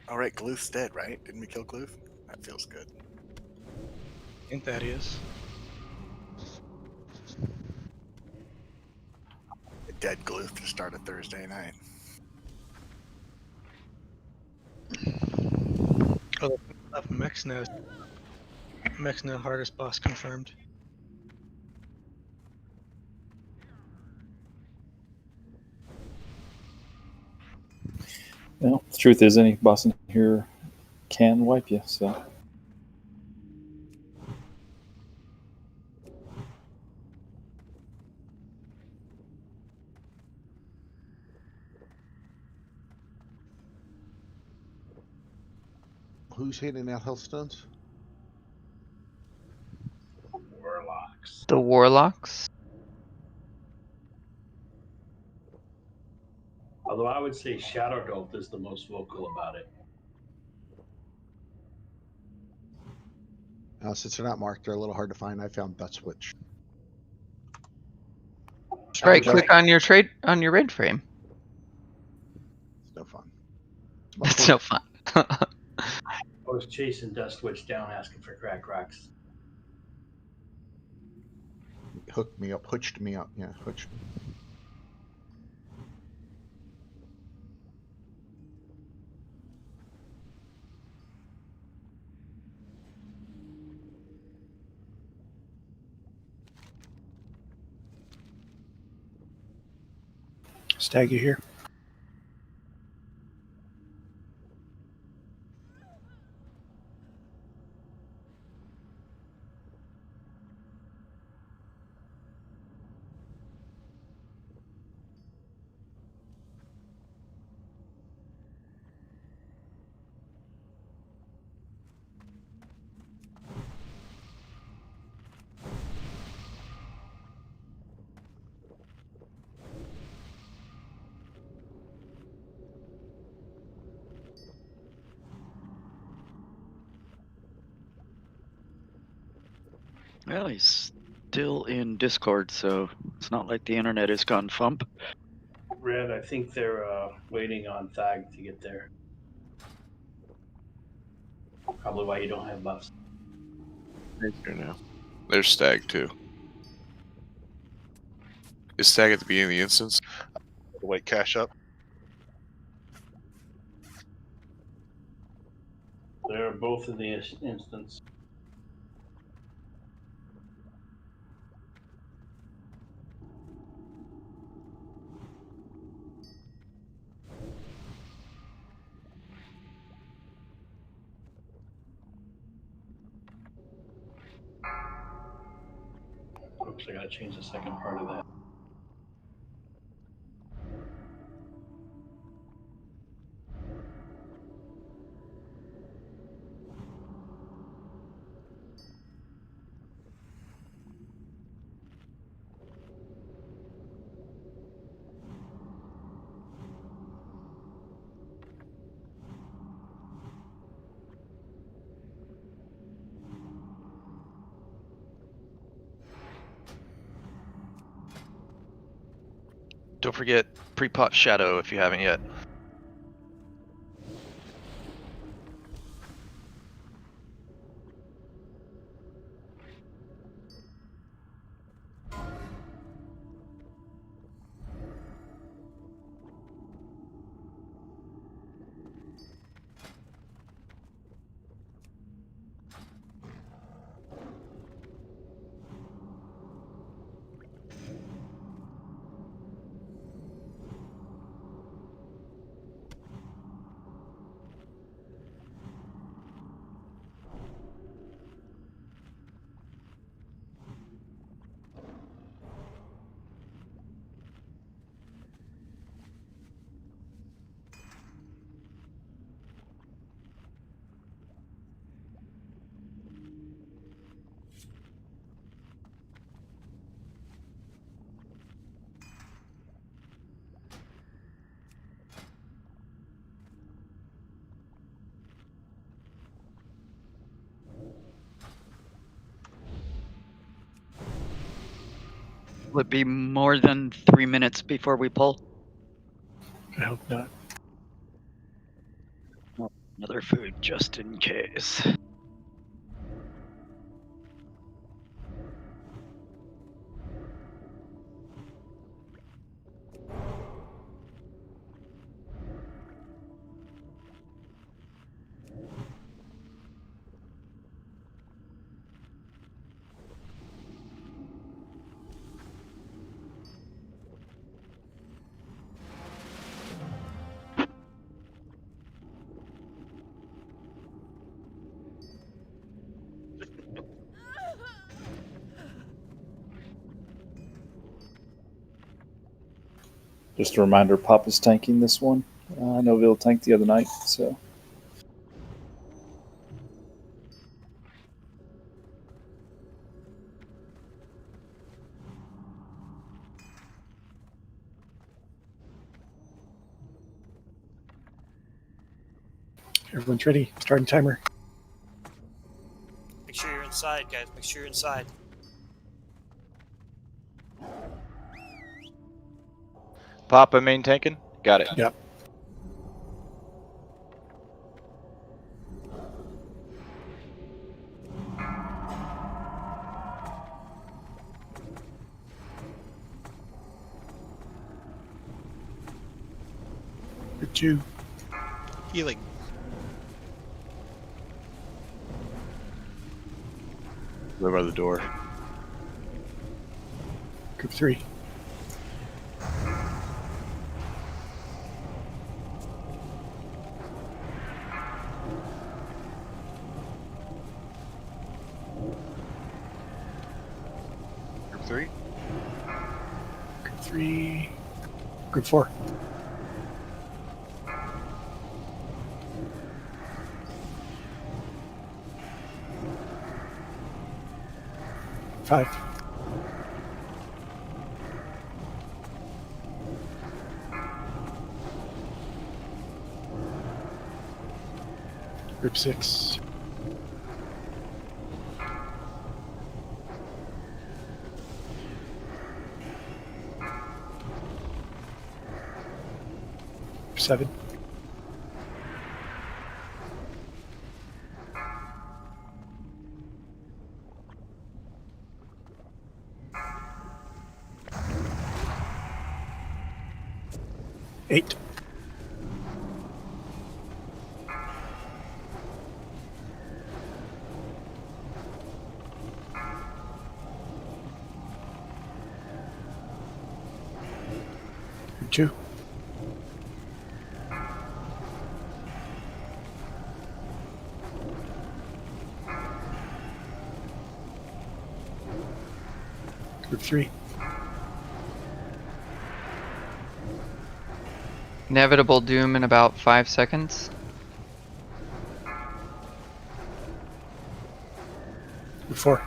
All right, Gluth's dead, right? Didn't we kill Gluth? That feels good. I think that is. A dead Gluth to start a Thursday night. Oh, Mexna hardest boss confirmed. Well, the truth is, any boss in here can wipe you. So Who's handing out health stones? Warlocks. The warlocks. Although I would say Shadow Dolt is the most vocal about it. Since they're not marked, they're a little hard to find. I found that switch. Right click on your raid frame. It's no fun. It's no fun. I was chasing Dust Witch down asking for crack rocks. Hooked me up, hooched me up. Yeah, hooched me. Stag, you here? Well, he's still in Discord, so it's not like the internet has gone thump. Red, I think they're waiting on Thag to get there. Probably why you don't have buffs. Here now. There's Stag too. Is Stag at the beginning of the instance? Wait, cash up. They're both in the instance. Oops, I gotta change the second part of that. Don't forget pre-pot shadow if you haven't yet. Will it be more than 3 minutes before we pull? I hope not. Another food just in case. Just a reminder, Papa's tanking this one. I know Bill tanked the other night, so. Everyone's ready. Starting timer. Make sure you're inside, guys. Make sure you're inside. Papa main tanking? Got it. Yep. Group 2. Healing. Live by the door. Group 3. Group 3. Group 3. Group 4. Five. Group 6. Group 7. Eight. Group 2. Group 3. Inevitable doom in about 5 seconds. Group 4.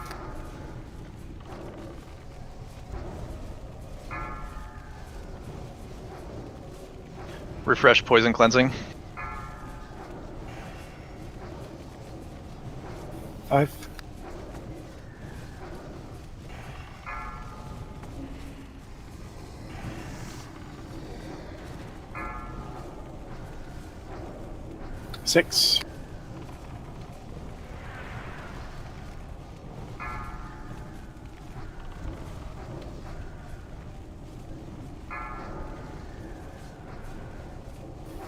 Refresh poison cleansing. 5. Six.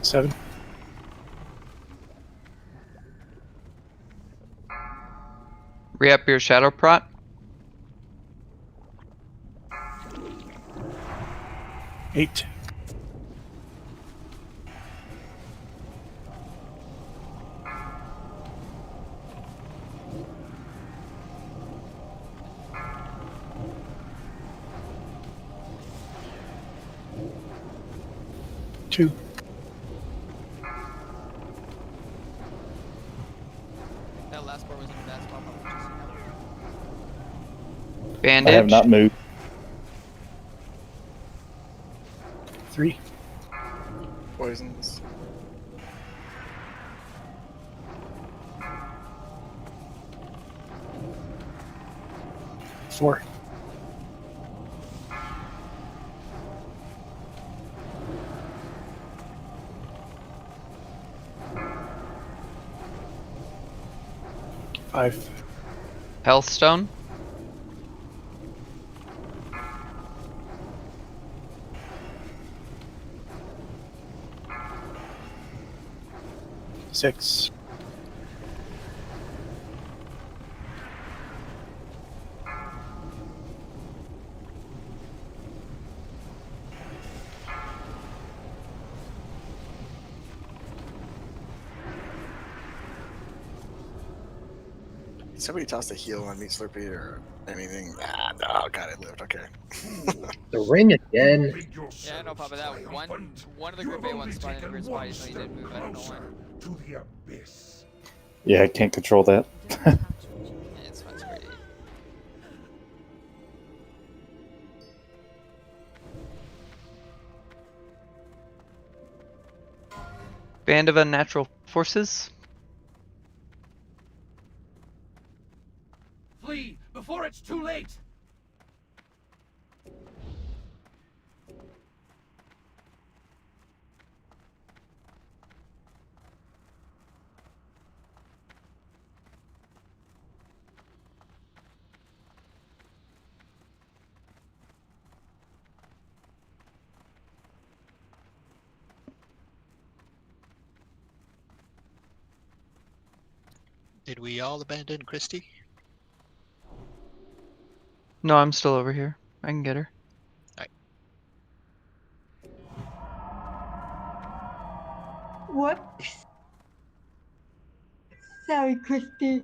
Seven. Re-up your shadow prot. 8. 2. That last part was in the bad spot. Bandage. I have not moved. 3. Poisons. 4. 5. Healthstone. Six. Somebody tossed a heal on Meat Slurpee or anything. Ah, no, God, it lived. Okay. The ring again. Yeah, no problem. That one of the group A ones spotted in a weird spot. Even though he didn't move, I don't know why. Yeah, I can't control that. Yeah, it's fine. It's great. Band of Unnatural Forces. Flee before it's too late. Did we all abandon Christy? No, I'm still over here. I can get her. What? Sorry, Christy.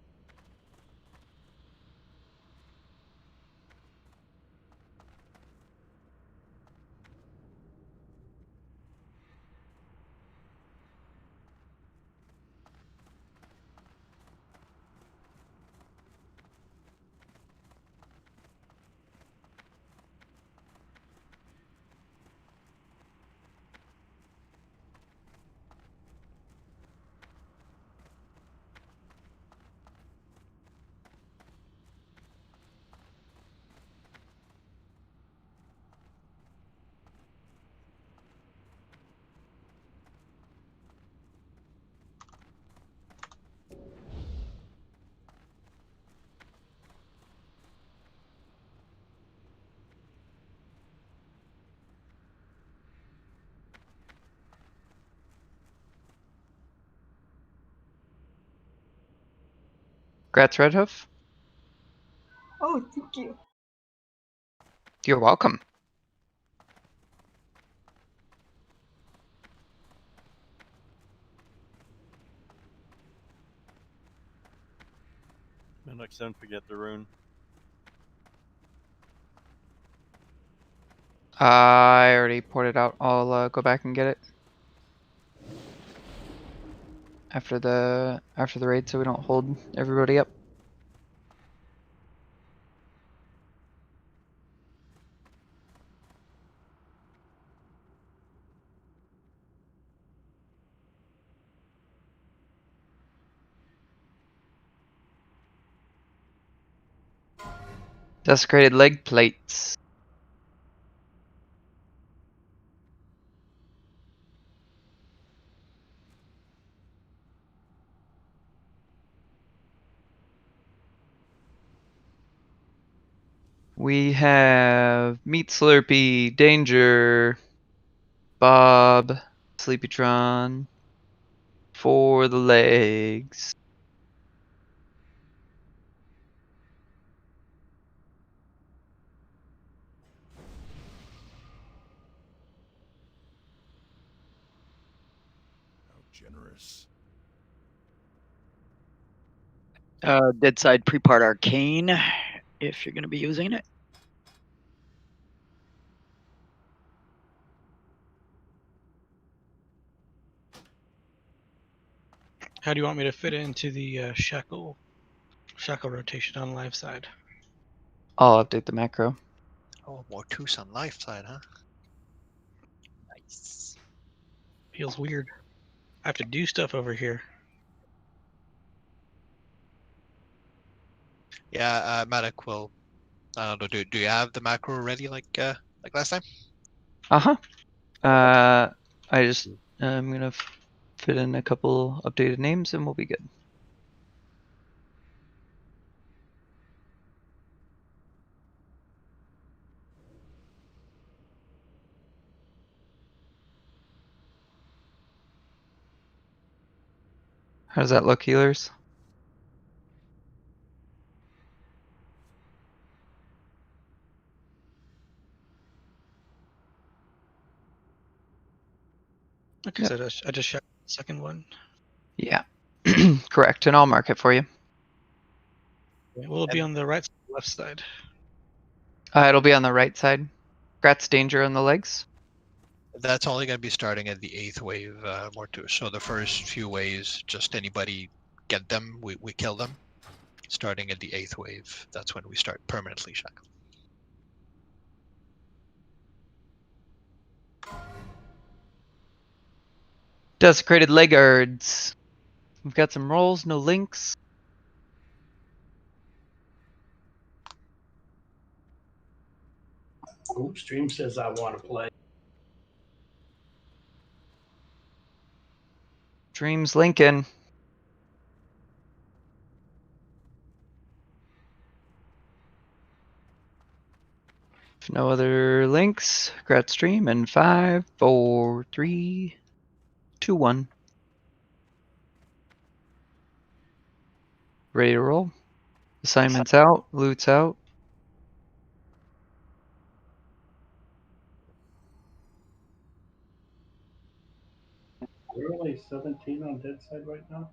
Gratz Redhoof. Oh, thank you. You're welcome. Next, don't forget the rune. I already poured it out. I'll go back and get it after the raid, so we don't hold everybody up. Desecrated leg plates. We have Meat Slurpee, Danger, Bob, Sleepytron for the legs. Generous. Dead side pre-part arcane, if you're going to be using it. How do you want me to fit it into the shackle rotation on live side? I'll update the macro. Oh, more twos on live side, huh? Nice. Feels weird. I have to do stuff over here. Yeah, Medic will. I don't know. Do you have the macro ready like last time? Uh-huh. I just I'm gonna fit in a couple updated names and we'll be good. How does that look, healers? Like I said, I just shot the second one. Yeah. Correct, and I'll mark it for you. Will it be on the right side or left side? It'll be on the right side. Grat's danger on the legs. That's only going to be starting at the 8th wave, more too. So the first few waves, just anybody get them, we kill them. Starting at the 8th wave, that's when we start permanently shackled. Desecrated leg guards. We've got some rolls, no links. Ooh, stream says I want to play. Dreams Lincoln. If no other links, Grat stream in 5, 4, 3, 2, 1. Ready to roll. Assignments out, loot's out. We're only 17 on dead side right now.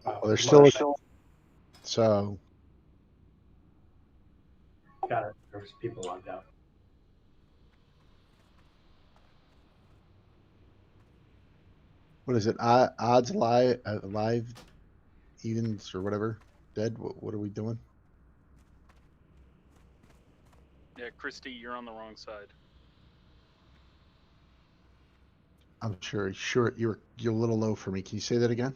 Well, there's still so Got it. There's people logged out. what is it? Odds live evens or whatever. Dead. What are we doing? Yeah, Christy, you're on the wrong side. I'm sure you're a little low for me. Can you say that again?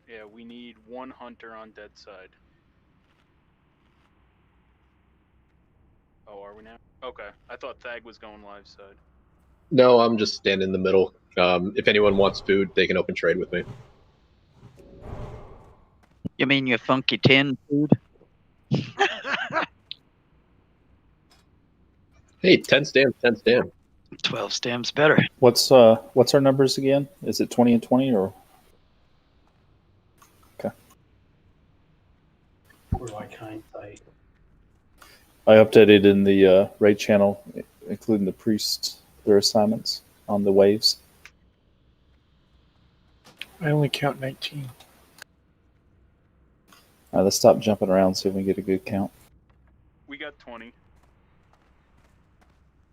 Yeah, we need one hunter on dead side. Oh, are we now? Okay, I thought Thag was going live side. No, I'm just standing in the middle. If anyone wants food, they can open trade with me. You mean your funky 10 food? Hey, 10 stamps, 10 stamps. 12 stamps better. What's our numbers again? Is it 20 and 20 or? Okay. We're like hindsight. I updated in the raid channel, including the priests, their assignments on the waves. I only count 19. All right, let's stop jumping around so we can get a good count. We got 20.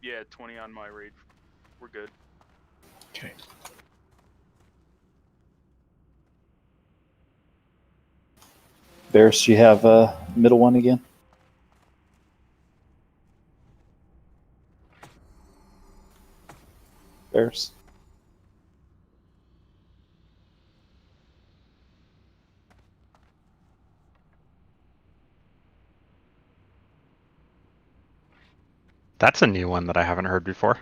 Yeah, 20 on my raid. We're good. Okay. Barris, do you have middle one again? Barris? That's a new one that I haven't heard before.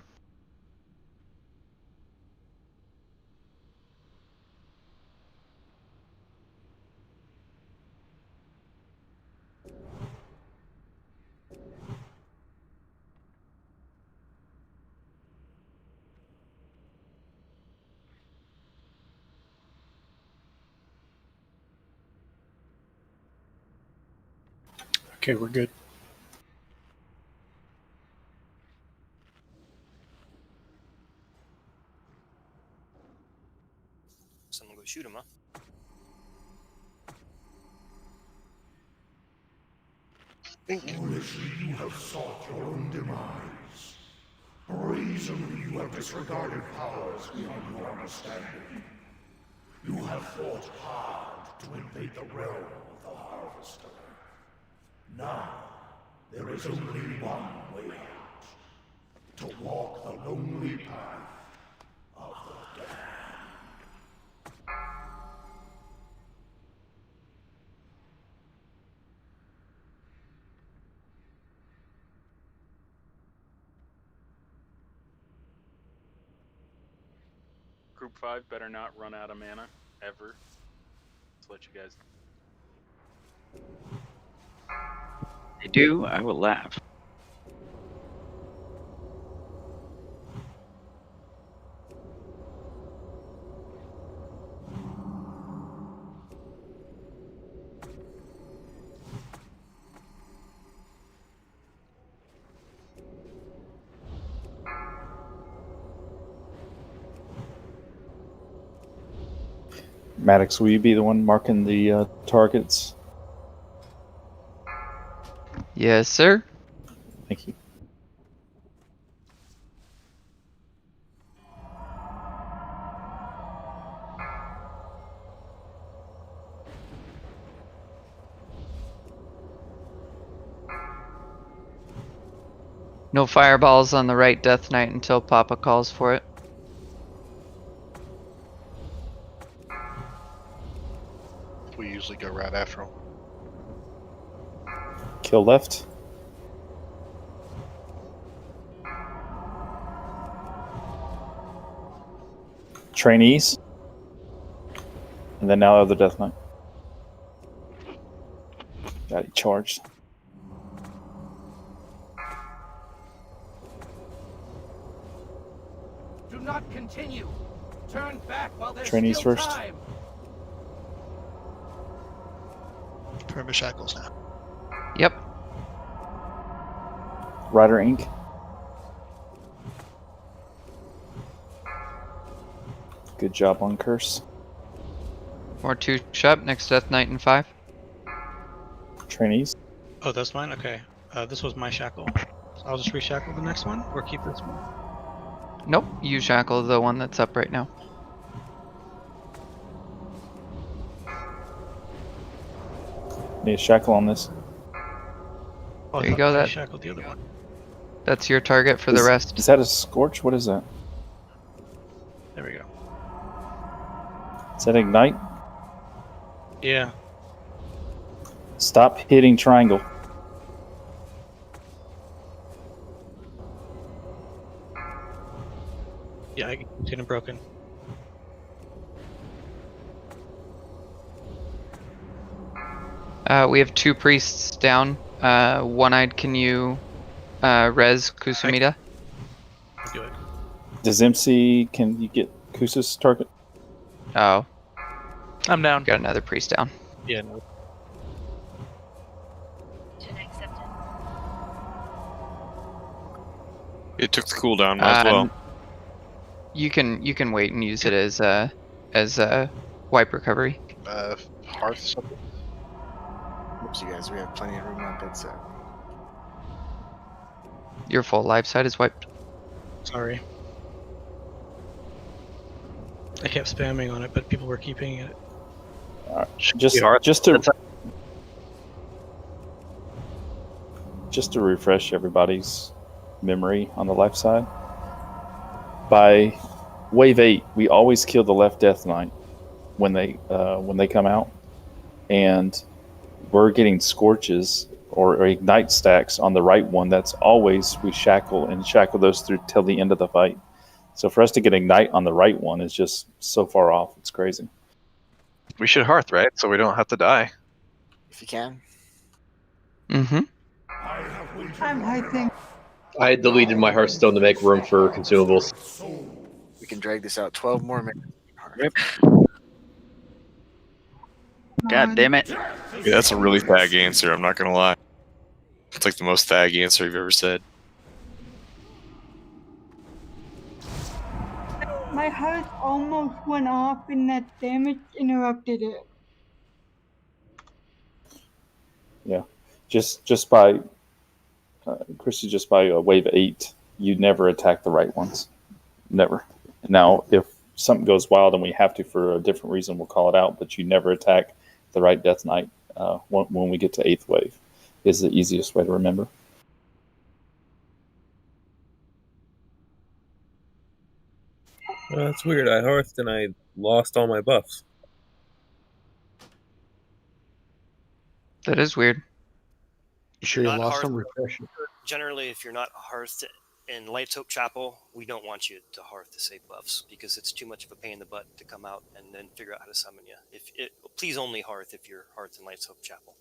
Okay, we're good. Someone go shoot him, huh? Foolishly you have sought your own demise. Brazenly you have disregarded powers beyond your understanding. You have fought hard to invade the realm of the Harvester. Now, there is only one way out. To walk the lonely path of the damned. Group 5 better not run out of mana, ever. Let's let you guys. If they do, I will laugh. Maddox, will you be the one marking the targets? Yes, sir. Thank you. No fireballs on the right Death Knight until Papa calls for it. We usually go right after them. Kill left. Trainees. And then now other Death Knight. Got it charged. Do not continue. Turn back while there's Trainees still first. time. Perma shackles now. Yep. Rider Inc. Good job on curse. More 2 shop. Next Death Knight in 5. Trainees. Oh, that's mine? Okay. This was my shackle. So I'll just reshackle the next one, or keep this one? Nope. You shackle the one that's up right now. Need a shackle on this. Oh, There you go. I That shackled the other one. That's your target for the rest. Is that a scorch? What is that? There we go. Is that ignite? Yeah. Stop hitting triangle. Yeah, it's getting broken. We have 2 priests down. One-eyed, can you res Kusumida? I'll do it. Does MC, can you get Kusa's target? Oh. I'm down. Got another priest down. Yeah, no. It took the cooldown, might as well. You can wait and use it as wipe recovery. Hearth something. Oops, you guys, we have plenty of room on bedside. Your full life side is wiped. Sorry. I kept spamming on it, but people were keeping it. Just to refresh everybody's memory on the left side. By wave 8, we always kill the left Death Knight when they come out, and we're getting scorches or ignite stacks on the right one. That's always we shackle those through till the end of the fight. So for us to get ignite on the right one is just so far off. It's crazy. We should Hearth, right? So we don't have to die. If you can. Mm-hmm. I'm hoping. I deleted my Hearthstone to make room for consumables. We can drag this out 12 more minutes. Rip. God damn it. Yeah, that's a really thag answer, I'm not gonna lie. It's like the most thag answer you've ever said. My house almost went off and that damage interrupted it. Yeah, just by Chrissy, just by wave 8, you never attack the right ones. Never. Now, if something goes wild and we have to for a different reason, we'll call it out. But you never attack the right Death Knight when we get to 8th wave. Is the easiest way to remember. That's weird. I Hearthed and I lost all my buffs. That is weird. You sure you Not lost Hearth- them? Refresh it. Generally, if you're not Hearthed in Light's Hope Chapel, we don't want you to Hearth to save buffs because it's too much of a pain in the butt to come out and then figure out how to summon you. Please only Hearth if you're Hearth in Light's Hope Chapel.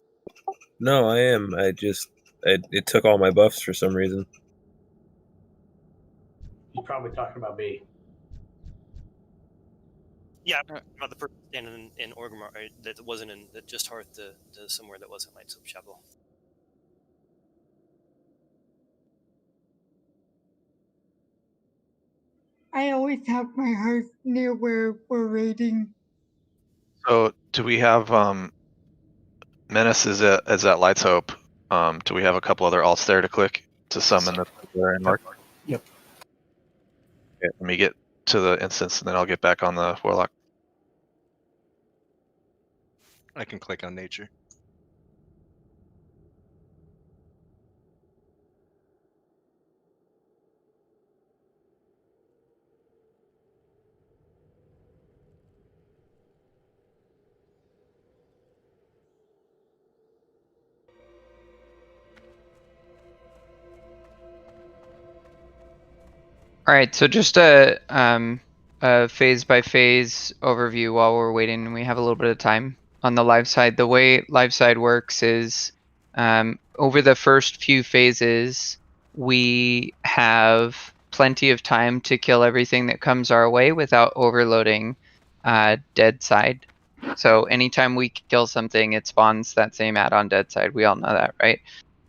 No, I am. It took all my buffs for some reason. He's probably talking about me. Yeah, about the person standing in Orgrimmar that wasn't in that just Hearth to somewhere that wasn't Light's Hope Chapel. I always have my hearth near where we're raiding. So do we have Menace is at Light's Hope? Do we have a couple other alts there to click to summon the Barbarian Mark? Yep. Okay, let me get to the instance and then I'll get back on the Warlock. I can click on nature. All right, so just a phase by phase overview while we're waiting and we have a little bit of time. On the live side, the way live side works is over the first few phases, we have plenty of time to kill everything that comes our way without overloading dead side. So anytime we kill something, it spawns that same add-on dead side. We all know that, right?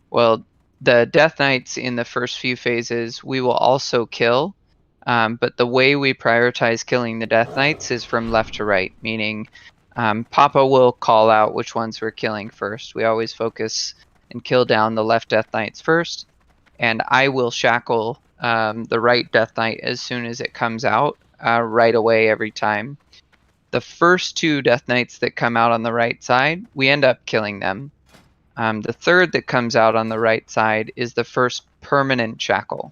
Well, the Death Knights in the first few phases, we will also kill, but the way we prioritize killing the Death Knights is from left to right, meaning Papa will call out which ones we're killing first. We always focus and kill down the left Death Knights first, and I will shackle the right Death Knight as soon as it comes out, right away every time. The first two Death Knights that come out on the right side, we end up killing them. The third that comes out on the right side is the first permanent shackle.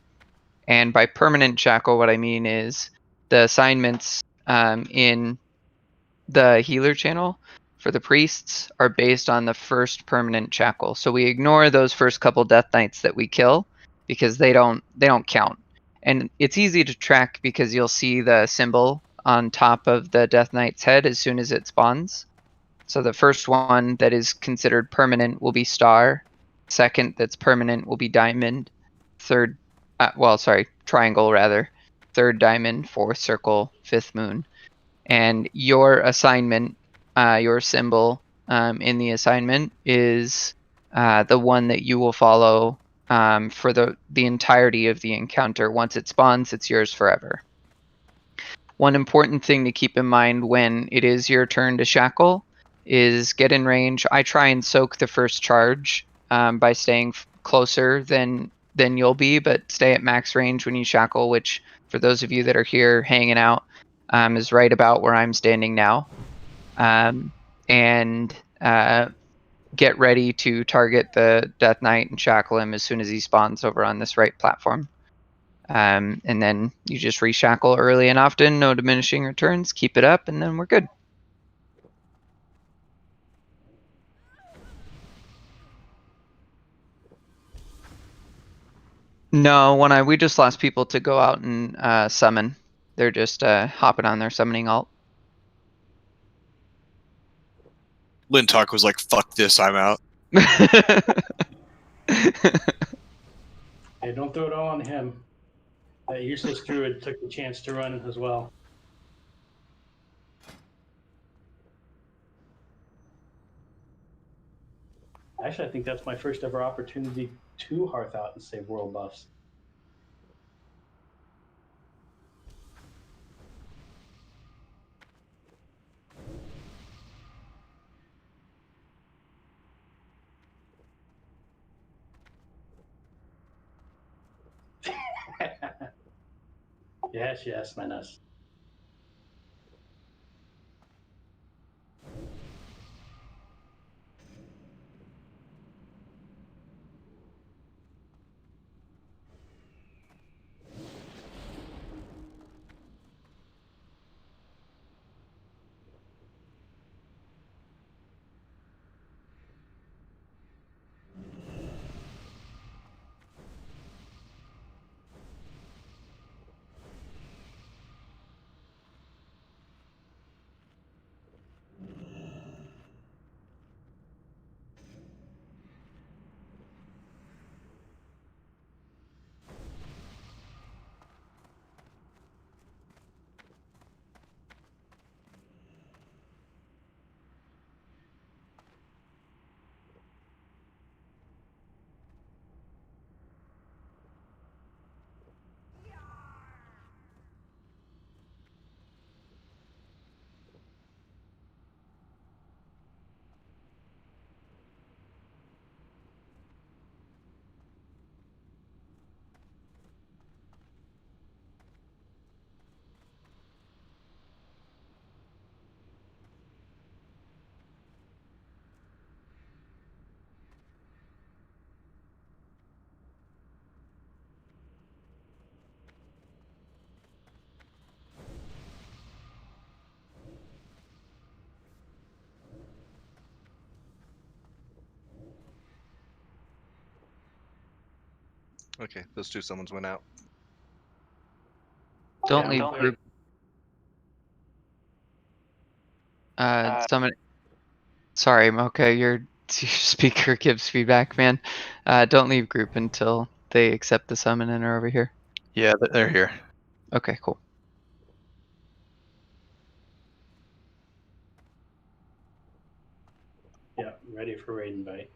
And by permanent shackle, what I mean is the assignments in the healer channel for the priests are based on the first permanent shackle. So we ignore those first couple Death Knights that we kill because they don't count. And it's easy to track because you'll see the symbol on top of the Death Knight's head as soon as it spawns. So the first one that is considered permanent will be star. Second that's permanent will be diamond. Third, triangle rather. Third diamond, fourth circle, fifth moon. And your assignment, your symbol in the assignment is the one that you will follow for the entirety of the encounter. Once it spawns, it's yours forever. One important thing to keep in mind when it is your turn to shackle is get in range. I try and soak the first charge by staying closer than you'll be, but stay at max range when you shackle, which for those of you that are here hanging out is right about where I'm standing now. And get ready to target the Death Knight and shackle him as soon as he spawns over on this right platform. And then you just reshackle early and often, no diminishing returns, keep it up, and then we're good. No, we just lost people to go out and summon. They're just hopping on their summoning alt. Lintalk was like, fuck this, I'm out. Hey, don't throw it all on him. That useless druid took the chance to run as well. Actually, I think that's my first ever opportunity to hearth out and save world buffs. Yes, Menace. Okay, those two summons went out. Don't leave group. Summon. Sorry, Mocha, your speaker gives feedback, man. Don't leave group until they accept the summon and are over here. Yeah, they're here. Okay, cool. Yeah, ready for raid invite.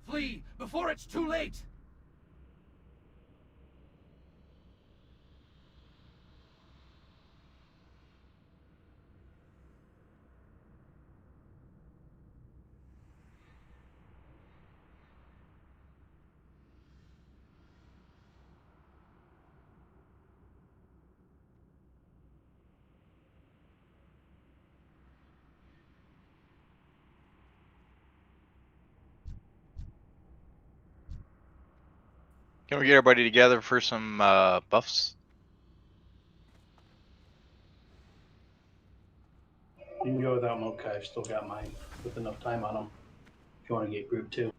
Flee before it's too late! Can we get everybody together for some buffs? You can go without Mocha. I've still got mine with enough time on them. If you want to get group 2.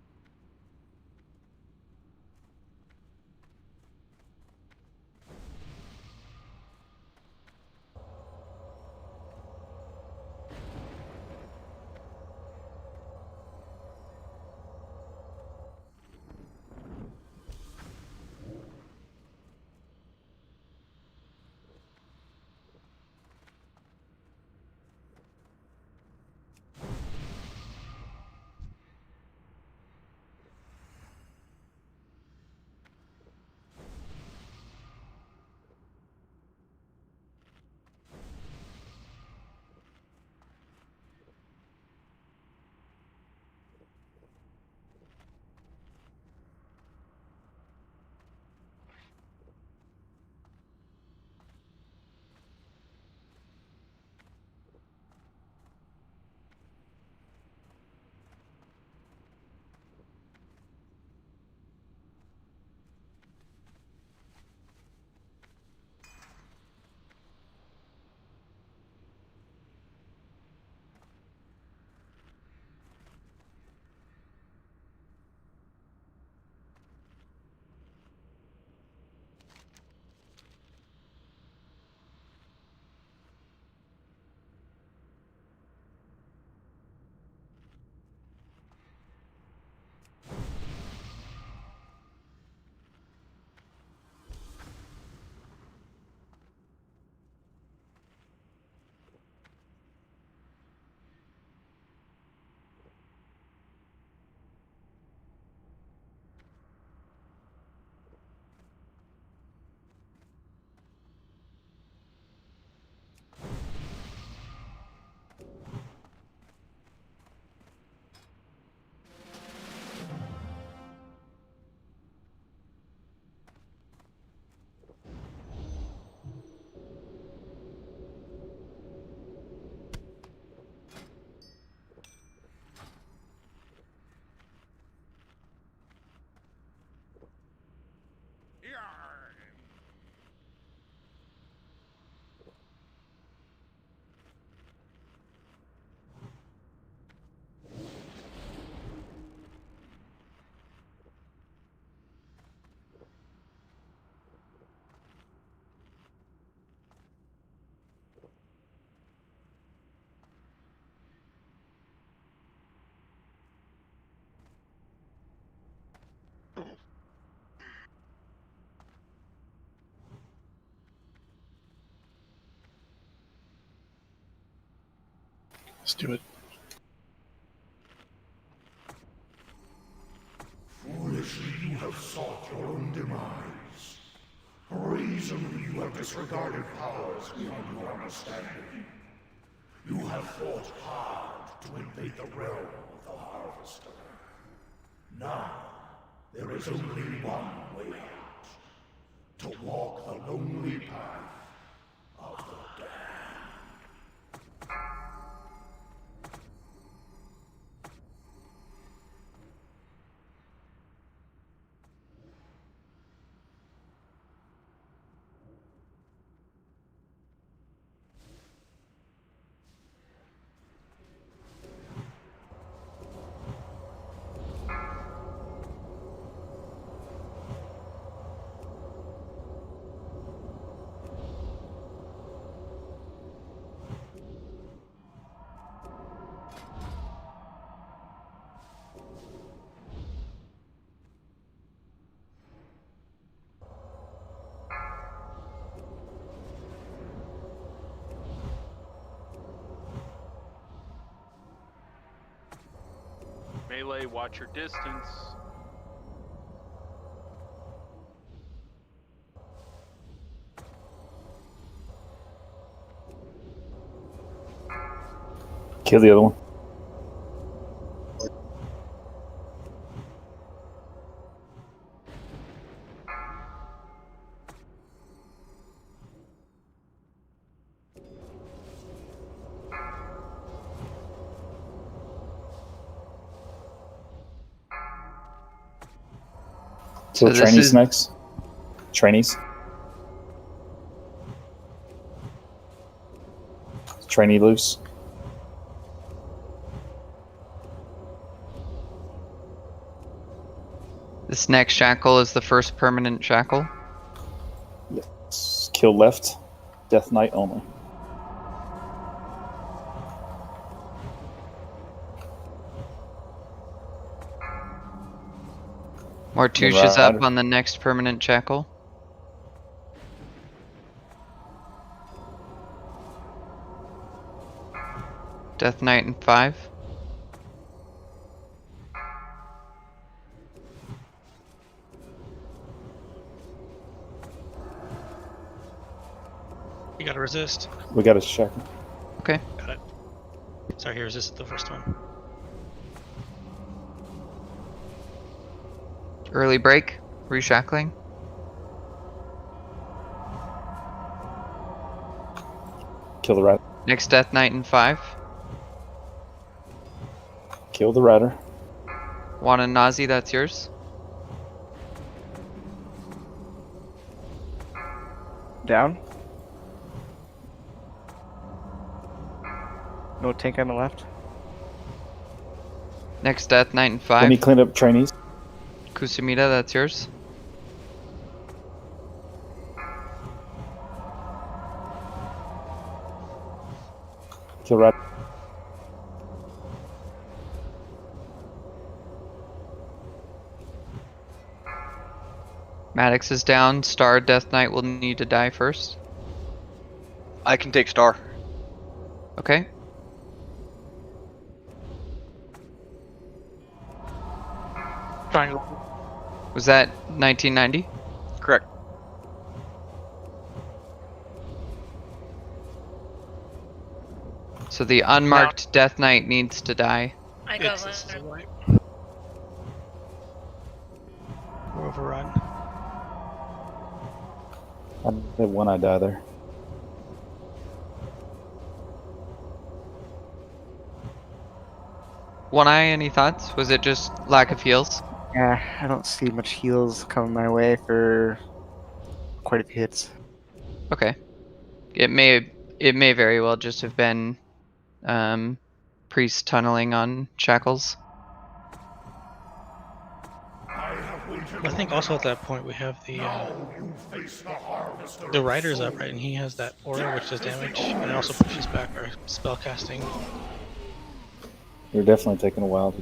Let's do it. Foolishly you have sought your own demise. Brazenly you have disregarded powers beyond your understanding. You have fought hard to invade the realm of the Harvester. Now, there is only one way out. To walk the lonely path of the damned. Melee, watch your distance. Kill the other one. So Kill this trainees is next. Trainees. Trainee loose. this next shackle is the first permanent shackle. Yes. Kill left. Death Knight only. Mortush is up on the next permanent shackle. Death Knight in 5. You gotta resist. We got a shackle. Okay. Got it. Sorry, he resisted the first one. Early break. Reshackling. Kill the rider. Next Death Knight in 5. Kill the rider. Wana Nazi, that's yours. Down. No tank on the left. Next Death Knight in 5. Let me clean up trainees. Kusumida, that's yours. Kill rider. Maddox is down. Star Death Knight will need to die first. I can take Star. Okay. Triangle. Was that 1990? Correct. So the unmarked Death Knight needs to die. I go This is left. a wipe. We're overrun. I had one eye die there. One Eye, any thoughts? Was it just lack of heals? Yeah, I don't see much heals coming my way for quite a few hits. Okay. It may very well just have been priest tunneling on shackles. I think also at that point we have the rider's up, right? And he has that aura which does damage and it also pushes back our spell casting. They're definitely taking a while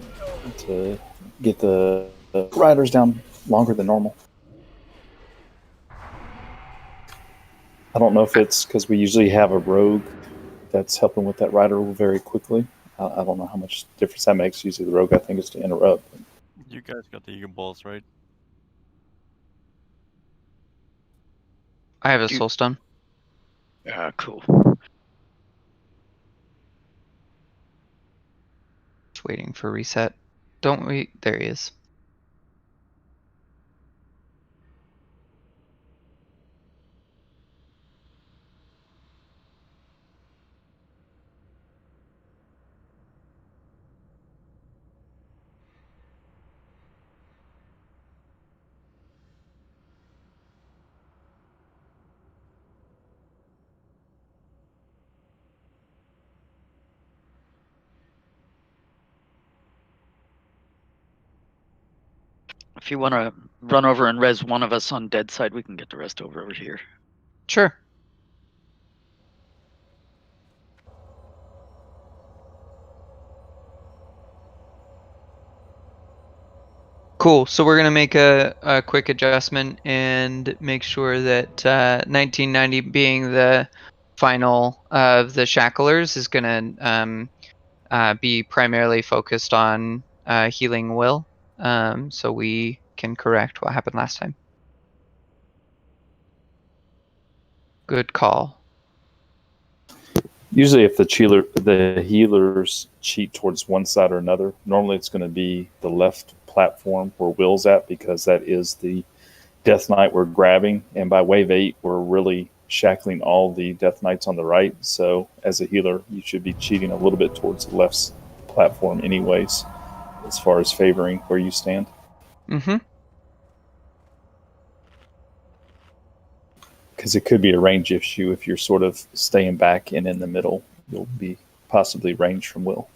to get the riders down longer than normal. I don't know if it's because we usually have a rogue that's helping with that rider very quickly, I don't know how much difference that makes. Usually the rogue guy thing is to interrupt. You guys got the Eagle Balls, right? I have a soul stone. Cool. Just waiting for reset. Don't we? There he is. If you want to run over and res one of us on dead side, we can get the rest over here. Sure. Cool. So we're gonna make a quick adjustment and make sure that 1990 being the final of the shacklers is gonna be primarily focused on healing Will, so we can correct what happened last time. Good call. Usually, if the healers cheat towards one side or another, normally it's going to be the left platform where Will's at, because that is the Death Knight we're grabbing. And by wave 8, we're really shackling all the Death Knights on the right. So as a healer, you should be cheating a little bit towards the left platform anyways, as far as favoring where you stand. Mm-hmm. Because it could be a range issue. If you're sort of staying back and in the middle, you'll be possibly ranged from Will.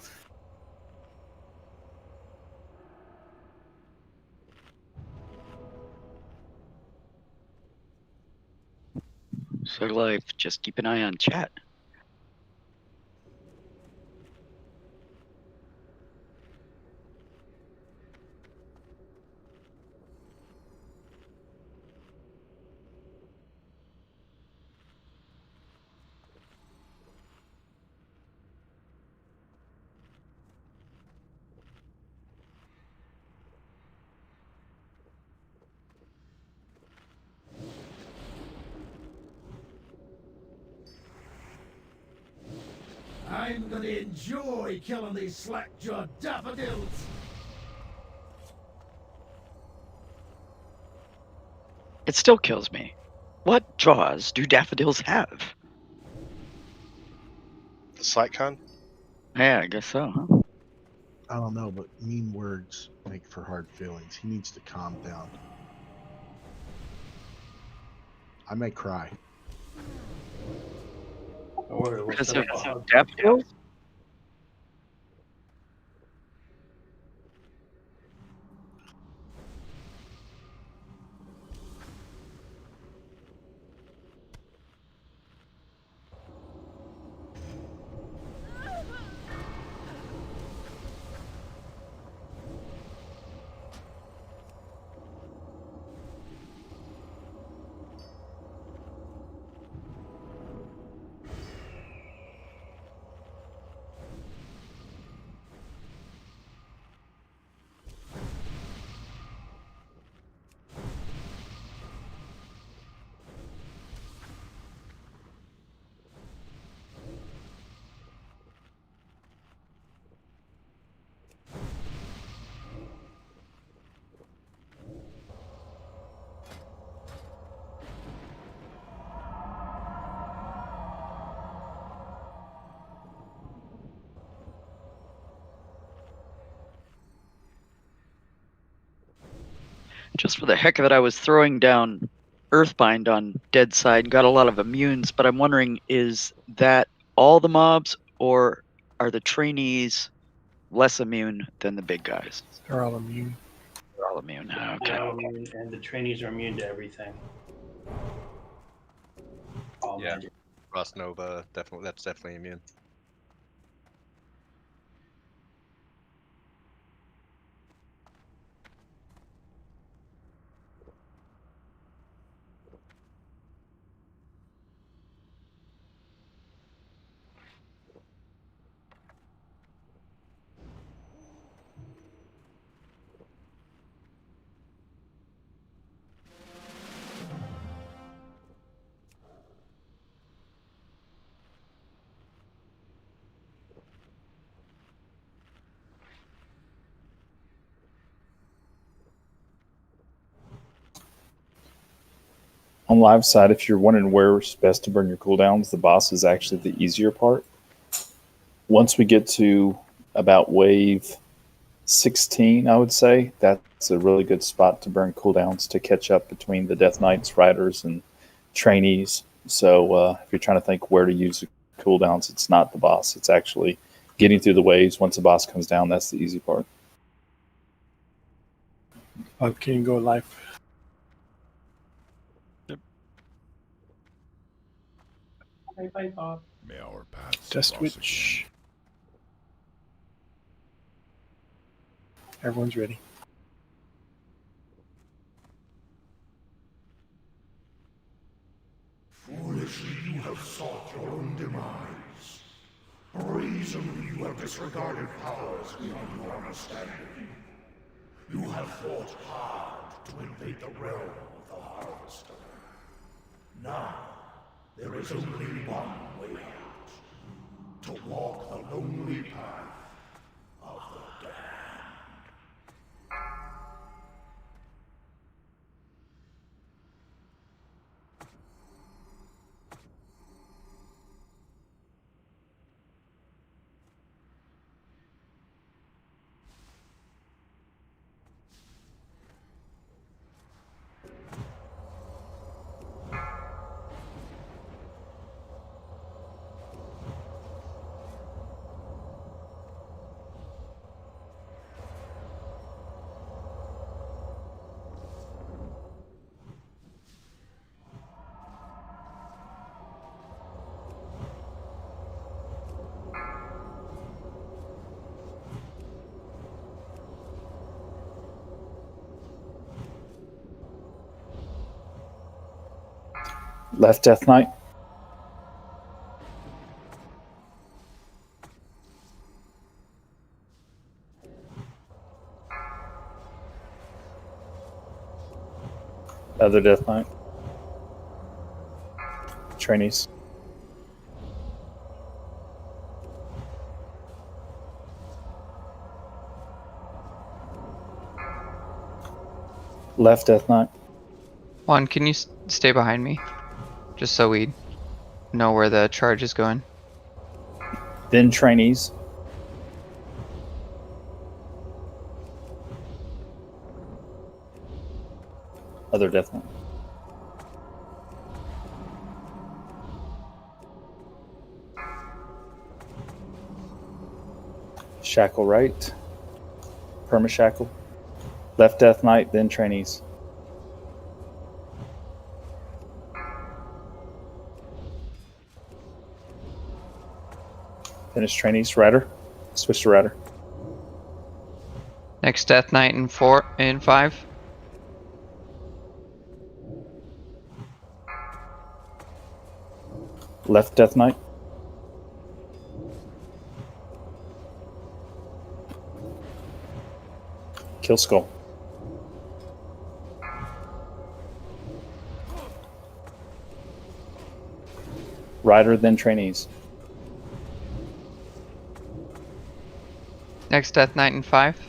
So life, just keep an eye on chat. I'm gonna enjoy killing these slack-jawed daffodils. It still kills me. What jaws do daffodils have? The SlightCon? Yeah, I guess so, huh? I don't know, but mean words make for hard feelings. He needs to calm down. I may cry. Because of daffodils? Just for the heck of it, I was throwing down Earthbind on dead side, got a lot of immunes, but I'm wondering, is that all the mobs, or are the trainees less immune than the big guys? They're all immune. They're all immune. Okay. They're all immune, and the trainees are immune to everything. All Yeah, magic. Frost Nova, definitely, that's definitely immune. On live side, if you're wondering where's best to burn your cooldowns, the boss is actually the easier part. Once we get to about wave 16, I would say, that's a really good spot to burn cooldowns to catch up between the Death Knights, Riders, and Trainees. So if you're trying to think where to use the cooldowns, it's not the boss. It's actually getting through the waves. Once the boss comes down, that's the easy part. Can you go live? Bye, Bob. May our paths Test cross switch. Everyone's ready. Foolishly you have sought your own demise. Brazenly you have disregarded powers beyond your understanding. You have fought hard to invade the realm of the Harvester. Now, there is only one way out. To walk the lonely path of the damned. Left Death Knight. Other Death Knight. Trainees. Left Death Knight. Juan, can you stay behind me? Just so we know where the charge is going. Then Trainees. Other Death Knight. Shackle right. Perma Shackle. Left Death Knight, then Trainees. Finish Trainees. Rider. Switch to Rider. Next Death Knight in 4 and 5. Left Death Knight. Kill Skull. Rider, then Trainees. Next Death Knight in 5.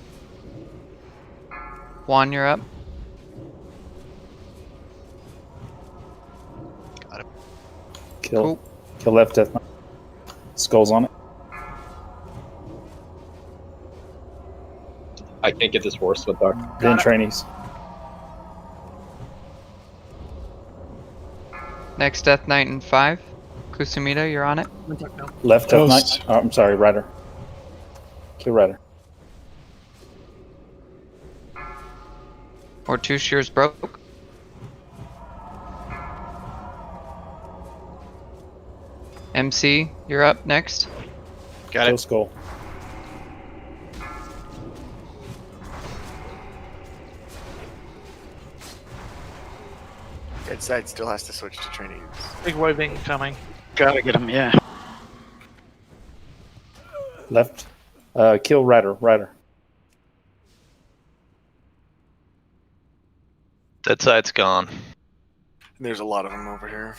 Juan, you're up. Got him. Kill Left Death Knight. Skull's on it. I can't get this horse with dark. Then Trainees. Next Death Knight in 5. Kusumida, you're on it. Left Death Knight. Oh, I'm sorry, Rider. Kill Rider. Or 2 shears broke. MC, you're up next. Got Kill it. Skull. Dead side still has to switch to Trainees. Big wave incoming. Gotta get him, yeah. Left. Kill Rider. Rider. Dead side's gone. There's a lot of them over here.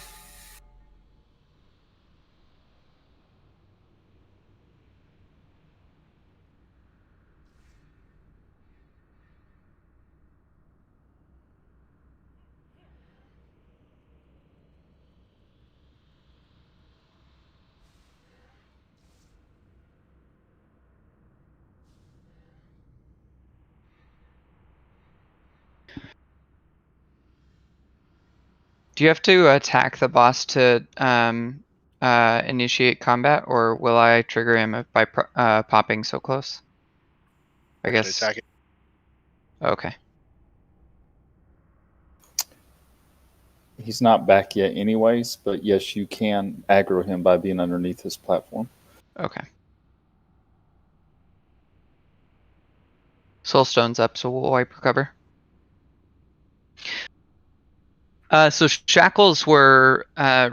Do you have to attack the boss to initiate combat, or will I trigger him by popping so close? I guess. Attack it. Okay. He's not back yet, anyways. But yes, you can aggro him by being underneath his platform. Okay. Soulstone's up, so we'll wipe recover. So shackles were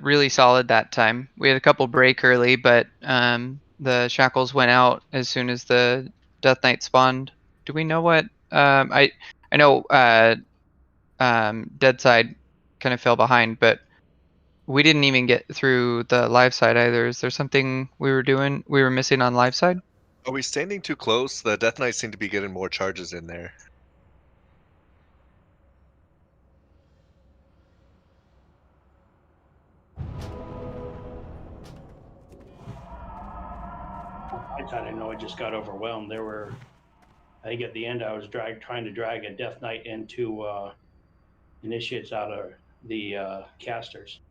really solid that time. We had a couple break early, but the shackles went out as soon as the Death Knight spawned. Do we know what? I know Deadside kind of fell behind, but we didn't even get through the live side either. Is there something we were missing on live side? Are we standing too close? The Death Knights seem to be getting more charges in there. I kind of know I just got overwhelmed. There were, I think at the end I was trying to drag a Death Knight into initiates out of the casters.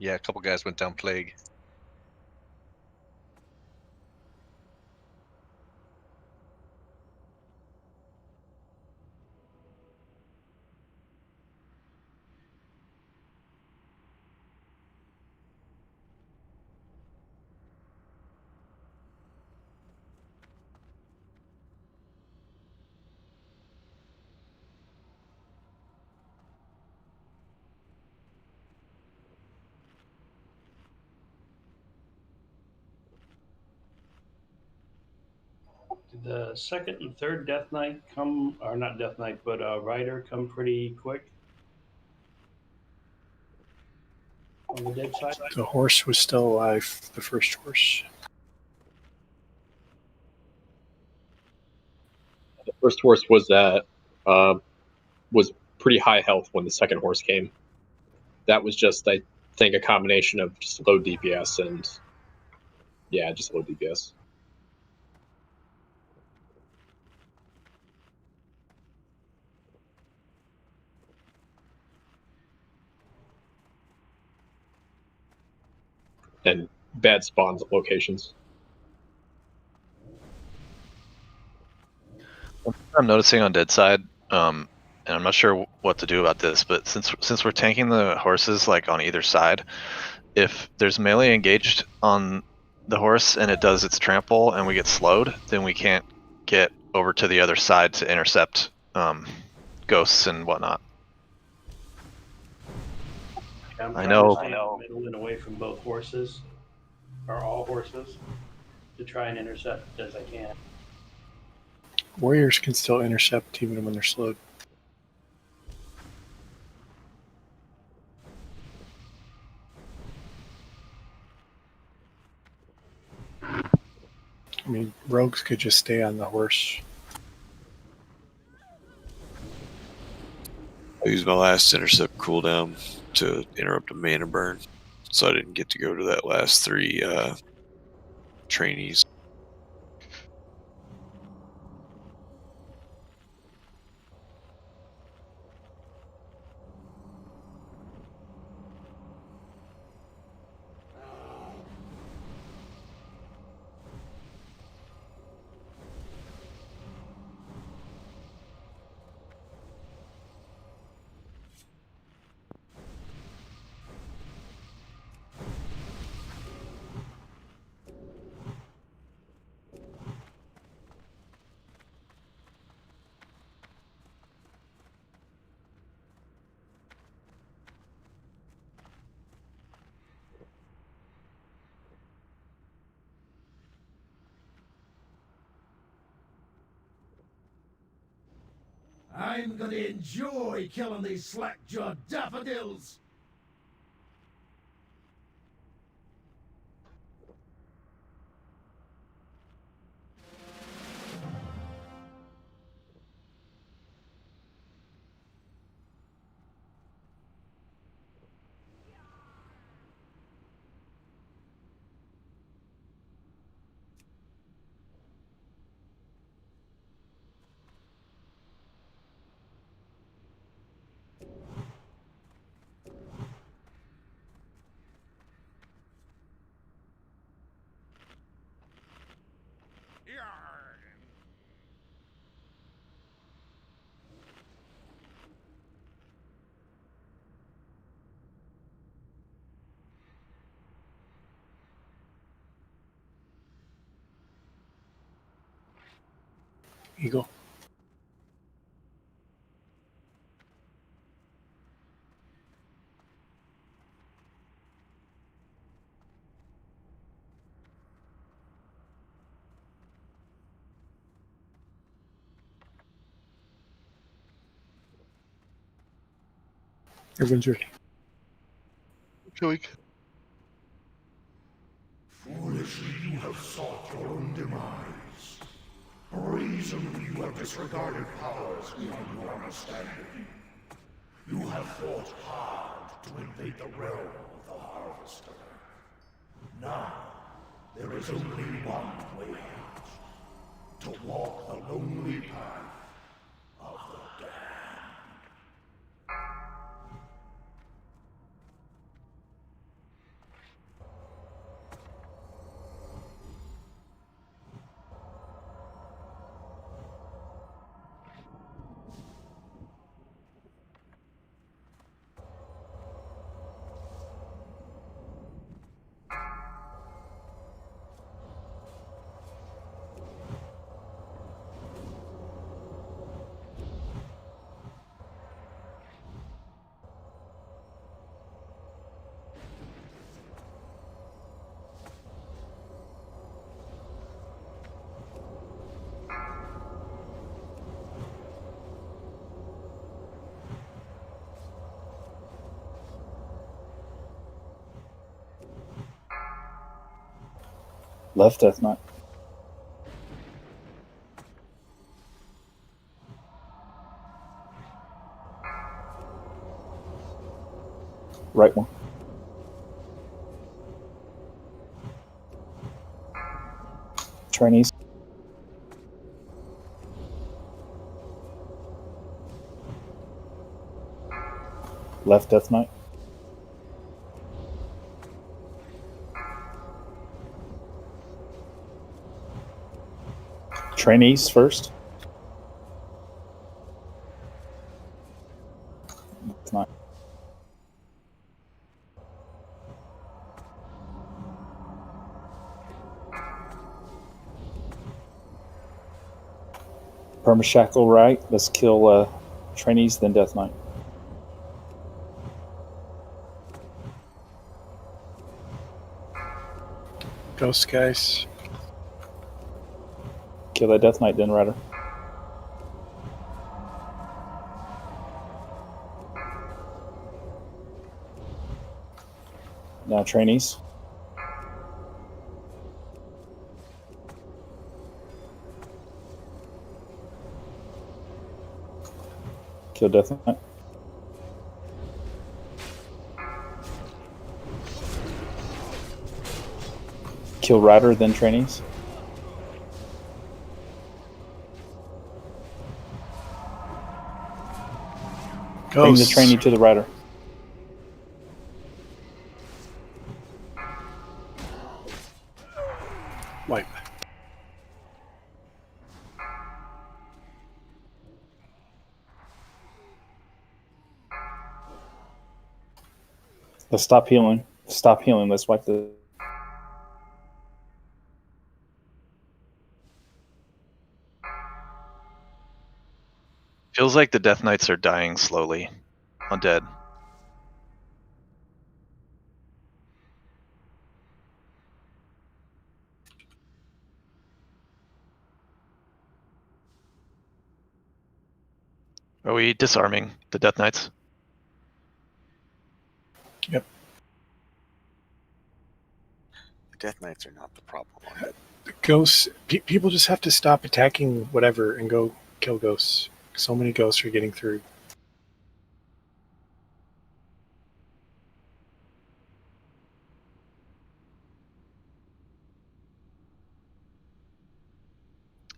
Yeah, a couple guys went down plague. Did the second and third Death Knight come, or not Death Knight, but Rider come pretty quick on the dead side? The horse was still alive, the first horse. The first horse was was pretty high health when the second horse came. That was just, I think, a combination of just low DPS and yeah, just low DPS. And bad spawns locations. I'm noticing on dead side, and I'm not sure what to do about this, but since we're tanking the horses like on either side, if there's melee engaged on the horse and it does its trample and we get slowed, then we can't get over to the other side to intercept ghosts and whatnot. Yeah, I'm I trying know. to stay in the middle and away from both horses, or all horses, to try and intercept as I can. Warriors can still intercept even when they're slowed. I mean, rogues could just stay on the horse. I used my last intercept cooldown to interrupt a mana burn, so I didn't get to go to that last 3 trainees. I'm gonna enjoy killing these slack-jawed daffodils. Eagle. Everyone's ready. Joey. Foolishly you have sought your own demise. Brazenly you have disregarded powers beyond your understanding. You have fought hard to invade the realm of the Harvester. Now, there is only one way out. To walk the lonely path of the damned. Left Death Knight. Right one. Trainees. Left Death Knight. Trainees first. Death Knight. Permashackle right. Let's kill trainees, then Death Knight. Ghost guys. Kill that Death Knight, then Rider. Now trainees. Kill Death Knight. Kill Rider, then trainees. Bring the trainee to the Rider. Wipe. Let's stop healing. Stop healing. Let's wipe the. Feels like the Death Knights are dying slowly. Undead. Are we disarming the Death Knights? Yep. The Death Knights are not the problem. The ghosts. People just have to stop attacking whatever and go kill ghosts. So many ghosts are getting through.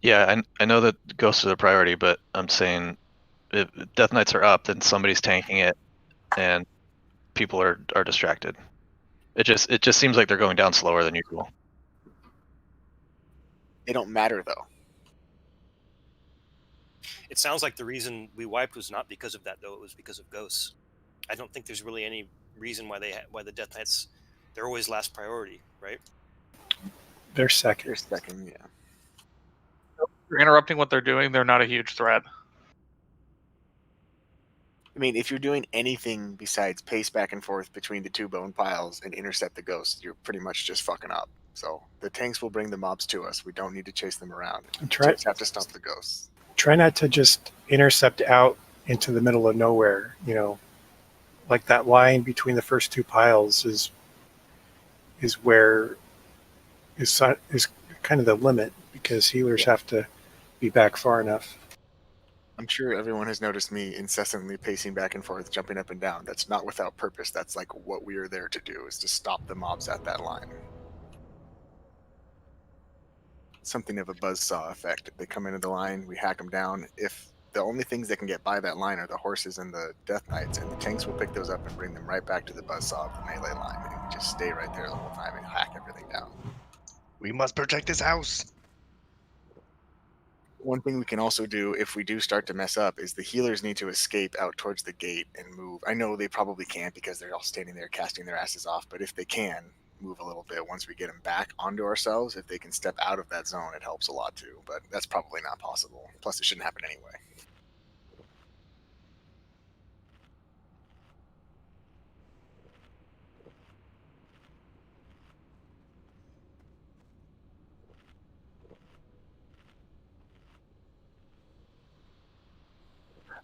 Yeah, I know that ghosts are the priority, but I'm saying if Death Knights are up, then somebody's tanking it, and people are distracted. It just seems like they're going down slower than usual. They don't matter though. It sounds like the reason we wiped was not because of that, though. It was because of ghosts. I don't think there's really any reason why why the Death Knights, they're always last priority, right? They're second. They're second, yeah. You're interrupting what they're doing. They're not a huge threat. I mean, if you're doing anything besides pace back and forth between the two bone piles and intercept the ghosts, you're pretty much just fucking up. So the tanks will bring the mobs to us. We don't need to chase them around. We just have to stop the ghosts. Try not to just intercept out into the middle of nowhere. You know, like that line between the first two piles is where is kind of the limit, because healers have to be back far enough. I'm sure everyone has noticed me incessantly pacing back and forth, jumping up and down. That's not without purpose. That's like what we are there to do, is to stop the mobs at that line. Something of a buzzsaw effect. They come into the line, we hack them down. If the only things that can get by that line are the horses and the Death Knights, and the tanks will pick those up and bring them right back to the buzzsaw of the melee line, and we just stay right there the whole time and hack everything down. We must protect this house. One thing we can also do if we do start to mess up is the healers need to escape out towards the gate and move. I know they probably can't because they're all standing there casting their asses off, but if they can, move a little bit once we get them back onto ourselves. If they can step out of that zone, it helps a lot too, but that's probably not possible. Plus, it shouldn't happen anyway.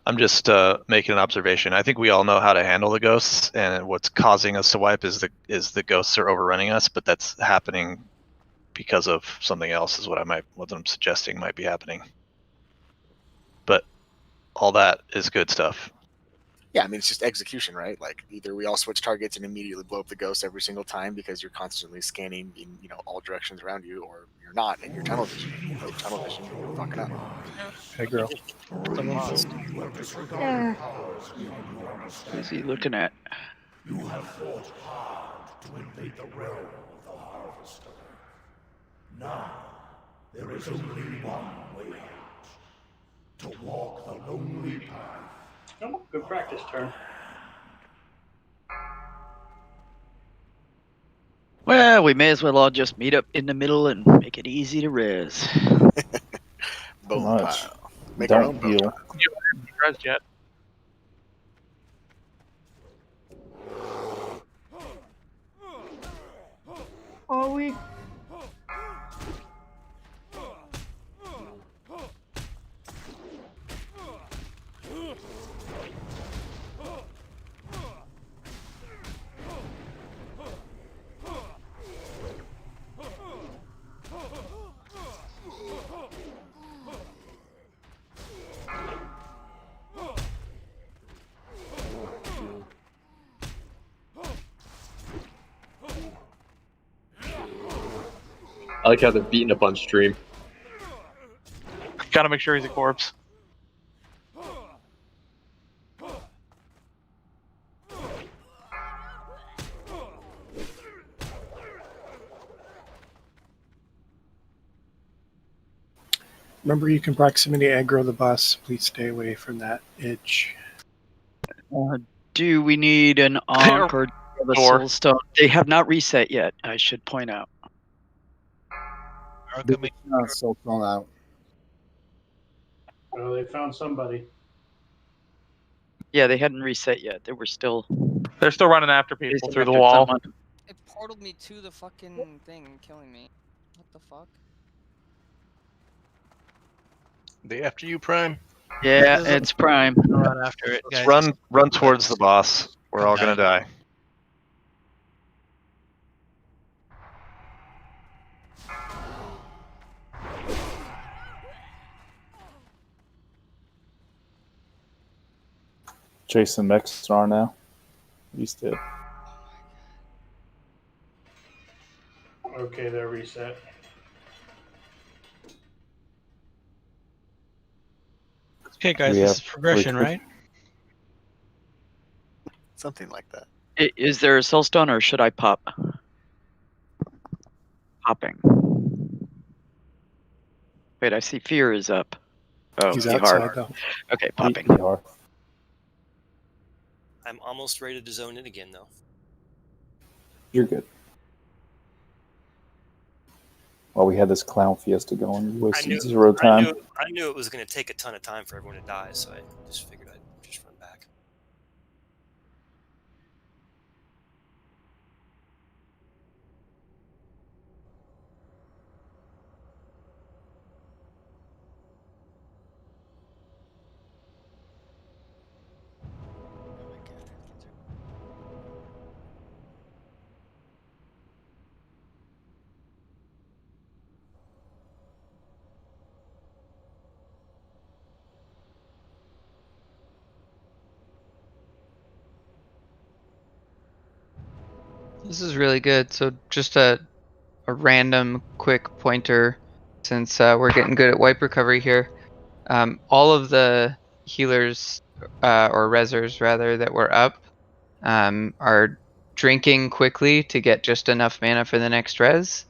I'm just making an observation. I think we all know how to handle the ghosts, and what's causing us to wipe is the ghosts are overrunning us, but that's happening because of something else, is what I'm suggesting might be happening. But all that is good stuff. Yeah, I mean, it's just execution, right? Like, either we all switch targets and immediately blow up the ghost every single time because you're constantly scanning in, all directions around you, or you're not, and your tunnel vision, you're fucking up. Hey, girl. Yeah. Who's he looking at? You have fought hard to invade the realm of the Harvester. Now, there is only one way out. To walk the lonely path. Oh, good practice turn. Well, we may as well all just meet up in the middle and make it easy to res. Bone Much. pile. Make our own Don't bone heal. pile. You haven't dressed yet. Are we? I like how they're beating up on stream. Gotta make sure he's a corpse. Remember, you can proximity aggro the boss. Please stay away from that edge. Do we need an Ankh or the Soulstone? They have not reset yet, I should point out. So thrown out. Oh, they found somebody. Yeah, they hadn't reset yet. They were still. They're still running after people chasing through the after wall. someone. It portaled me to the fucking thing, killing me. What the fuck? They after you, Prime? Yeah, it's prime. Run after it, Let's guys. run towards the boss. We're all gonna die. Jason Mexstar now. He's dead. Okay, they're reset. Okay, guys, We this have is progression, three- right? Something like that. Is there a cell stone or should I pop? Popping. Wait, I see fear is up. Oh, He's Ihar. outside though. Okay, popping. Ihar. I'm almost ready to zone in again, though. You're good. While we had this clown fiesta going, we wasted 0 time. I knew it was going to take a ton of time for everyone to die, so I just figured I'd just run back. This is really good. So just a random quick pointer, since we're getting good at wipe recovery here. All of the healers or resers rather that were up are drinking quickly to get just enough mana for the next res,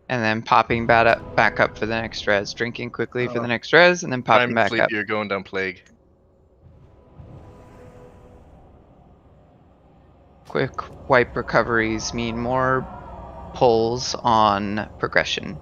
and then popping back up for the next res. Drinking quickly for the next res, and then popping Prime back Fleet, up. you're going down plague. Quick wipe recoveries mean more pulls on progression.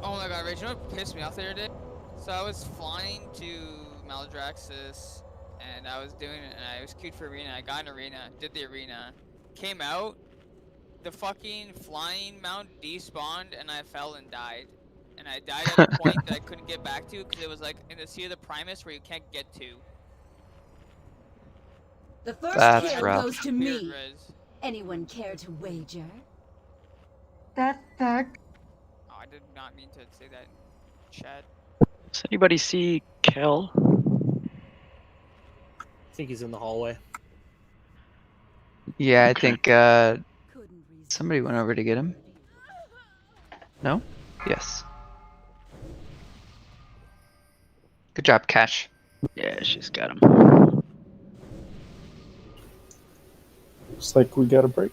Oh my god, Rage, you know what pissed me off the other day? So I was flying to Maldraxxus, and I was doing it, and I was queued for arena. I got an arena, did the arena, came out, the fucking flying mount despawned, and I fell and died. And I died at a point that I couldn't get back to, because it was like in the Sea of the Primus where you can't get to. The first That's kill rough. goes to Weird me. res. Anyone care to wager? That sucks. Oh, I did not mean to say that in chat. Does anybody see Kel? I think he's in the hallway. Yeah, I think somebody went over to get him. No? Yes. Good job, Cash. Yeah, she's got him. Looks like we got a break.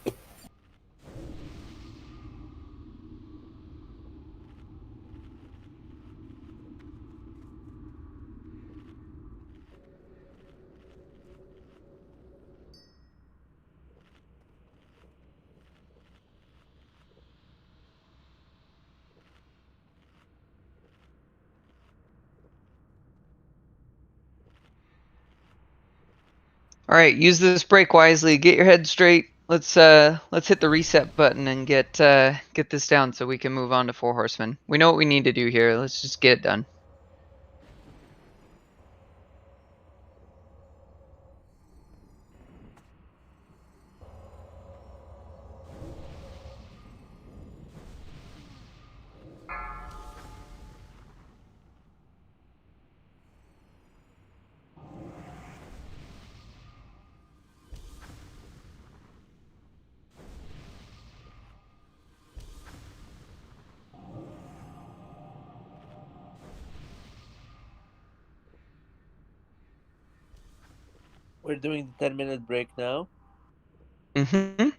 All right, use this break wisely. Get your head straight. Let's hit the reset button and get this down so we can move on to Four Horsemen. We know what we need to do here. Let's just get it done. We're doing the 10-minute break now. Mm-hmm.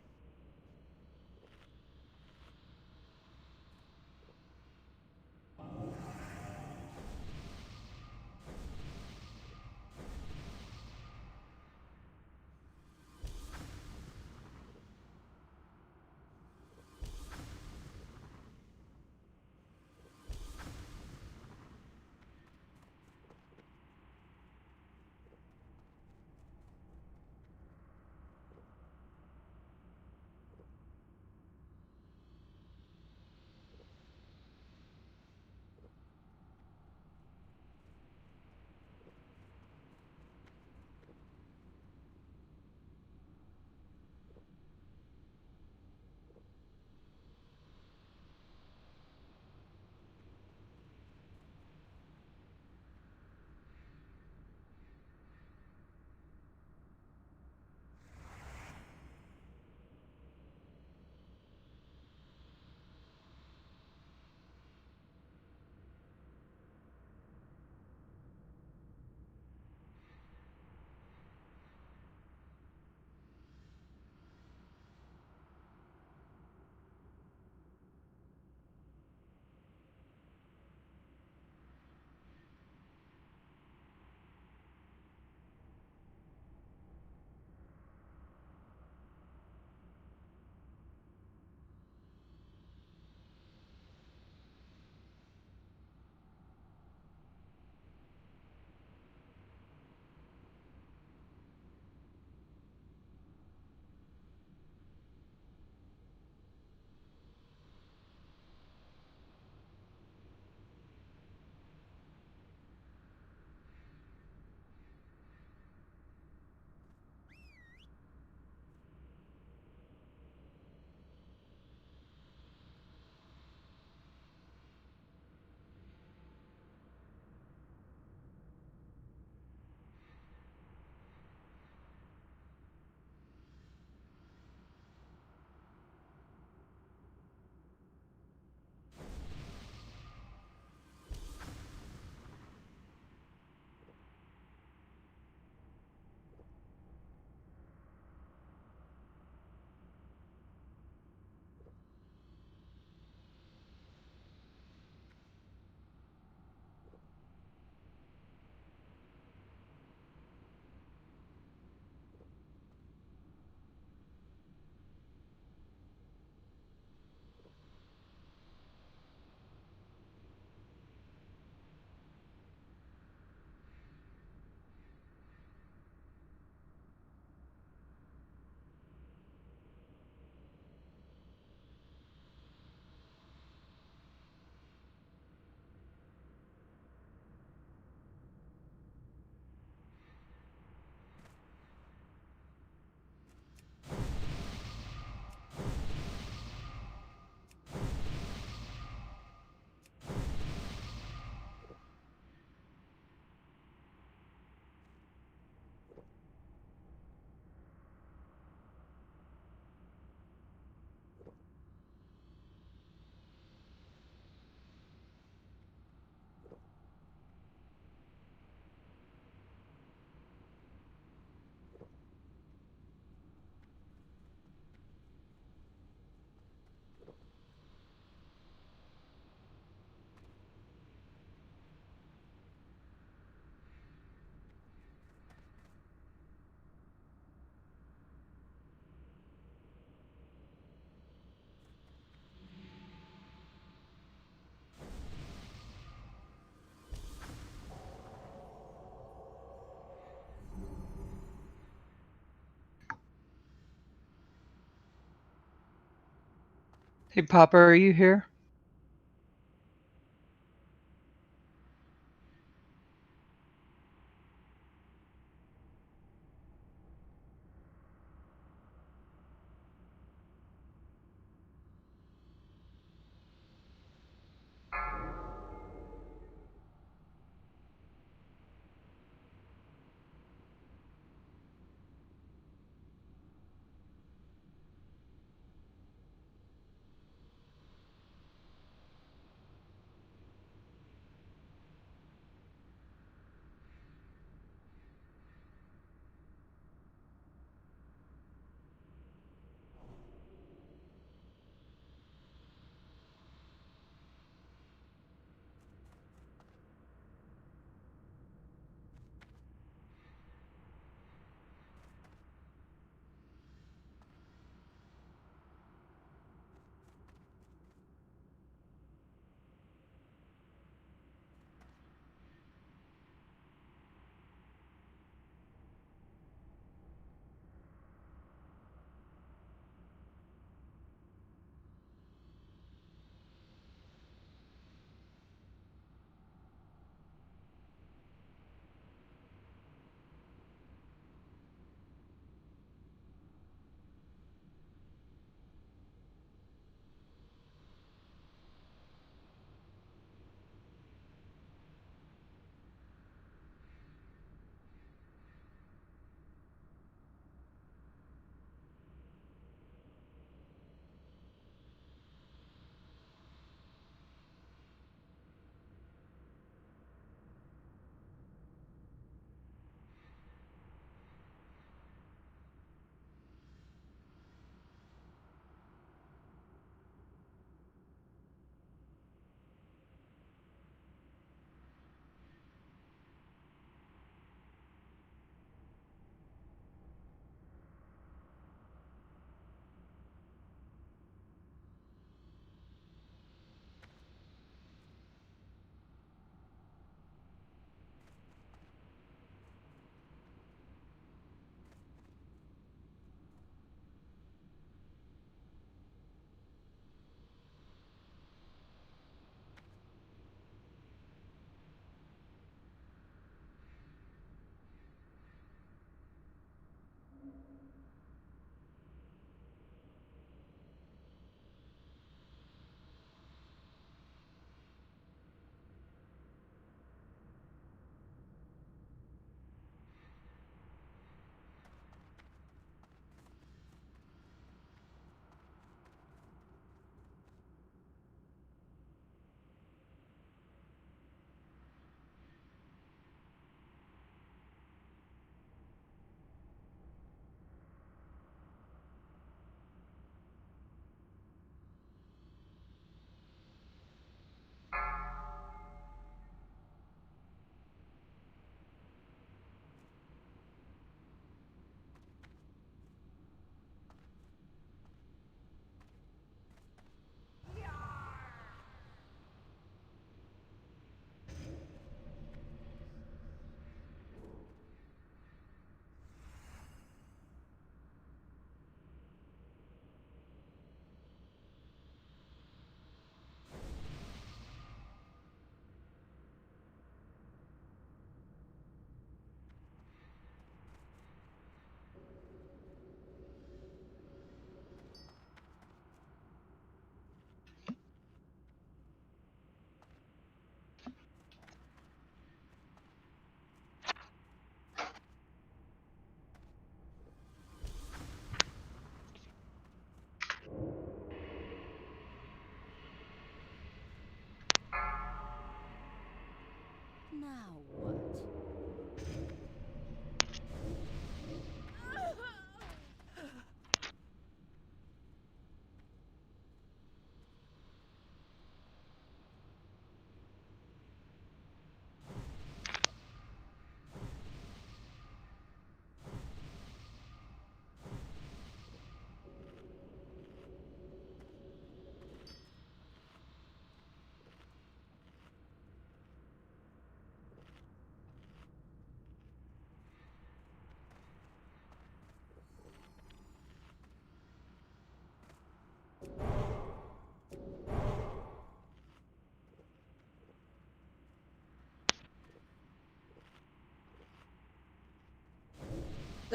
Hey, Papa, are you here?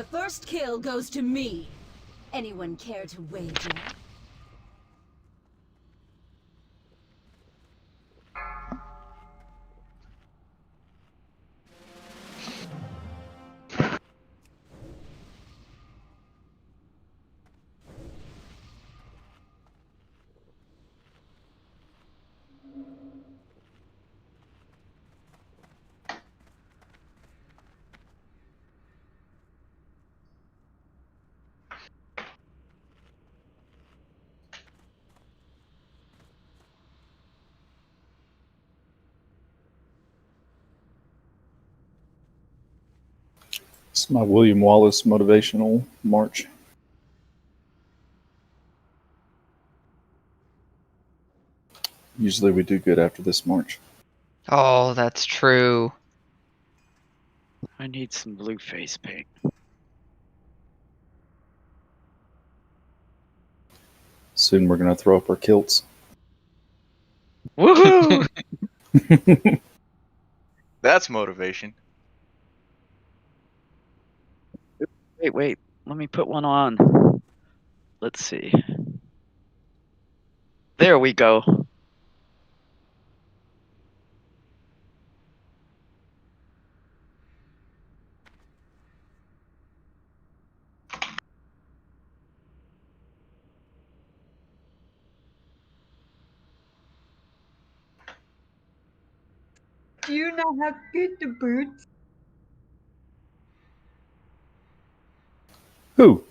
The first kill goes to me. Anyone care to wager? It's my William Wallace motivational march. Usually we do good after this march. Oh, that's true. I need some blue face paint. Soon we're going to throw up our kilts. Woohoo! That's motivation. Wait. Let me put one on. Let's see. There we go. Do you not have good boots? Who?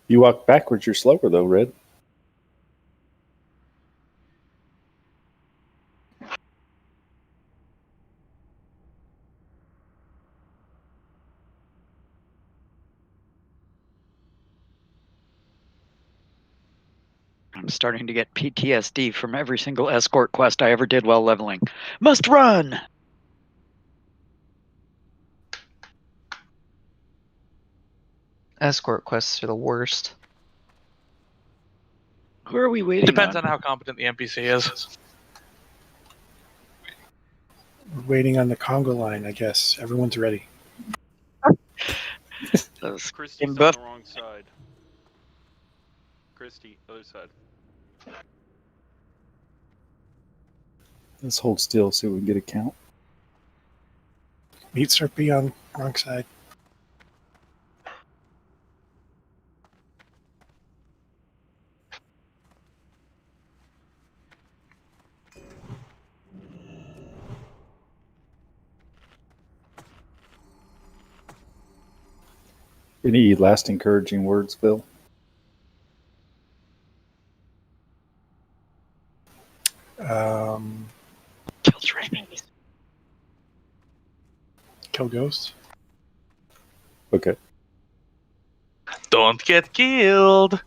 You walk backwards, you're slower though, Red. I'm starting to get PTSD from every single escort quest I ever did while leveling. Must run! Escort quests are the worst. Who are we waiting Depends on? on how competent the NPC is. We're waiting on the Congo line, I guess. Everyone's ready. Christy's on buff. the wrong side. Christy, other side. Let's hold still, see if we can get a count. Meet Sir P on wrong side. Any last encouraging words, Bill? Kill trainees. Kill ghosts. Okay. Don't get killed.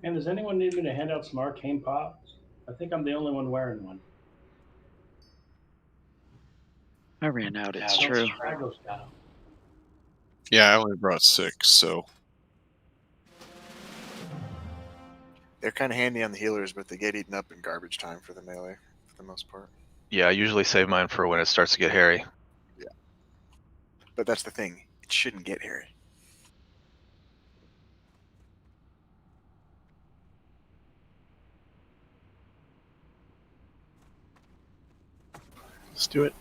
And does anyone need me to hand out some arcane pops? I think I'm the only one wearing one. I ran out, it's Yeah, true. Straggles got 'em. Yeah, I only brought 6, so They're kind of handy on the healers, but they get eaten up in garbage time for the melee, for the most part. Yeah, I usually save mine for when it starts to get hairy. Yeah. But that's the thing. It shouldn't get hairy. Let's do it.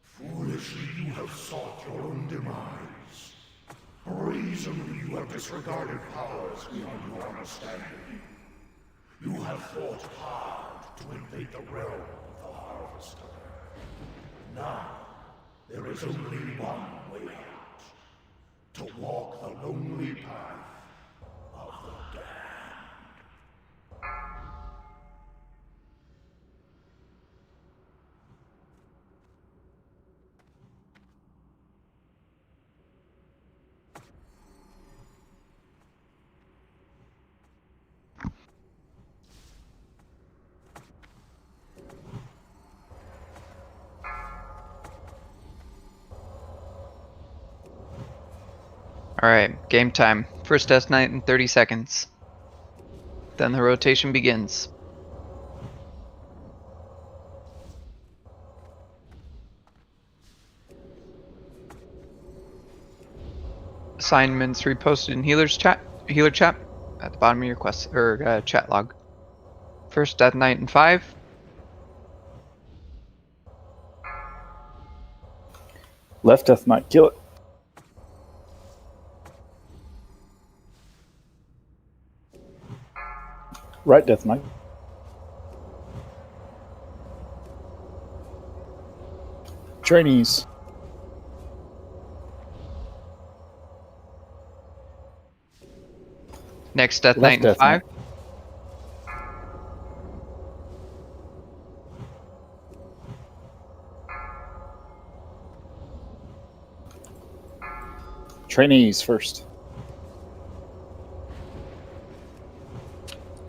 Foolishly you have sought your own demise. Brazenly you have disregarded powers beyond your understanding. You have fought hard to invade the realm of the Harvester. Now, there is only one way out. To walk the lonely path of the damned. Alright, game time. First Death Knight in 30 seconds. Then the rotation begins. Assignments reposted in healer chat at the bottom of your quest or chat log. First Death Knight in 5. Left Death Knight, kill it. Right Death Knight. Trainees. Next Death Left Knight in Death 5. Knight. Trainees first.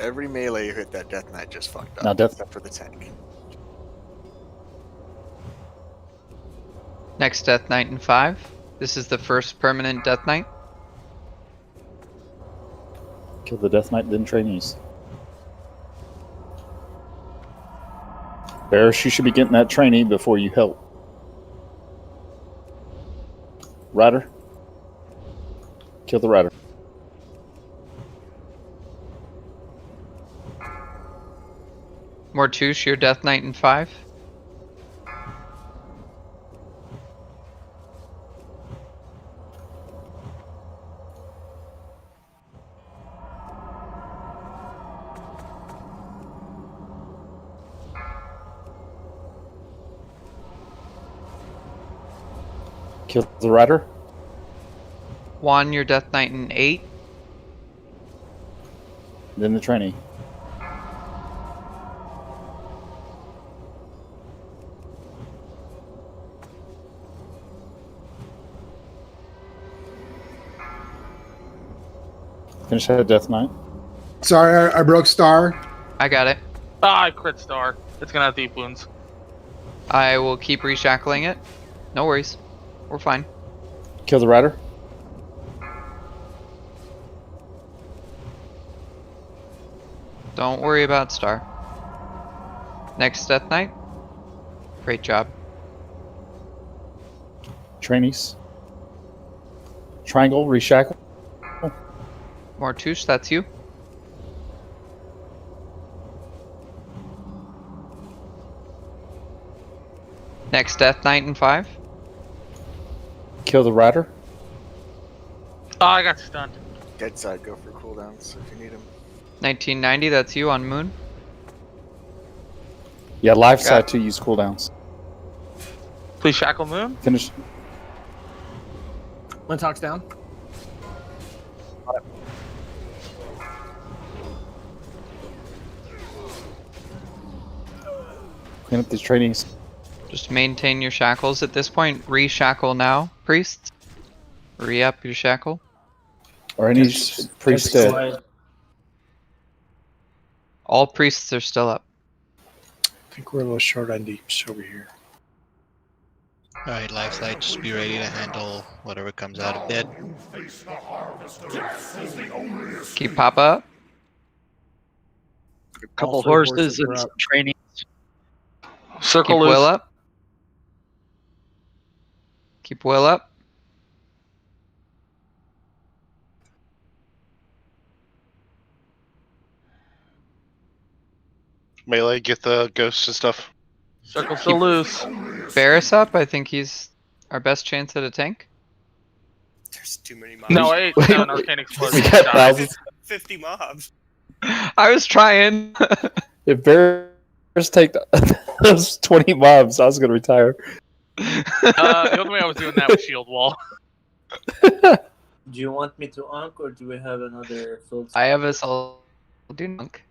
Every melee hit that Death Knight just fucked up. Now Death- except for the tank. Next Death Knight in 5. This is the first permanent Death Knight. Kill the Death Knight, then trainees. Barris, you should be getting that trainee before you help. Rider. Kill the rider. Mortush, your Death Knight in 5. Kill the rider. Juan, your Death Knight in 8. Then the trainee. Finish that Death Knight. Sorry, I broke star. I got it. Ah, I crit star. It's gonna have deep wounds. I will keep reshackling it. No worries. We're fine. Kill the rider. Don't worry about Star. Next Death Knight. Great job. Trainees. Triangle, reshackle. Mortush, that's you. Next Death Knight in 5. Kill the rider. Oh, I got stunned. Dead side, go for cooldowns if you need them. 1990, that's you on Moon. Yeah, live side to use cooldowns. Please shackle moon. Finish. Lintox down. Clean up these trainees. Just maintain your shackles at this point. Reshackle now, priests. Re-up your shackle. Or any priest dead. All priests are still up. I think we're a little short on deeps over here. Alright, Lifelight, just be ready to handle whatever comes out of dead. Keep Papa up. Couple All three horses are and some up. trainees. Circle Keep loose. Will up. Keep Will up. Melee, get the ghosts and stuff. Circle still loose. Barris up. I think he's our best chance at a tank. There's too many mobs. No, I ate down arcane explosion. We got thousands. 50 mobs. I was trying. If Barris take those 20 mobs, I was going to retire. The only way I was doing that was shield wall. Do you want me to unk or do we have another field? I have a Dunk.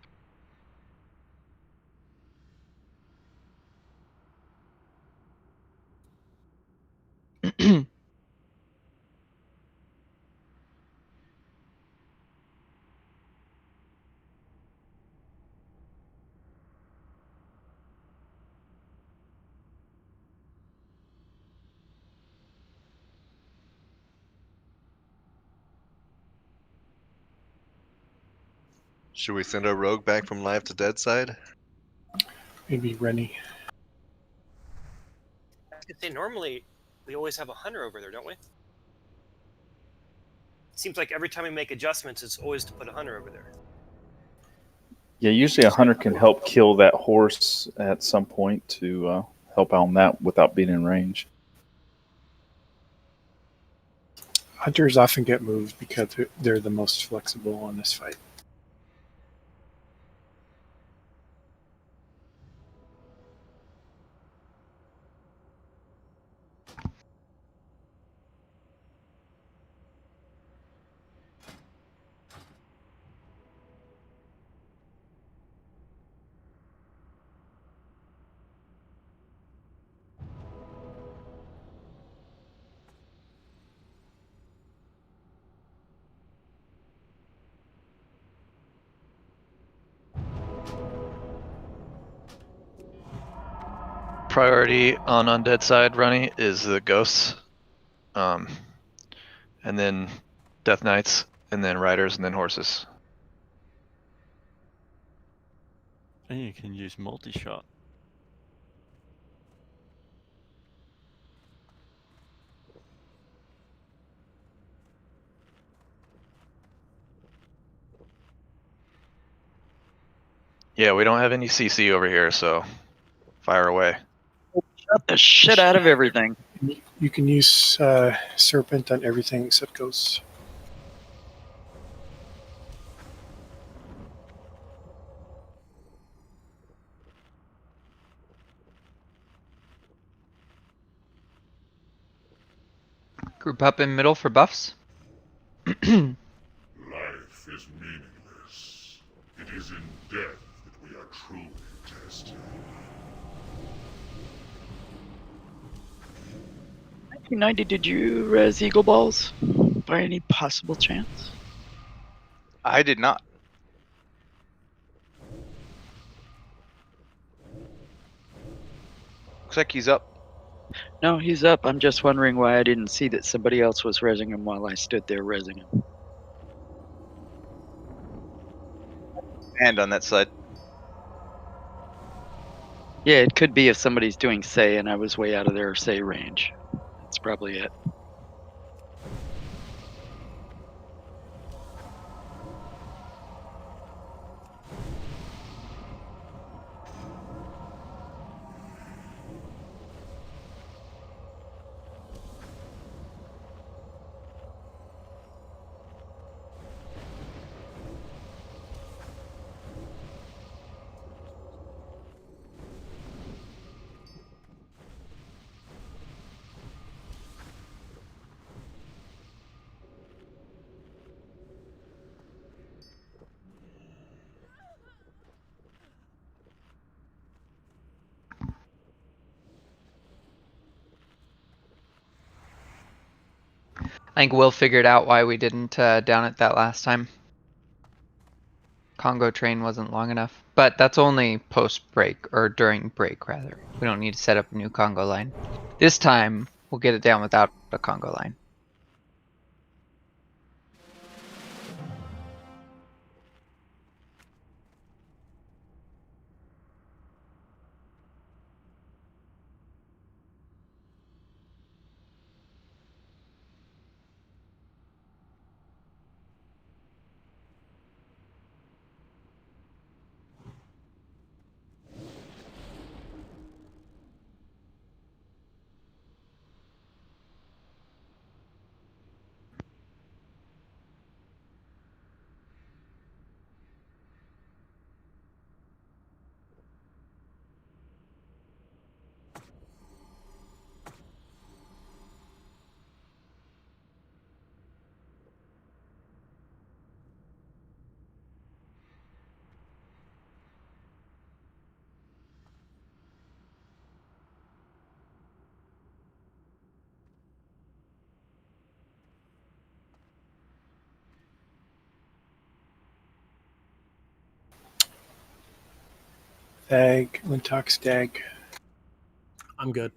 Should we send our rogue back from live to dead side? Maybe Rennie. I was gonna say normally we always have a hunter over there, don't we? Seems like every time we make adjustments, it's always to put a hunter over there. Yeah, usually a hunter can help kill that horse at some point to help out on that without being in range. Hunters often get moved because they're the most flexible in this fight. Priority on undead side, Runny, is the ghosts, and then death knights, and then riders, and then horses. And you can use multi-shot. Yeah, we don't have any CC over here, so fire away. Shut the shit out of everything. You can use Serpent on everything except Ghosts. Group up in middle for buffs. Life is meaningless. It is in death that we are truly tested. 1990, did you res Eagle Balls by any possible chance? I did not. Looks like he's up. No, he's up. I'm just wondering why I didn't see that somebody else was resing him while I stood there resing him. And on that side. Yeah, it could be if somebody's doing say and I was way out of their say range. That's probably it. I think Will figured out why we didn't down it that last time. Congo train wasn't long enough. But that's only post break, or during break rather. We don't need to set up a new Congo line. This time, we'll get it down without a Congo line. Dag, Lintox Dag. I'm good.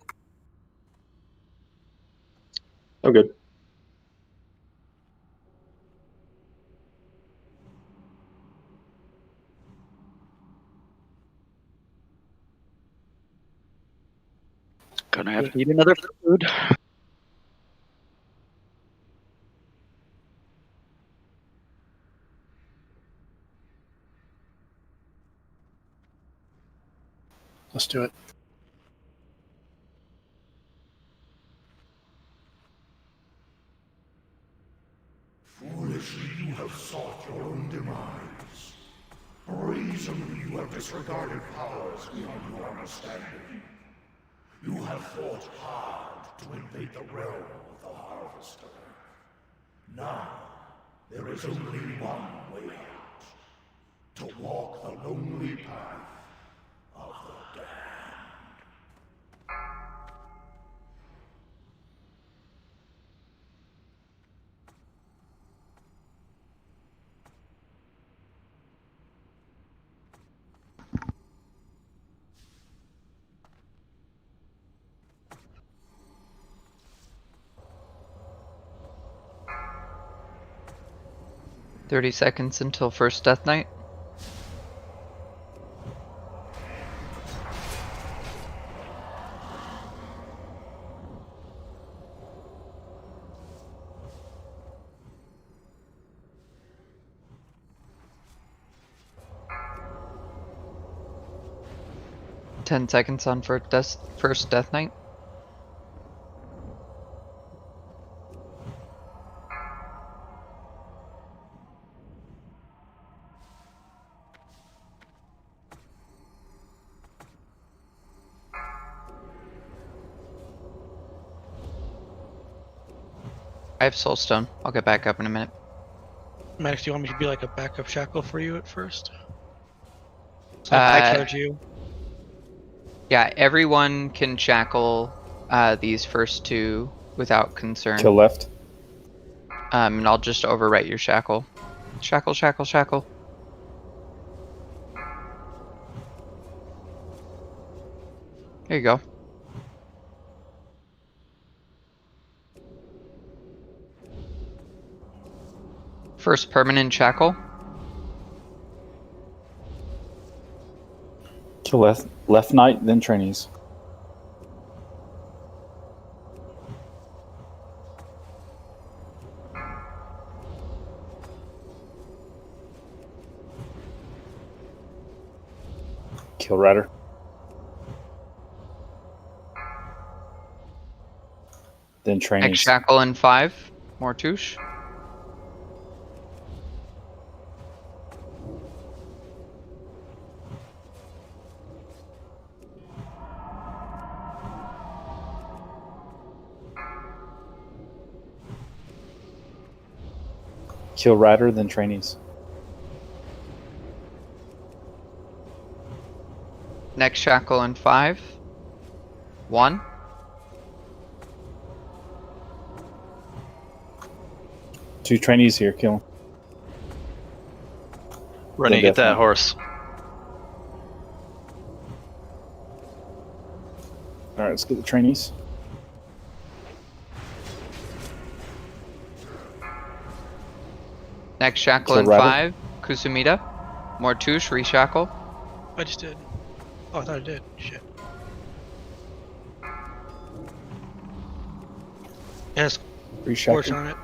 I'm good. good. Need another food. Let's do it. Foolishly you have sought your own demise. Brazenly you have disregarded powers beyond your understanding. You have fought hard to invade the realm of the Harvester. Now, there is only one way out. To walk the lonely path of the damned. 30 seconds until first Death Knight. Ten seconds on for first Death Knight. I have Soulstone. I'll get back up in a minute. Max, do you want me to be like a backup shackle for you at first? So I charge you. Yeah, everyone can shackle these first two without concern. Kill left. And I'll just overwrite your shackle. Shackle, shackle, shackle. There you go. First permanent shackle. Kill left knight, then trainees. Kill rider. Then trainees. Next shackle in 5. More touche. Kill rider, then trainees. Next shackle in 5. 1. Two trainees here, kill. Running, get that horse. Alright, let's get the trainees. Next shackle Kill in rider. 5. Kusumida. More touche, reshackle. I just did. Oh, I thought I did. Shit. It has force on it.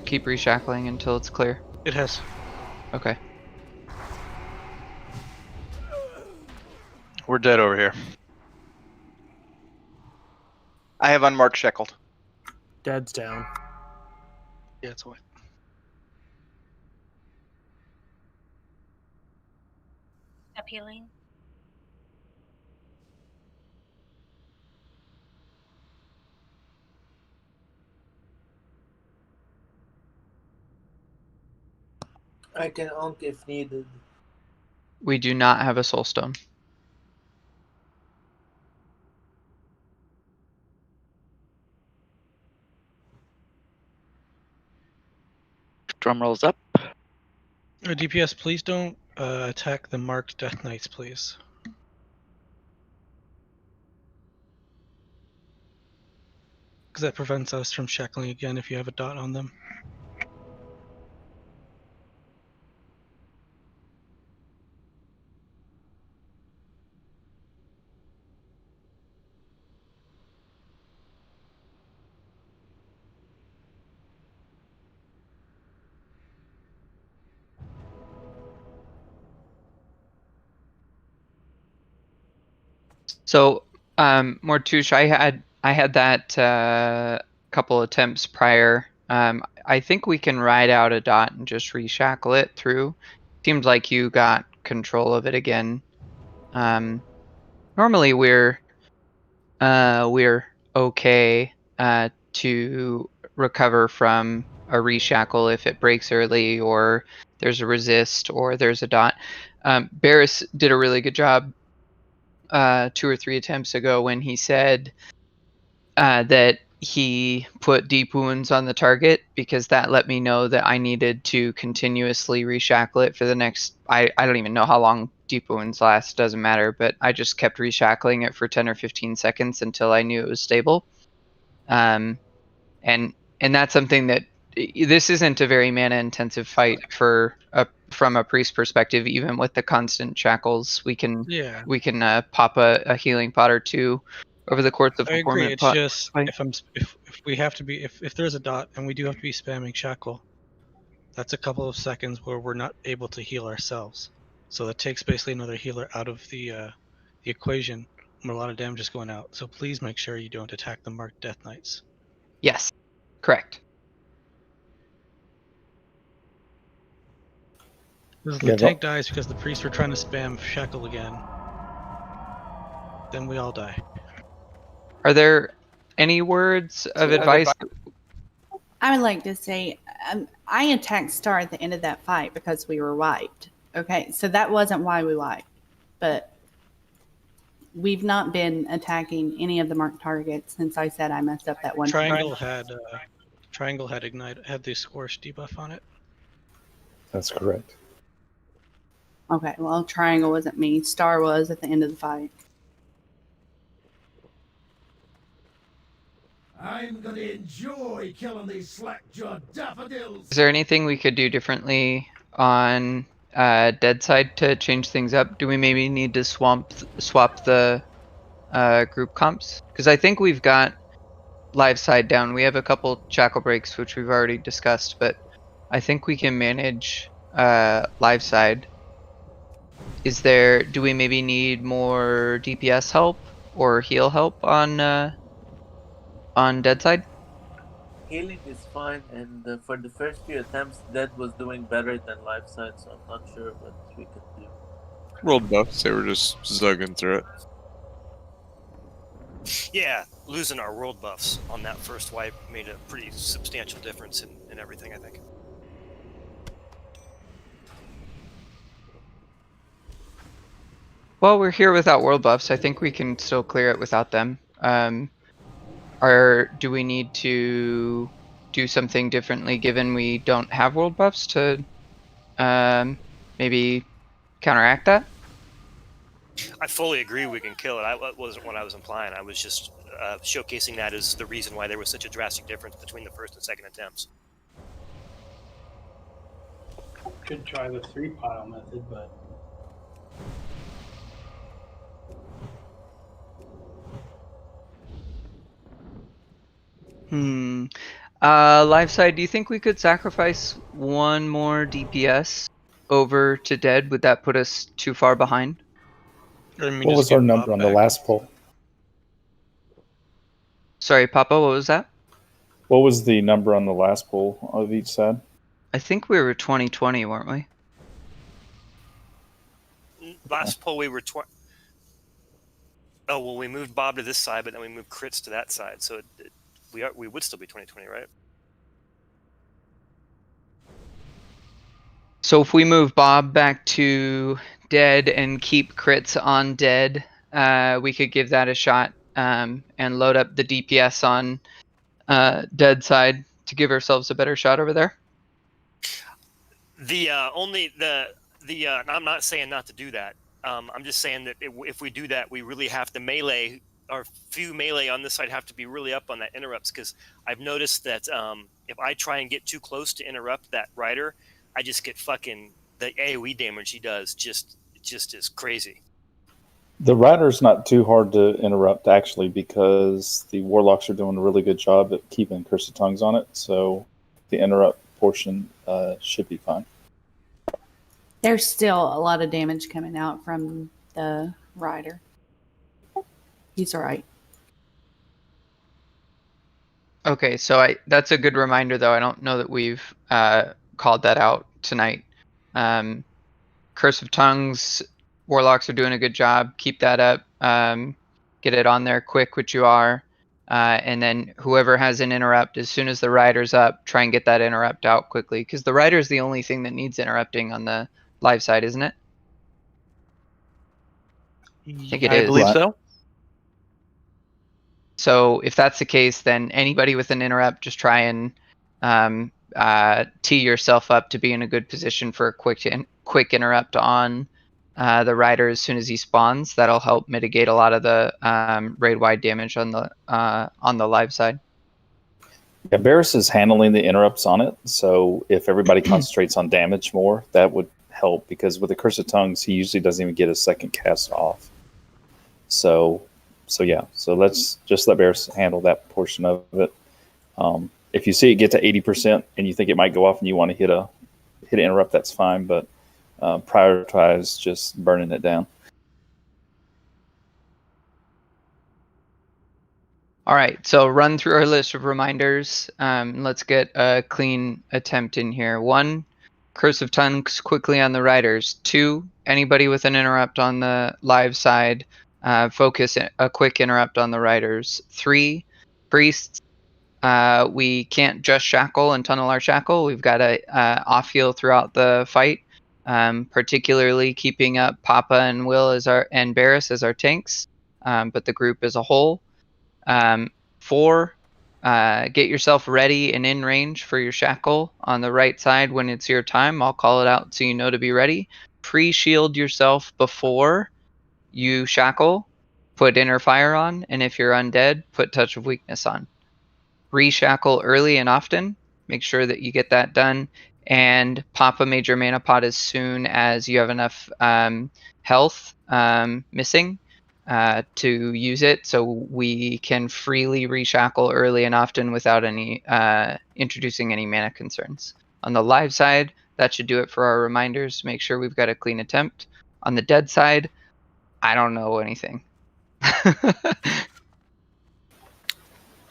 Keep reshackling until it's clear. It has. Okay. We're dead over here. I have unmarked shackled. Dead's down. Yeah, it's what. Appealing. I can onk if needed. We do not have a soulstone. Drum rolls up. DPS, please don't attack the marked Death Knights, please. Because that prevents us from shackling again if you have a dot on them. So, Mortush, I had that couple attempts prior. I think we can ride out a dot and just reshackle it through. Seems like you got control of it again. Normally we're okay to recover from a reshackle if it breaks early or there's a resist or there's a dot. Barris did a really good job 2 or 3 attempts ago when he said that he put deep wounds on the target because that let me know that I needed to continuously reshackle it for the next, I don't even know how long deep wounds last, doesn't matter, but I just kept reshackling it for 10 or 15 seconds until I knew it was stable. And that's something that this isn't a very mana intensive fight from a priest perspective. Even with the constant shackles, we can pop a healing pot or 2 over the course of I a agree. 4-minute It's pot just fight. if we have to be if there's a dot and we do have to be spamming shackle, that's a couple of seconds where we're not able to heal ourselves. So that takes basically another healer out of the equation when a lot of damage is going out. So please make sure you don't attack the marked Death Knights. Yes, correct. If Yeah, the tank dies because the priests were trying to spam shackle again, then we all die. Are there any words of advice? I would like to say I attacked Star at the end of that fight because we were wiped. Okay, so that wasn't why we wiped, but we've not been attacking any of the marked targets since I said I messed up that one Triangle time. had ignite had the scorch debuff on it. That's correct. Okay, well, Triangle wasn't me. Star was at the end of the fight. I'm gonna enjoy killing these slack-jawed daffodils. Is there anything we could do differently on dead side to change things up? Do we maybe need to swap the group comps? Because I think we've got live side down. We have a couple shackle breaks which we've already discussed, but I think we can manage live side. Do we maybe need more DPS help or heal help on dead side? Healing is fine, and for the first few attempts, Dead was doing better than Life Side, so I'm not sure what we can do. Rolled buffs. They were just zugging through it. Yeah, losing our world buffs on that first wipe made a pretty substantial difference in everything, I think. Well, we're here without world buffs. I think we can still clear it without them. Do we need to do something differently given we don't have world buffs to maybe counteract that? I fully agree we can kill it. That wasn't what I was implying. I was just showcasing that as the reason why there was such a drastic difference between the first and second attempts. Could try the 3-pile method, but Live side, do you think we could sacrifice one more DPS over to dead? Would that put us too far behind? What was our number on the last poll? Sorry, Papa, what was that? What was the number on the last poll of each side? I think we were 20-20, weren't we? Last poll we were oh well, we moved Bob to this side, but then we moved crits to that side, so we would still be 20-20, right? So if we move Bob back to dead and keep crits on dead, we could give that a shot and load up the DPS on dead side to give ourselves a better shot over there. I'm not saying not to do that. I'm just saying that if we do that, we really have to melee. Our few melee on this side have to be really up on that interrupts, because I've noticed that if I try and get too close to interrupt that rider, I just get fucking the AoE damage he does just is crazy. The rider's not too hard to interrupt, actually, because the warlocks are doing a really good job at keeping Curse of Tongues on it, so the interrupt portion should be fine. There's still a lot of damage coming out from the rider. He's all right. Okay, so that's a good reminder, though. I don't know that we've called that out tonight. Curse of Tongues, Warlocks are doing a good job. Keep that up. Get it on there quick, which you are. And then whoever has an interrupt, as soon as the rider's up, try and get that interrupt out quickly. Because the rider's the only thing that needs interrupting on the live side, isn't it? I think it I is. believe so. So if that's the case, then anybody with an interrupt, just try and tee yourself up to be in a good position for a quick interrupt on the rider as soon as he spawns. That'll help mitigate a lot of the raid wide damage on the live side. Yeah, Varus is handling the interrupts on it, so if everybody concentrates on damage more, that would help, because with the Curse of Tongues, he usually doesn't even get a second cast off. So yeah, so let's just let Varus handle that portion of it. If you see it get to 80% and you think it might go off and you want to hit an interrupt, that's fine, but prioritize just burning it down. All right, so run through our list of reminders. Let's get a clean attempt in here. 1, Curse of Tongues quickly on the riders. 2, anybody with an interrupt on the live side, focus a quick interrupt on the riders. 3, Priests. We can't just shackle and tunnel our shackle. We've got to off heal throughout the fight, particularly keeping up Papa and Will and Barris as our tanks, but the group as a whole. 4, get yourself ready and in range for your shackle on the right side when it's your time. I'll call it out so you know to be ready. Pre-shield yourself before you shackle. Put inner fire on, and if you're undead, put touch of weakness on. Reshackle early and often. Make sure that you get that done, and pop a major mana pot as soon as you have enough health missing to use it, so we can freely reshackle early and often without any introducing any mana concerns. On the live side, that should do it for our reminders. Make sure we've got a clean attempt. On the dead side, I don't know anything.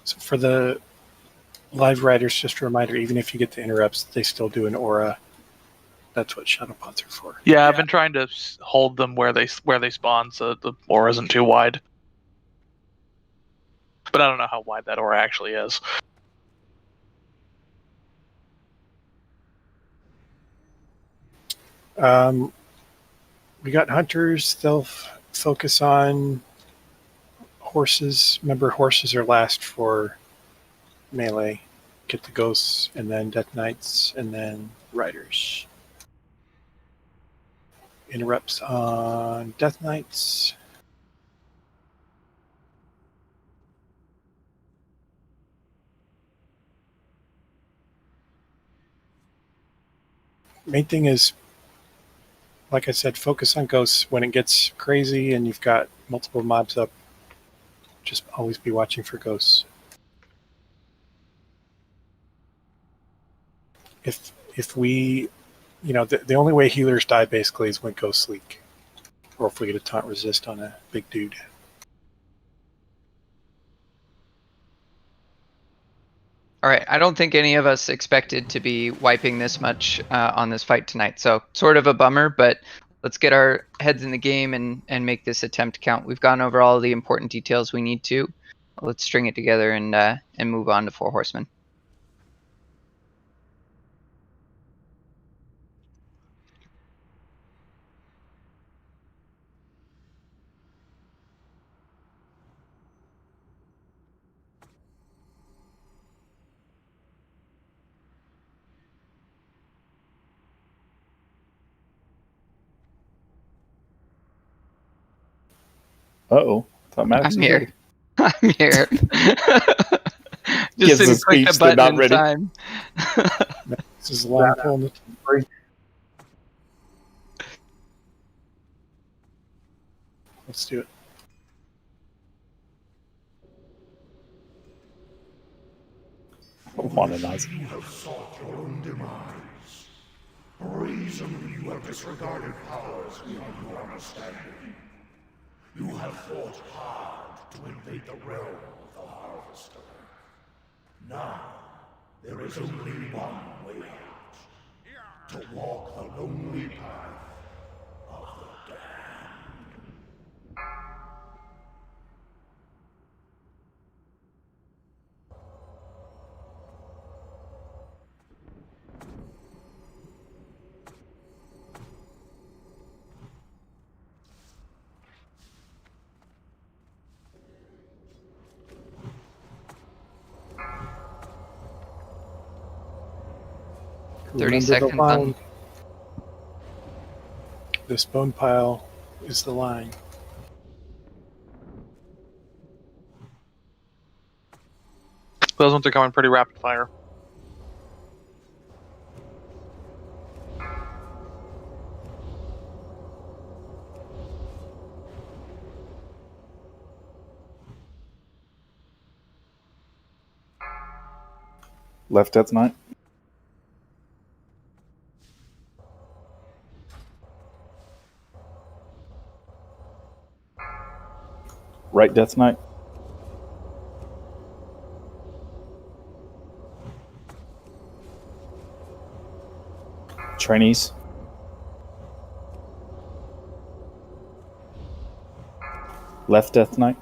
So for the live riders, just a reminder, even if you get the interrupts, they still do an aura. That's what shadow pots are for. Yeah, I've been trying to hold them where they spawn, so the aura isn't too wide. But I don't know how wide that aura actually is. We got hunters. They'll focus on horses. Remember, horses are last for melee. Get the ghosts, and then death knights, and then riders. Interrupts on death knights. Main thing is, like I said, focus on ghosts. When it gets crazy and you've got multiple mobs up, just always be watching for ghosts. If we, the only way healers die basically is when ghosts leak, or if we get a taunt resist on a big dude. All right, I don't think any of us expected to be wiping this much on this fight tonight, so sort of a bummer, but let's get our heads in the game and make this attempt count. We've gone over all the important details we need to. Let's string it together and move on to Four Horsemen. Uh-oh. Thought Maddox I'm was here. ready. I'm here. Just Gives didn't the click the speech, they're button not in ready. time. This is a long pull in the free. Let's do it. Womanizer. You have sought your own demise. Brazenly you have disregarded powers beyond your understanding. You have fought hard to invade the realm of the Harvester. Now, there is only one way out. To walk the lonely path of the damned. Thirty Remember the seconds line. on. This bone pile is the line. Those ones are coming pretty rapid fire. Left Death Knight. Right Death Knight. Trainees. Left Death Knight.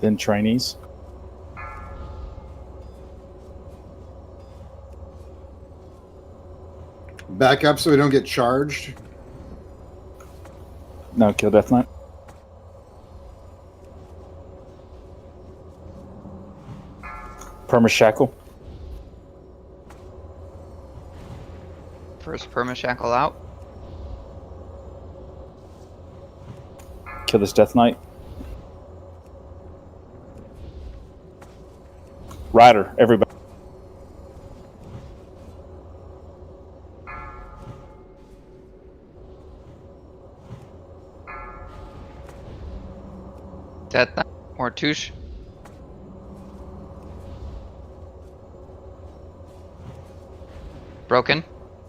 Then trainees. Back up so we don't get charged. No, kill Death Knight. Perma Shackle. First perma shackle out. Kill this Death Knight. Rider, everybody. Death Knight or Touche. Broken.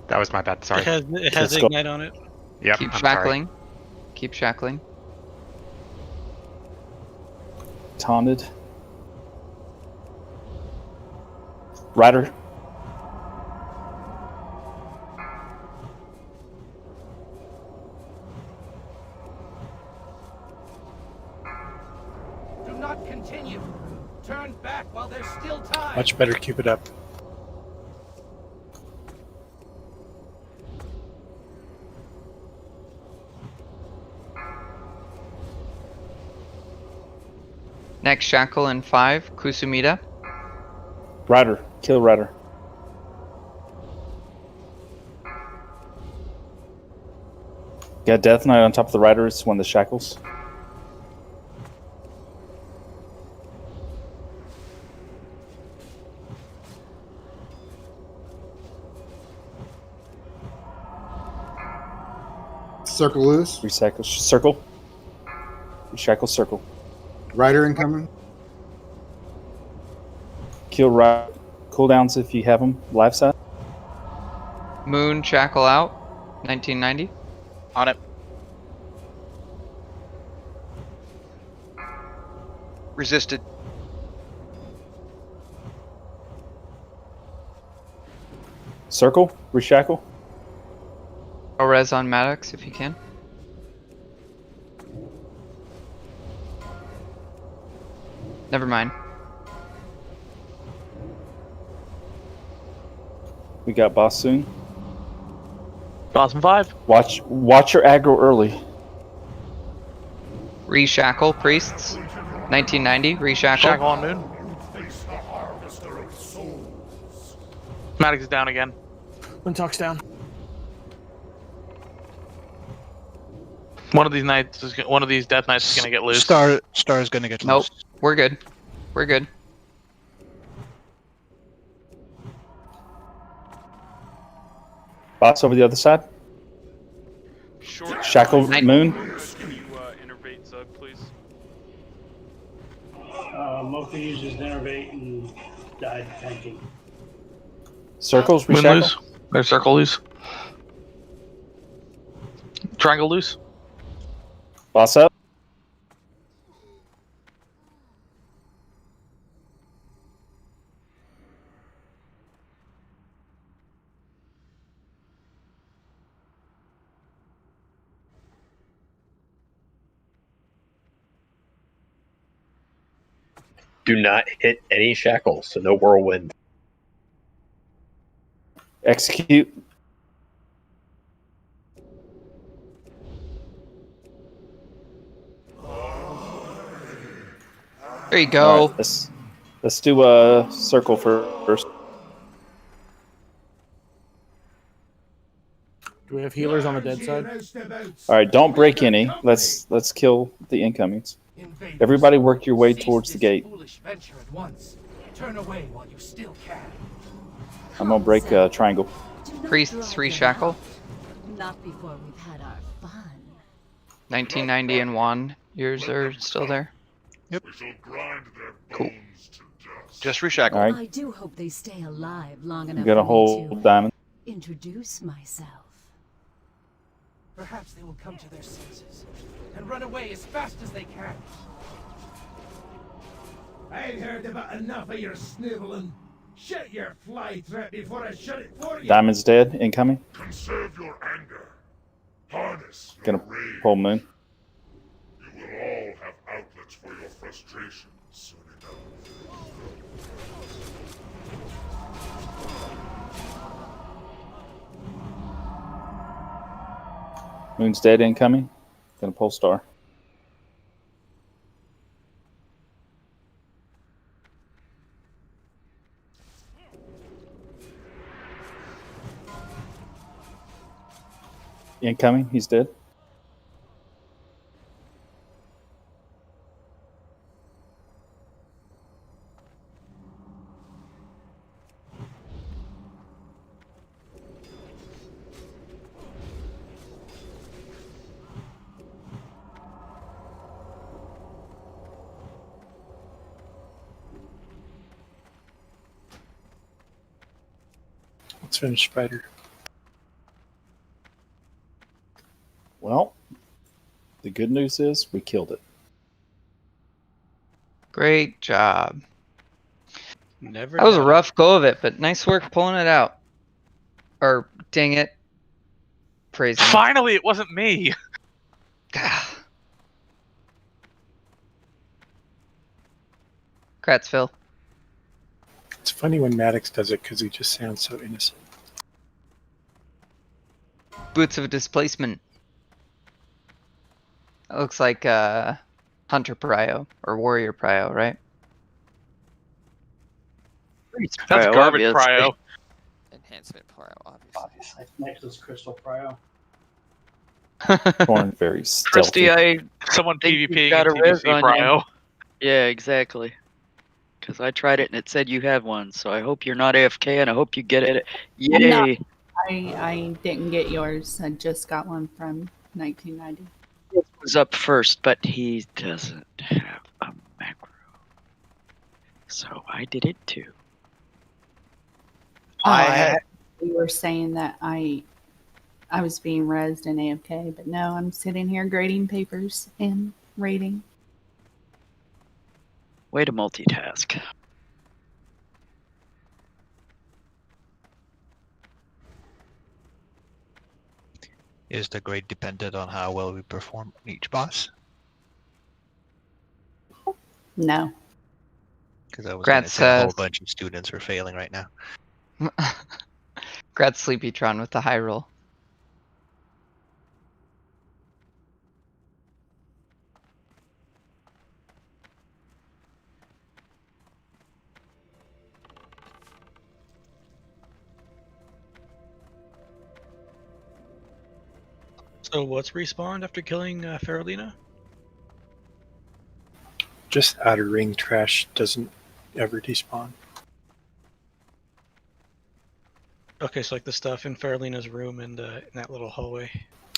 That was my bad. Sorry. It has Let's go. ignite on it. Yep. Keep I'm shackling. Keep shackling. Taunted. Rider. Do not continue. Turn back while there's still time. Much better keep it up. Next shackle in 5. Kusumida. Rider. Kill Rider. Got Death Knight on top of the Rider. It's one of the shackles. Circle loose. Recycle. Circle. Reshackle circle. Rider incoming. Kill Rider. Cooldowns if you have them. Live side. Moon shackle out. 1990. On it. Resisted. Circle. Reshackle. Res on Maddox if you can. Never mind. We got boss soon. Boss in 5. Watch your aggro early. Reshackle priests. 1990. Reshackle. Shackle on Moon. Maddox is down again. Windtalk's down. One of these knights is one of these death knights is gonna get loose. Star is gonna get Nope. loose. We're good. We're good. Boss over the other side. Short. Shackle Moon. Can you innervate Zug, please? Mocha uses Innervate and died tanking. Circles. Moon Reshackle. loose. Their circle loose. Triangle loose. Boss up. Do not hit any shackles, so no whirlwind. Execute. There you All go. right, let's do a circle first. Do we have healers on the dead side? All right, don't break any. Let's kill the incomings. Everybody work your way towards the gate. Foolish venture at once. Turn away while you still can. I'm gonna break triangle. Priests reshackle. Not before we've had our fun. 1990 and Juan. Yours are still there. Yep. Cool. Just reshackle. All right. I do hope they stay alive long I'm enough gonna for me hold to diamond. introduce myself. Perhaps they will come to their senses and run away as fast as they can. I've heard about enough of your sniveling. Shut your fly trap before I shut it for you. Diamond's dead. Incoming. Conserve your anger. Harness Gonna pull moon. You will all have outlets for your frustration soon enough. Moon's dead. Incoming. Gonna pull star. Incoming. He's dead. Let's finish Spider. Well, the good news is we killed it. Great job. Never. That was a doubted. rough go of it, but nice work pulling it out. Or dang it. Praising. Finally, it wasn't me. Congrats, Phil. It's funny when Maddox does it because he just sounds so innocent. Boots of displacement. That looks like Hunter Prio or Warrior Prio, right? That's garbage, Prio. Enhancement Prio, obviously. Nexus Crystal Prio. Torn very stealthy. Christy, Someone think PvP you've got a res TBC on Prio. you. Yeah, exactly. Because I tried it and it said you had one, so I hope you're not AFK and I hope you get it. Yay! No, I didn't get yours. I just got one from 1990. It was up first, but he doesn't have a macro. So I did it too. We were saying that I was being rezzed in AFK, but no, I'm sitting here grading papers and rating. Way to multitask. Is the grade dependent on how well we perform on each boss? No. Because I was going to Grats, say a whole bunch of students are failing right now. Congrats, Sleepytron, with the high roll. So what's respawned after killing Farolina? Just outer ring trash doesn't ever despawn. Okay, so like the stuff in Farolina's room and in that little hallway.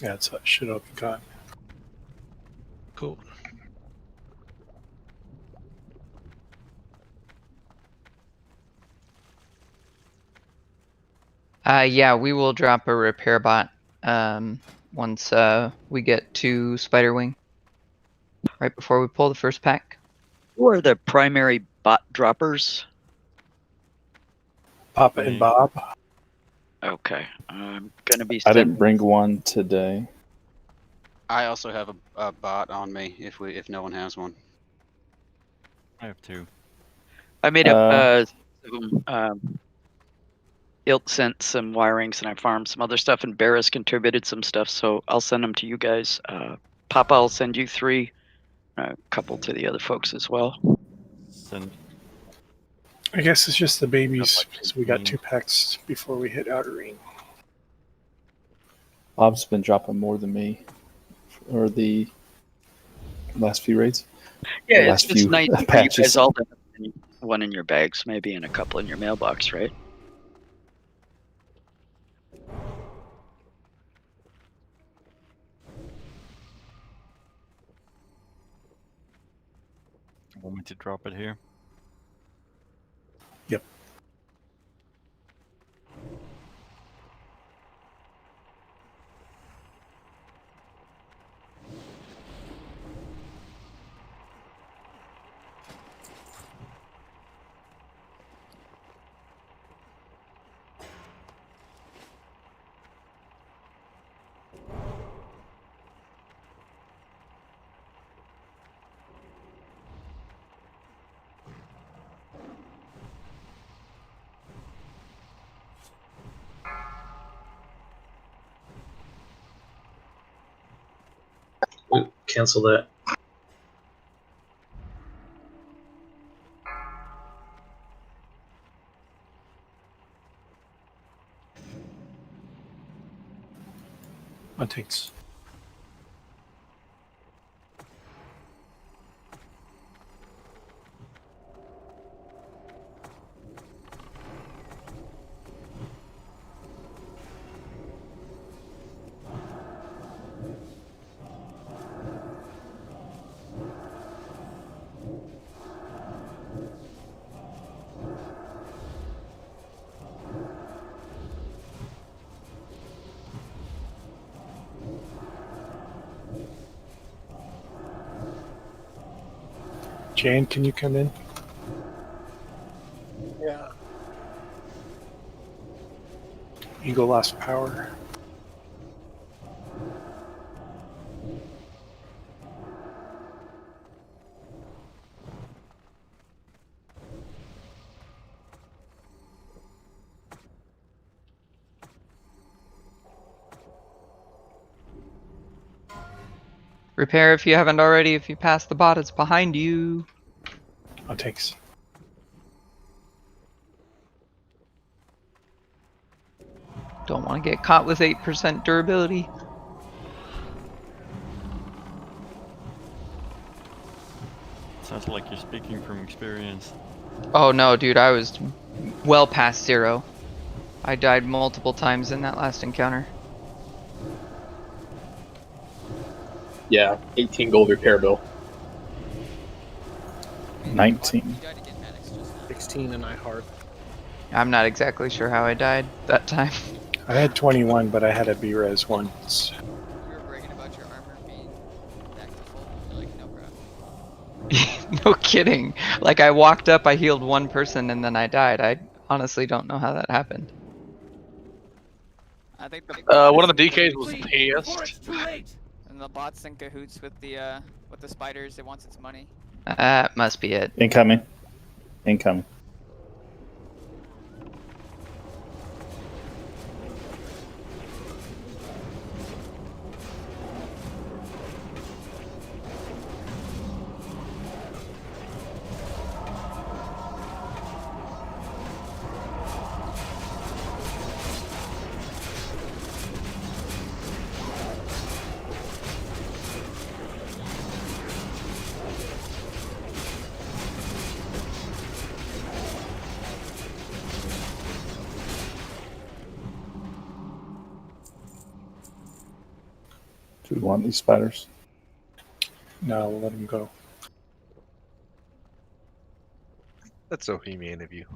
Yeah, it should all be gone. Cool. Yeah, we will drop a repair bot once we get to Spider Wing. Right before we pull the first pack. Who are the primary bot droppers? Papa and Bob. Okay, I'm gonna be. I didn't bring one today. I also have a bot on me if no one has one. I have 2. I made up Ilt sent some wirings and I farmed some other stuff, and Barris contributed some stuff, so I'll send them to you guys. Papa, I'll send you 3, a couple to the other folks as well. Send. I guess it's just the babies, so we got 2 packs before we hit Outer Ring. Bob's been dropping more than me for the last few raids. Yeah, The it's last just few nice for you patches. guys all to have one in your bags, maybe, and a couple in your mailbox, right? Want me to drop it here? Yep. Cancel that. One takes. Jane, can you come in? Yeah. Eagle lost power. Repair if you haven't already. If you pass the bot, it's behind you. One takes. Don't want to get caught with 8% durability. Sounds like you're speaking from experience. Oh no, dude, I was well past 0. I died multiple times in that last encounter. Yeah, 18 gold repair bill. 19. 16 and I heart. I'm not exactly sure how I died that time. I had 21, but I had a B-res once. You were bragging about your armor being that full. You're like, no crap. No kidding. Like I walked up, I healed 1 person, and then I died. I honestly don't know how that happened. I think the one of the DKs was pissed. And the bot's in cahoots with the spiders. It wants its money. That must be it. Incoming. Incoming. Do we want these spiders? No, we'll let them go. That's so humane of you.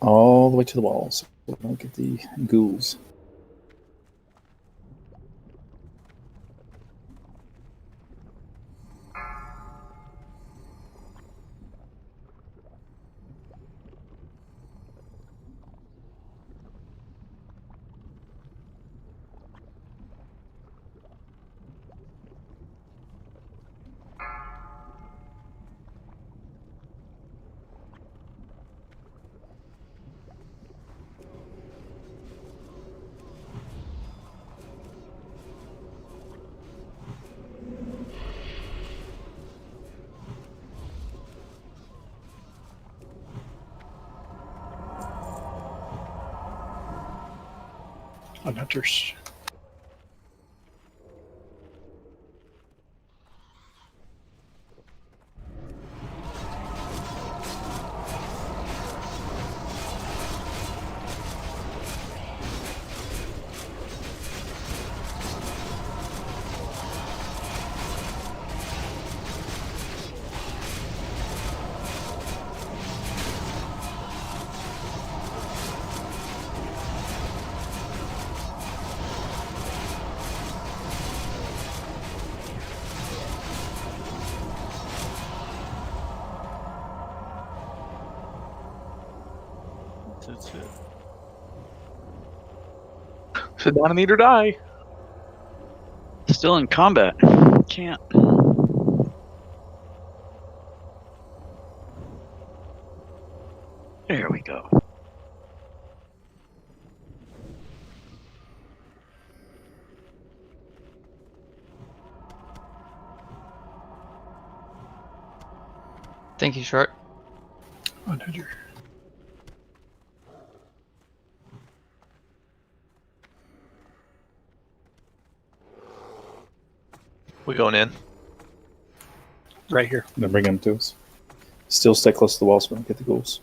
all the way to the walls. We don't get the ghouls. On hunters. That's it. Sit down and eat or die. Still in combat. Can't. There we go. Thank you, Short. On hunter. We going in? Right here. Then bring them to us. Still stay close to the walls so we don't get the ghouls.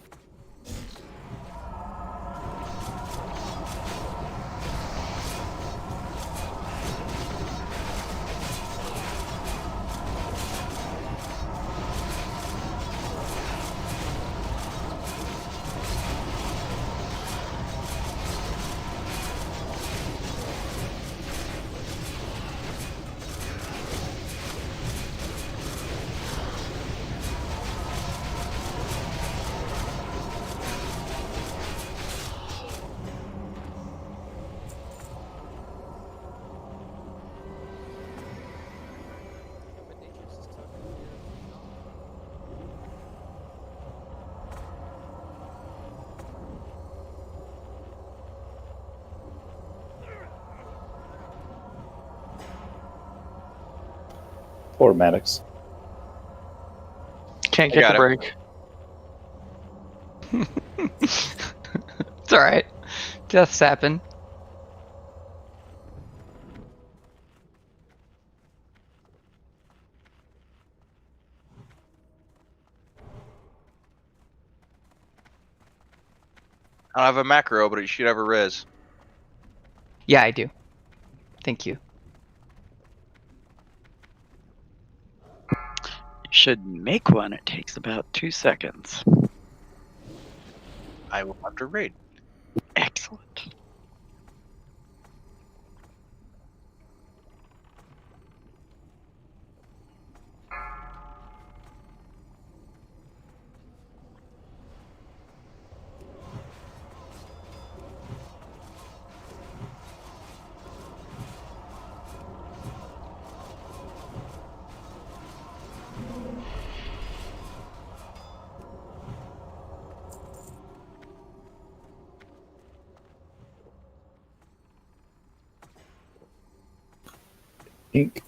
Poor Maddox. Can't I get got the it. break. It's alright. Deaths happen. I don't have a macro, but you should have a res. Yeah, I do. Thank you. You should make one. It takes about 2 seconds. I will have to raid. Excellent. Ink.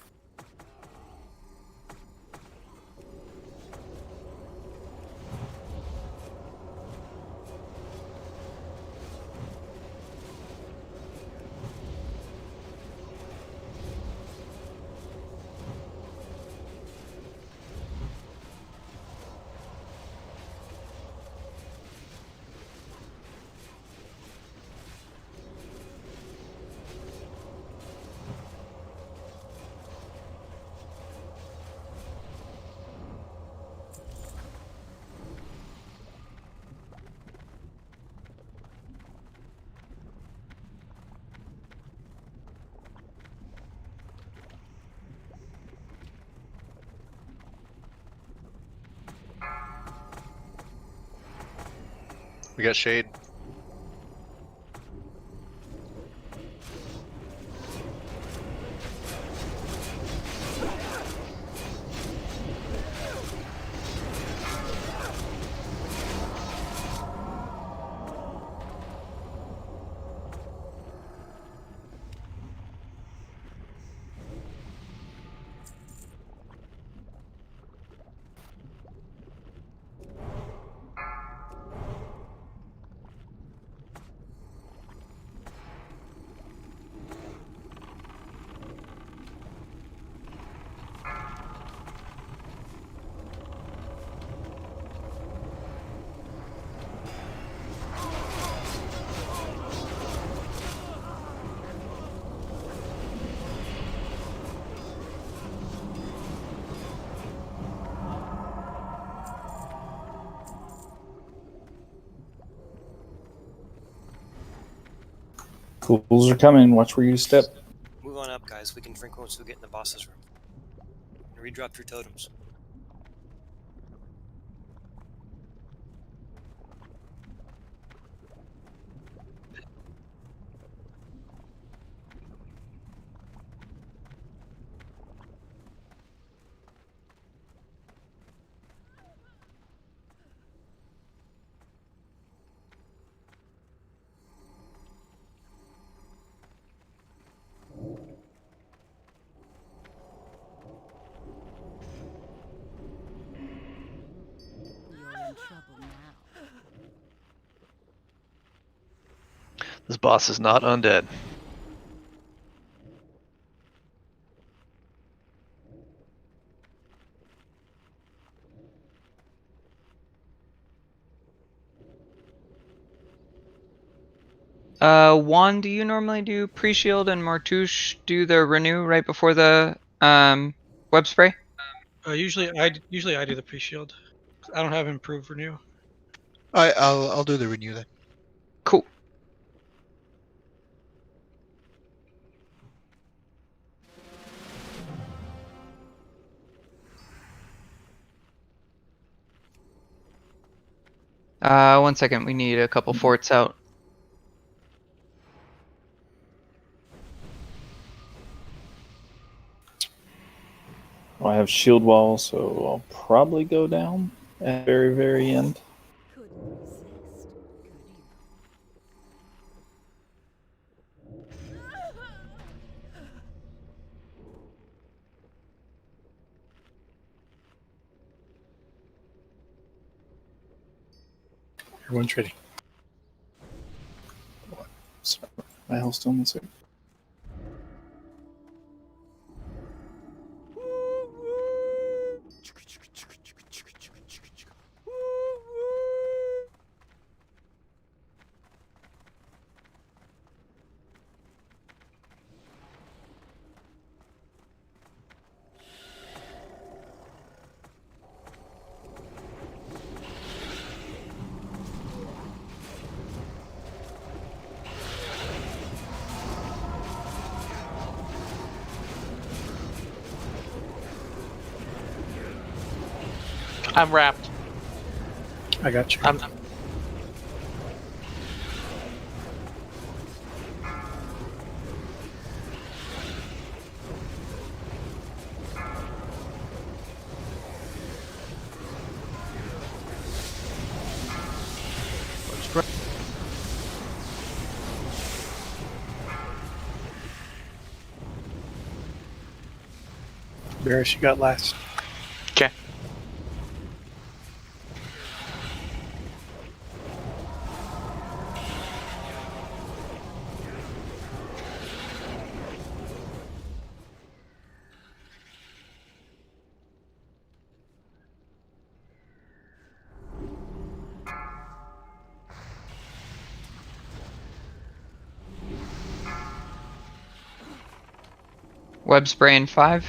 We got shade. Fools are coming. Watch where you step. Move on up, guys. We can drink once we get in the boss's room. And redrop your totems. This boss is not undead. Juan, do you normally do pre-shield and Martouche do the renew right before the web spray? Usually I do the pre-shield. I don't have improved renew. I'll do the renew then. Cool. One second. We need a couple forts out. I have shield wall, so I'll probably go down at the very, very end. Everyone's ready. Sorry, my health's still missing. I'm wrapped. I got you. Barris, you got last. Okay. Web spray in 5.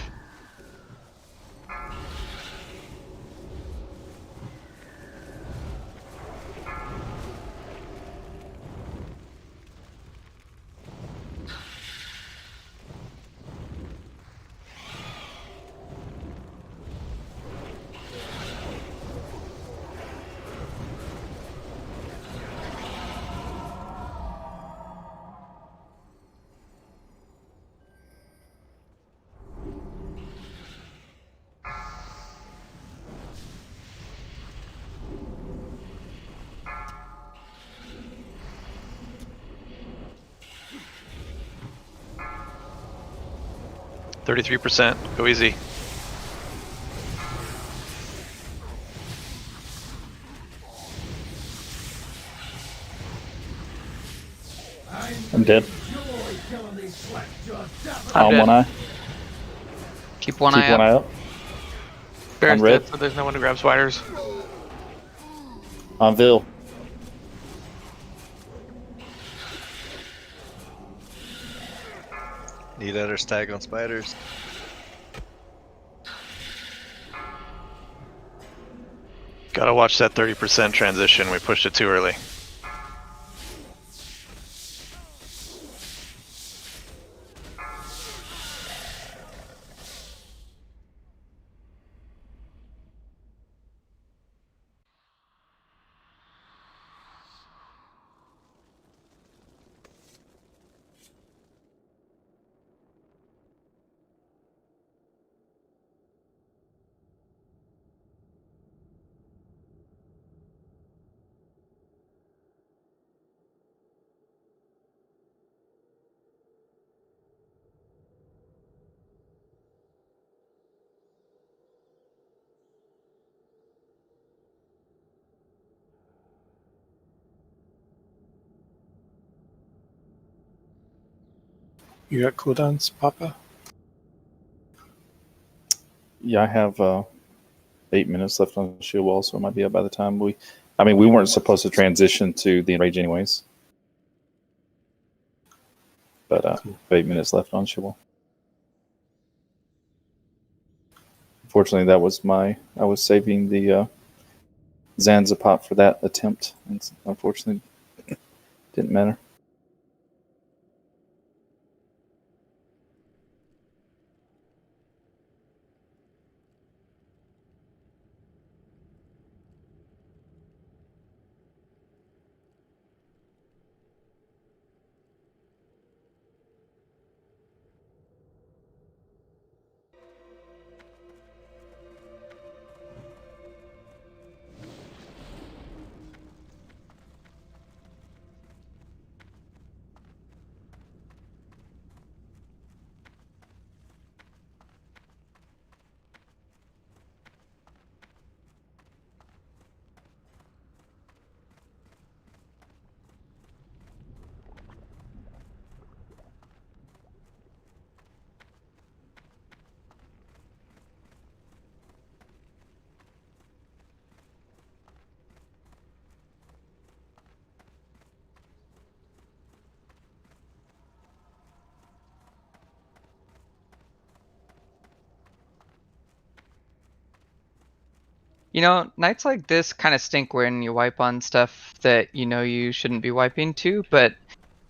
33%. Go easy. I'm dead. I'm On dead. one eye. Keep one Keep eye one up. eye up. Bear's On red. dead, so there's no one to grab spiders. On Vil. Need other stag on spiders. Gotta watch that 30% transition. We pushed it too early. You got cooldowns, Papa? Yeah, I have 8 minutes left on the shield wall, so it might be up by the time we. I mean, we weren't supposed to transition to the enrage anyways. But 8 minutes left on shield wall. Fortunately, that was I was saving the Zanza pot for that attempt, and unfortunately, didn't matter. You know, nights like this kind of stink when you wipe on stuff that you know you shouldn't be wiping to, but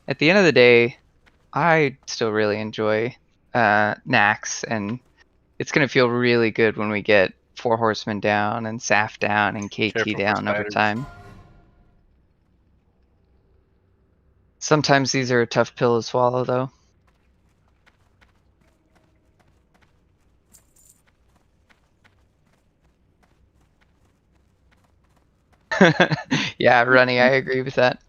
at the end of the day, I still really enjoy Naxx, and it's going to feel really good when we get 4 Horsemen down and Saf down and KT Careful for down over spiders. time. Sometimes these are a tough pill to swallow, though. Yeah, Runny, I agree with that.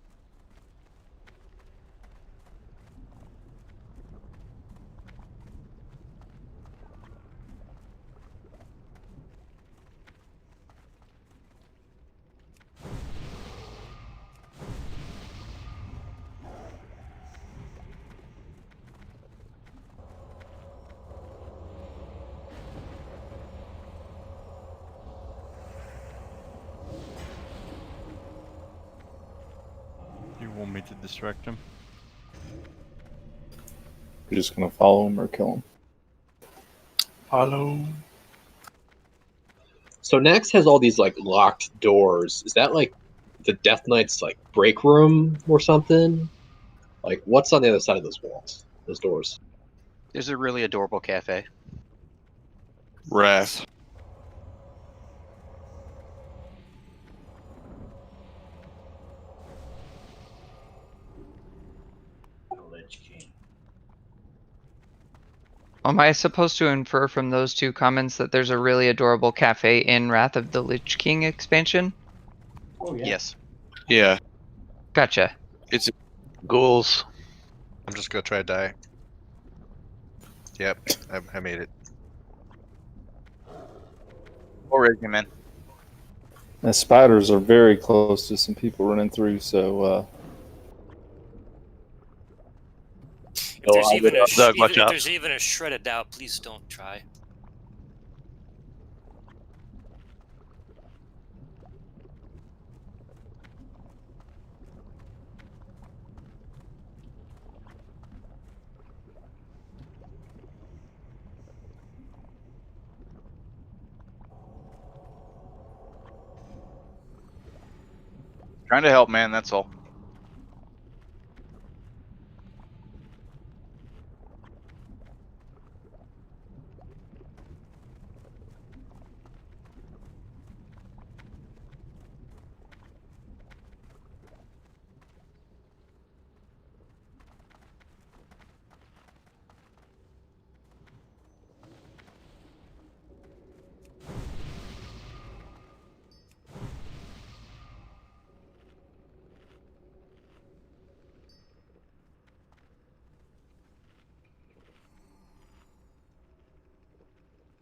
You want me to distract him? You're just gonna follow him or kill him. Follow. So Naxx has all these like locked doors. Is that like the Death Knight's like break room or something? Like what's on the other side of those walls? Those doors? There's a really adorable cafe. Wrath. Lich King. Am I supposed to infer from those 2 comments that there's a really adorable cafe in Wrath of the Lich King expansion? Oh yeah. Yes. Yeah. Gotcha. It's Ghouls. I'm just gonna try to die. Yep, I made it. Or Reagan, man. The spiders are very close to some people running through, so If there's even a Doug, watch if out. there's even a shred of doubt, please don't try. Trying to help, man. That's all.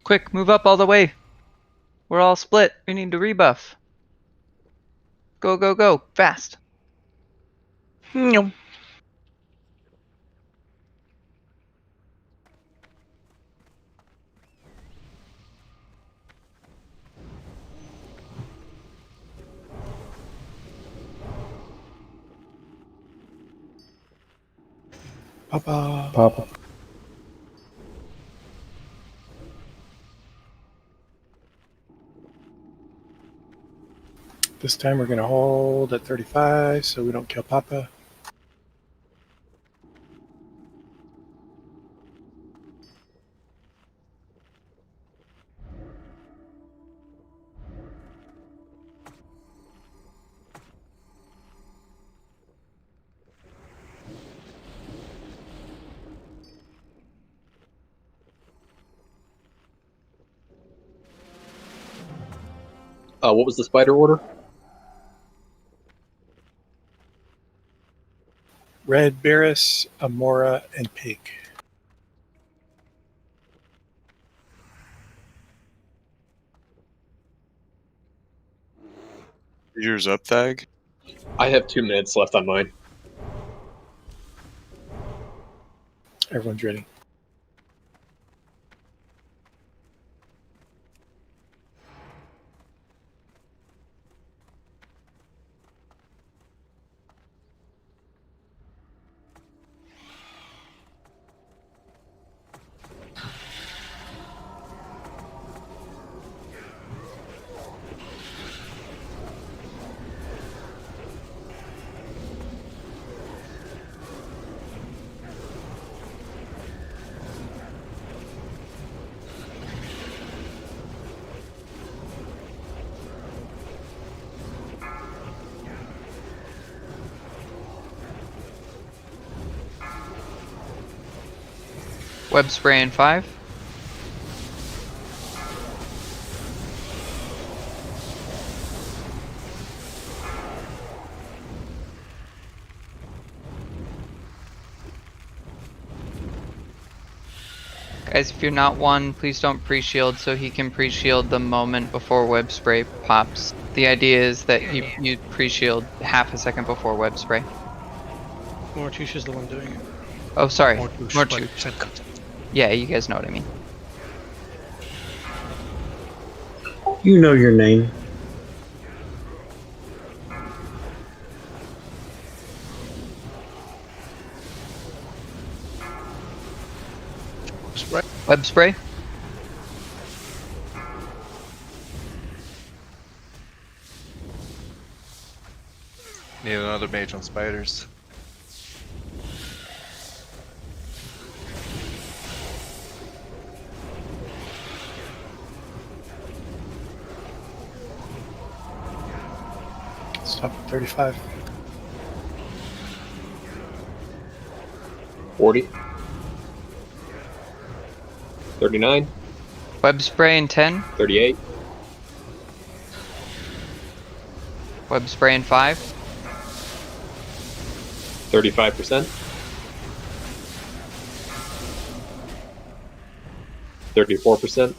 Quick, move up all the way. We're all split. We need to rebuff. Go, go, go. Fast. No. Papa. Papa. This time we're going to hold at 35 so we don't kill Papa. What was the spider order? Red, Barris, Amora, and Pig. Yours up, Thag? I have 2 minutes left on mine. Everyone's ready. Web spray in 5. Guys, if you're not one, please don't pre-shield so he can pre-shield the moment before web spray pops. The idea is that you pre-shield half a second before web spray. Mortush is the one doing it. Oh, sorry. Mortush. Yeah, you guys know what I mean. You know your name. Web spray. Need another mage on spiders. Stop at 35. 40. 39. Web spray in 10. 38. Web spray in 5. 35%. 34%.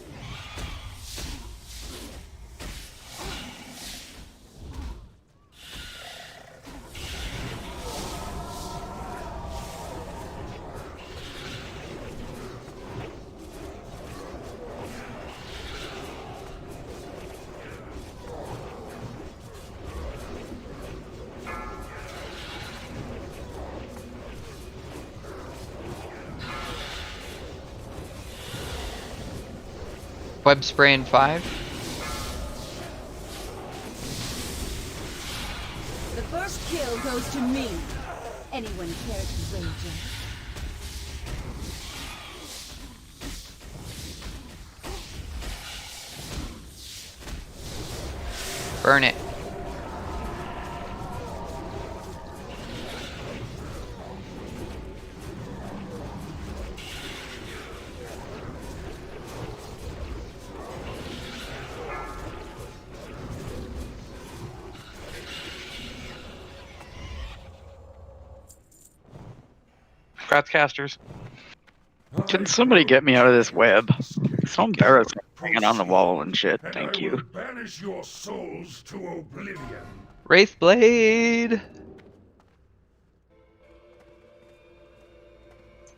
Web spray in 5. The first kill goes to me. Anyone care to wager? Burn it. Congrats, casters. Can somebody get me out of this web? It's so embarrassing hanging on the wall and shit. Thank you. Banish your souls to oblivion. Wraithblade!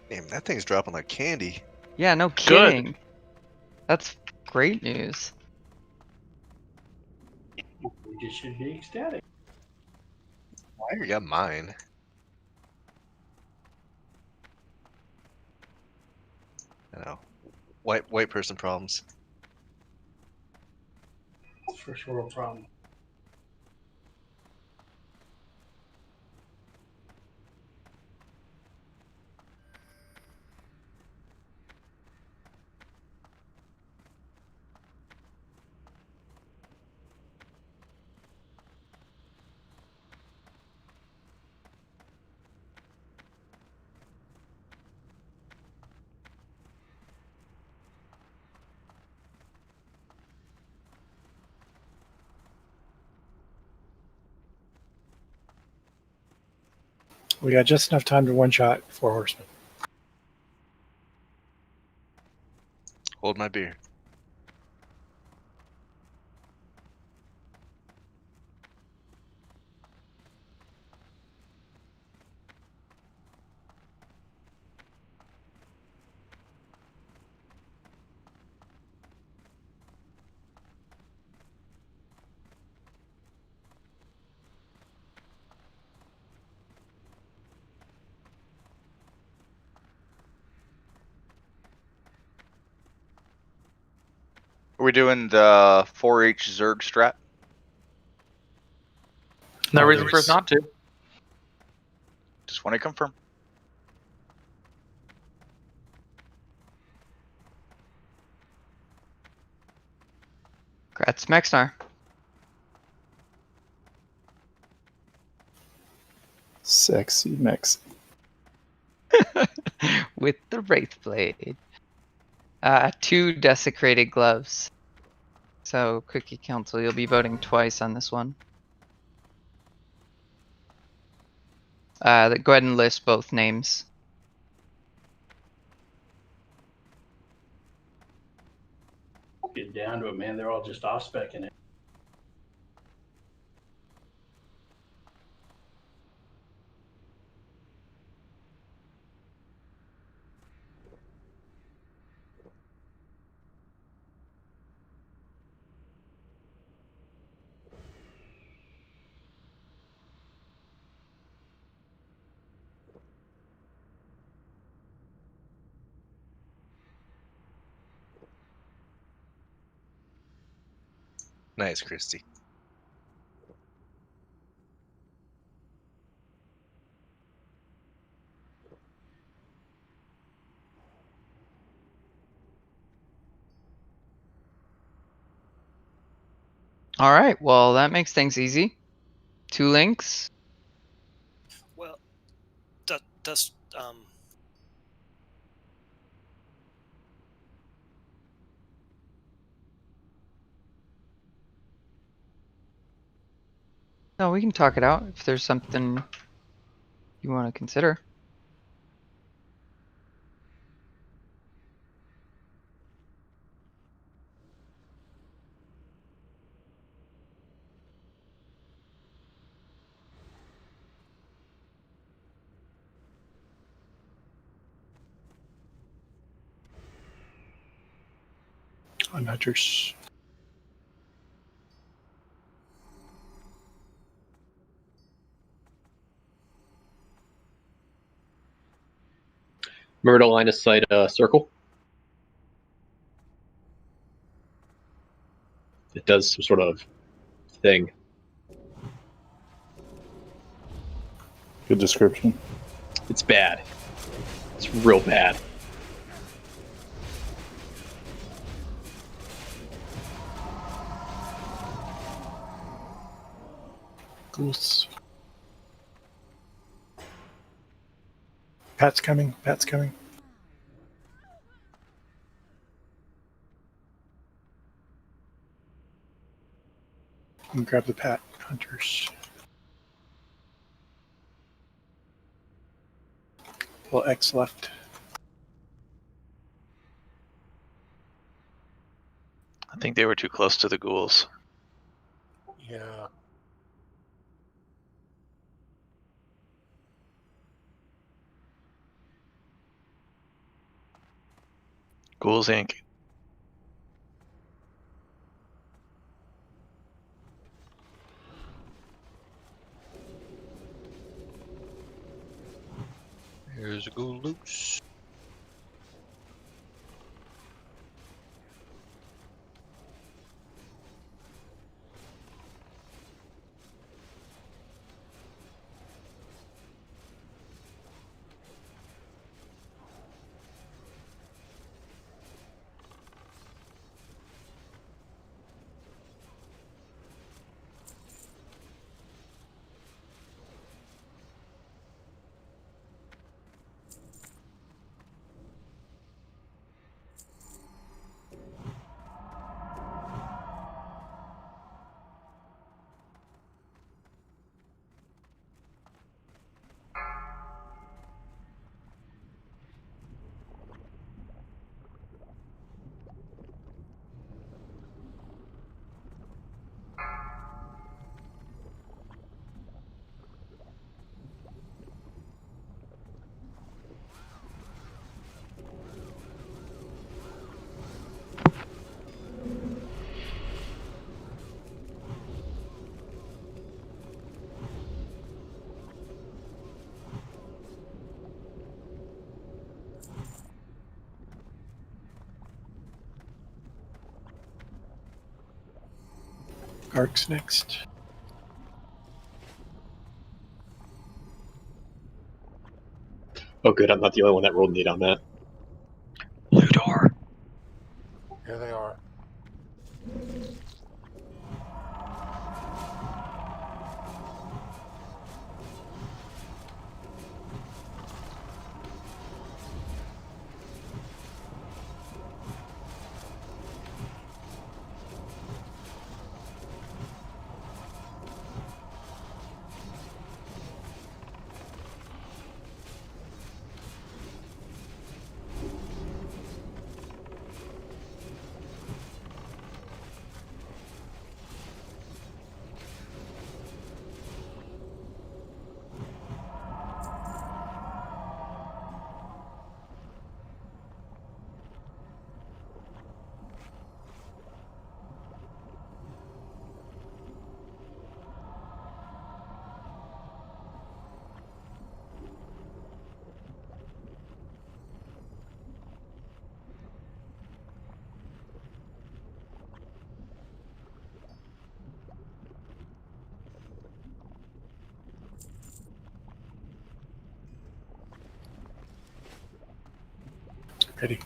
Damn, that thing's dropping like candy. Yeah, no kidding. That's great news. We just should be ecstatic. Why you got mine? I know. White person problems. First world problem. We got just enough time to one-shot 4 horsemen. Hold my beer. Are we doing the 4H Zerg strat? No reason for us not to. Just want to confirm. Congrats, Maxnar. Sexy Mex. With the Wraithblade. 2 desecrated gloves. So, Cookie Council, you'll be voting twice on this one. Go ahead and list both names. Get down to it, man. They're all just off-specing it. Nice, Christy. All right, well, that makes things easy. 2 links. Well, does No, we can talk it out if there's something you want to consider. on hunters. Remember to line of sight circle. It does some sort of thing. Good description. It's bad. It's real bad. Goose. Pat's coming. Pat's coming. And grab the Pat hunters. Pull X left. I think they were too close to the ghouls. Yeah. Ghouls Inc. Here's a ghoul loose. Arc's next. Oh, good. I'm not the only one that rolled need on that. Ludor. Here they are. Ready.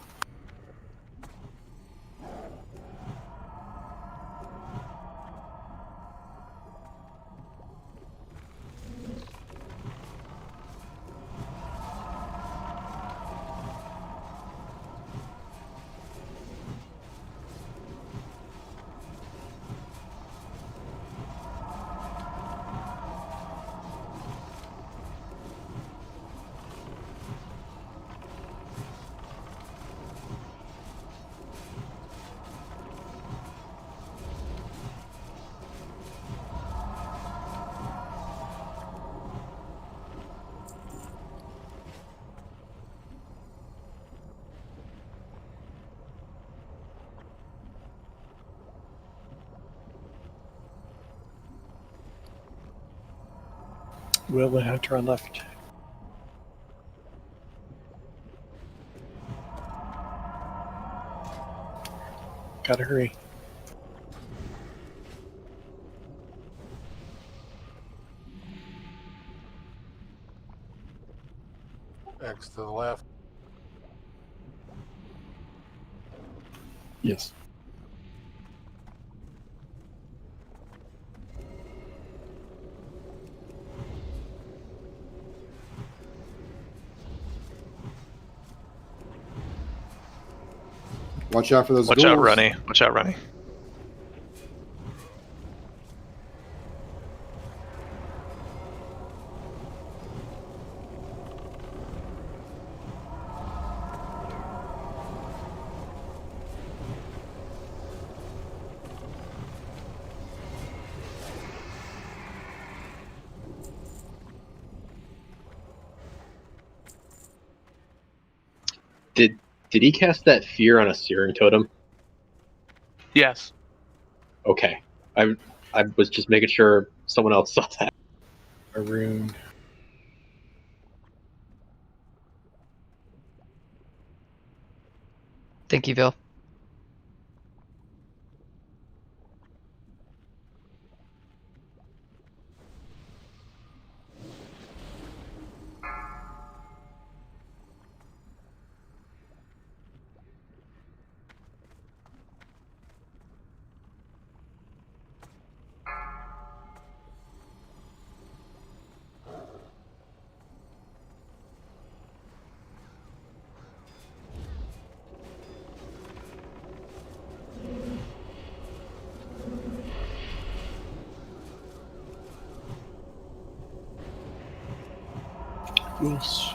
Will and Hunter on left. Gotta hurry. X to the left. Yes. Watch out for those Watch out, ghouls. Runny. Watch out, Runny. Did he cast that fear on a searing totem? Yes. Okay. I was just making sure someone else saw that. Maroon. Thank you, Bill. Ghouls.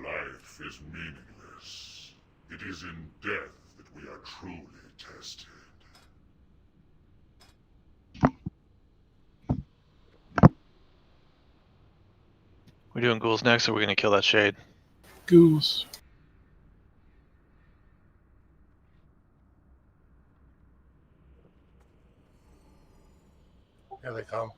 Life is meaningless. It is in death that we are truly tested. We doing ghouls next, or are we gonna kill that shade? Ghouls. Here they come.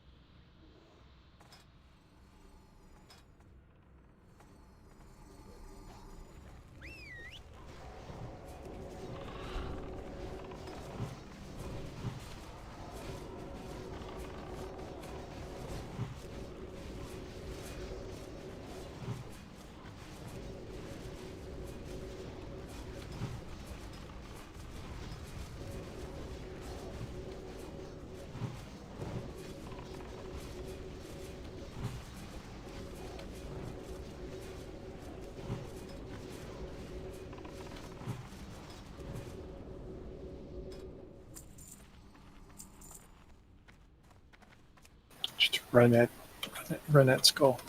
Just run that skull.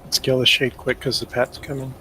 Let's kill the shade quick because the pat's coming.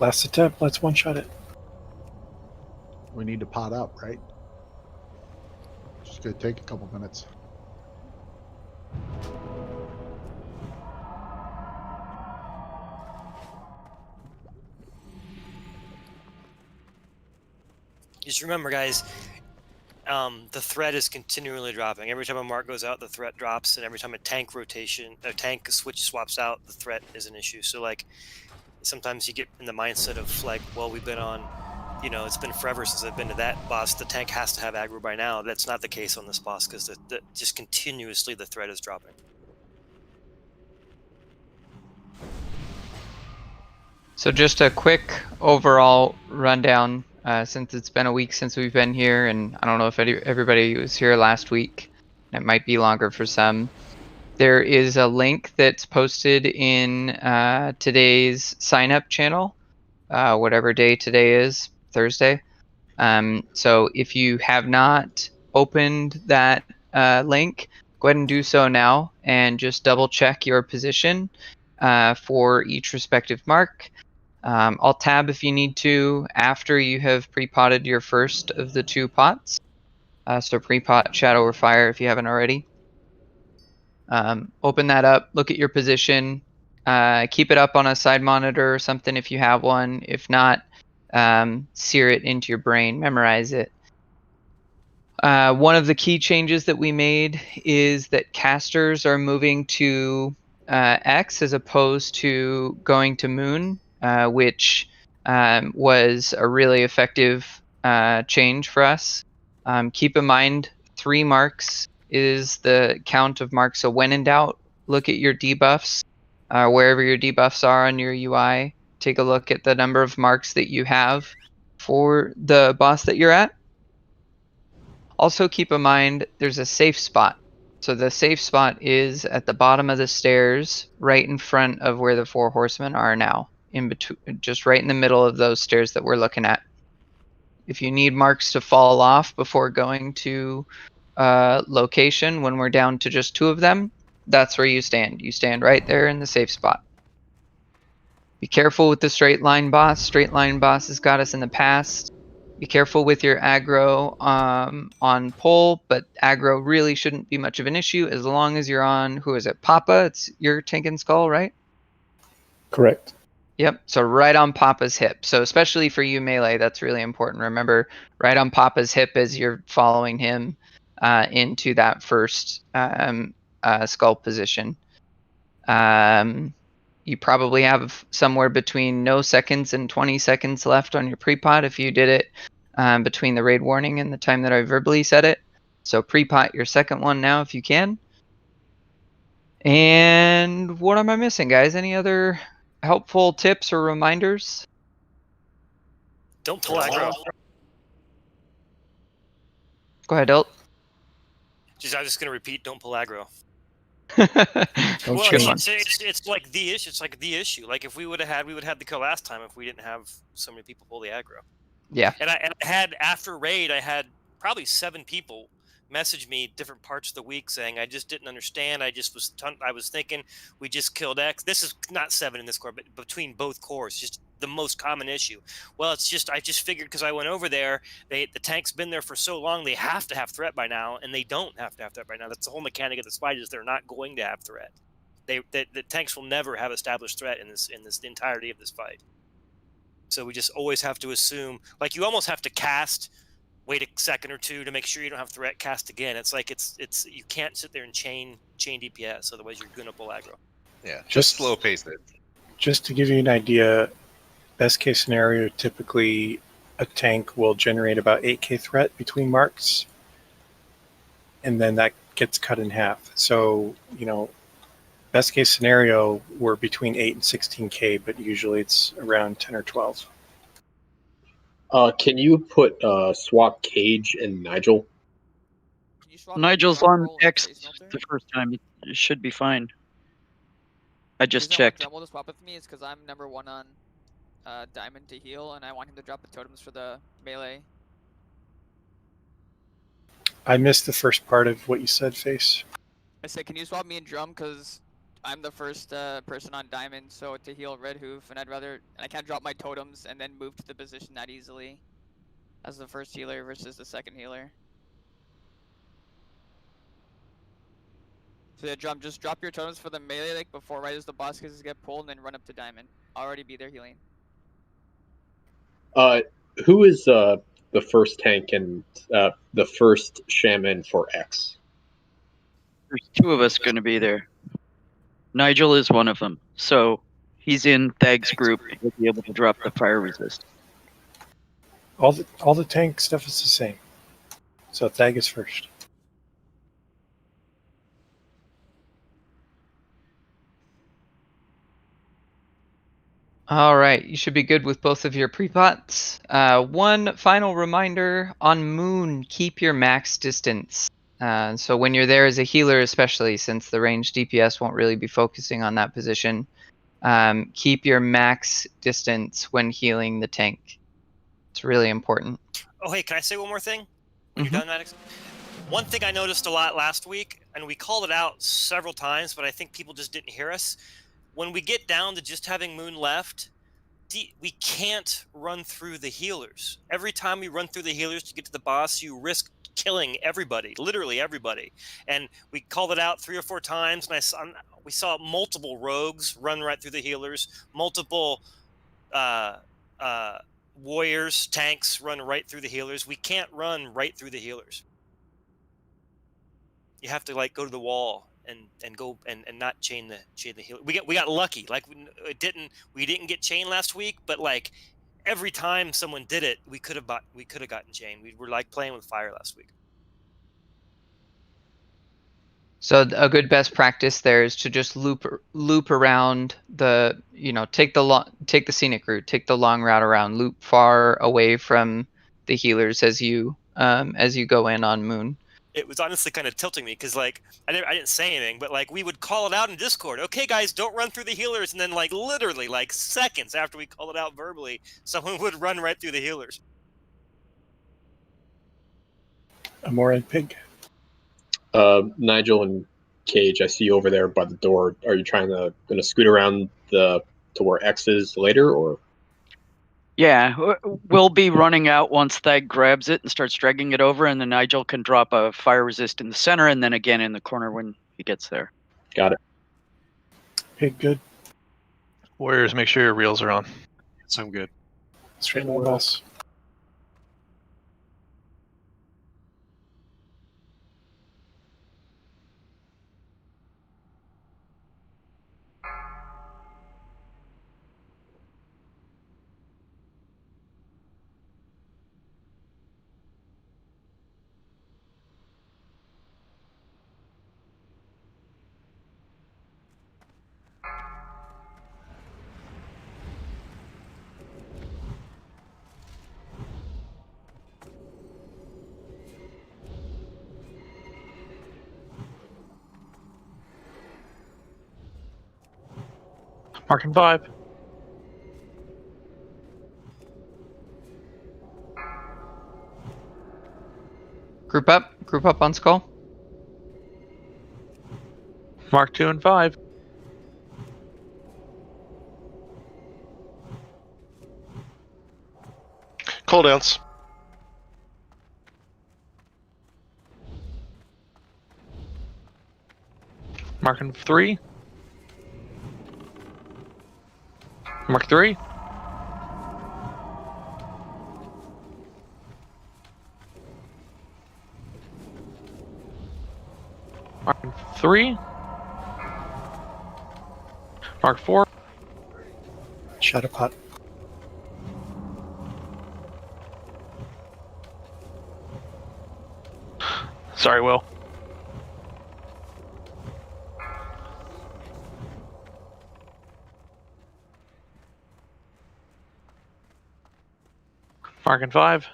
Last attempt. Let's one-shot it. We need to pot up, right? Just gonna take a couple minutes. Just remember, guys, the threat is continually dropping. Every time a mark goes out, the threat drops, and every time a tank switch swaps out, the threat is an issue. So like, sometimes you get in the mindset of like, well, we've been on, it's been forever since I've been to that boss. The tank has to have aggro by now. That's not the case on this boss because just continuously the threat is dropping. So just a quick overall rundown, since it's been a week since we've been here, and I don't know if everybody was here last week. It might be longer for some. There is a link that's posted in today's sign-up channel, whatever day today is, Thursday. So if you have not opened that link, go ahead and do so now, and just double check your position for each respective mark. I'll tab if you need to after you have pre-potted your first of the 2 pots. So pre-pot Shadow or Fire if you haven't already. Open that up, look at your position, keep it up on a side monitor or something if you have one. If not, sear it into your brain, memorize it. One of the key changes that we made is that casters are moving to X as opposed to going to Moon, which was a really effective change for us. Keep in mind, 3 marks is the count of marks. So when in doubt, look at your debuffs, wherever your debuffs are on your UI. Take a look at the number of marks that you have for the boss that you're at. Also keep in mind there's a safe spot. So the safe spot is at the bottom of the stairs, right in front of where the 4 horsemen are now, in between, just right in the middle of those stairs that we're looking at. If you need marks to fall off before going to location, when we're down to just 2 of them, that's where you stand. You stand right there in the safe spot. Be careful with the straight line boss. Straight line boss has got us in the past. Be careful with your aggro on pull, but aggro really shouldn't be much of an issue as long as you're on, who is it, Papa? It's your tank and skull, right? Correct. Yep, so right on Papa's hip. So especially for you melee, that's really important. Remember, right on Papa's hip as you're following him into that first skull position. You probably have somewhere between no seconds and 20 seconds left on your pre-pot if you did it between the raid warning and the time that I verbally said it. So pre-pot your second one now if you can. And what am I missing, guys? Any other helpful tips or reminders? Don't pull aggro. Go ahead, Dilt. I was just going to repeat, don't pull aggro. Well, it's like the issue. It's like the issue. Like if we would have had the kill last time if we didn't have so many people pull the aggro. Yeah. And I had after raid, I had probably 7 people message me different parts of the week saying I just didn't understand. I was thinking we just killed X. This is not 7 in this core, but between both cores, just the most common issue. Well, it's just I just figured because I went over there, the tank's been there for so long, they have to have threat by now, and they don't have to have threat by now. That's the whole mechanic of this fight is they're not going to have threat. The tanks will never have established threat in this entirety of this fight. So we just always have to assume, like you almost have to cast, wait a second or 2 to make sure you don't have threat, cast again. It's like it's you can't sit there and chain DPS, otherwise you're gonna pull aggro. Yeah, just slow pace it. Just to give you an idea, best case scenario, typically a tank will generate about 8k threat between marks, and then that gets cut in half. So, best case scenario, we're between 8 and 16k, but usually it's around 10 or 12. Can you put swap Cage and Nigel? Nigel's on X the first time. It should be fine. I just checked. Dremel to swap with me is because I'm number 1 on Diamond to heal, and I want him to drop the totems for the melee. I missed the first part of what you said, Face. I said, can you swap me and Drum? Because I'm the first person on diamond, so to heal red hoof, and I can't drop my totems and then move to the position that easily as the first healer versus the second healer. So yeah, just drop your totems for the melee like before, right as the boss cases get pulled, and then run up to diamond. I'll already be there healing. Who is the first tank and the first shaman for X? There's two of us going to be there. Nigel is one of them, so he's in Thag's group. He'll be able to drop the fire resist. All the tank stuff is the same. So Thag is first. All right, you should be good with both of your pre-pots. One final reminder on Moon, keep your max distance. So when you're there as a healer, especially since the ranged DPS won't really be focusing on that position, keep your max distance when healing the tank. It's really important. Oh, hey, can I say one more thing? When you're done, Maddox? One thing I noticed a lot last week, and we called it out several times, but I think people just didn't hear us. When we get down to just having Moon left, we can't run through the healers. Every time we run through the healers to get to the boss, you risk killing everybody, literally everybody. And we called it out 3 or 4 times, and we saw multiple rogues run right through the healers, multiple warriors, tanks run right through the healers. We can't run right through the healers. You have to like go to the wall and go and not chain the healer. We got lucky. Like we didn't get chain last week, but like every time someone did it, we could have gotten chain. We were like playing with fire last week. So a good best practice there is to just loop around the, take the scenic route, take the long route around, loop far away from the healers as you go in on Moon. It was honestly kind of tilting me because like I didn't say anything, but like we would call it out in Discord. Okay, guys, don't run through the healers, and then like literally like seconds after we called it out verbally, someone would run right through the healers. Amora and Pig. Nigel and Cage, I see you over there by the door. Are you gonna scoot around to where X is later, or? Yeah, we'll be running out once Thag grabs it and starts dragging it over, and then Nigel can drop a fire resist in the center, and then again in the corner when he gets there. Got it. Pig, good. Warriors, make sure your reels are on. Yes, I'm good. Straight line boss. Marking 5. Group up on Skull. Mark 2 and 5. Cooldowns. Marking 3. Mark 3. Mark 3. Mark 4. Shadowpot. Sorry, Will. Marking 5.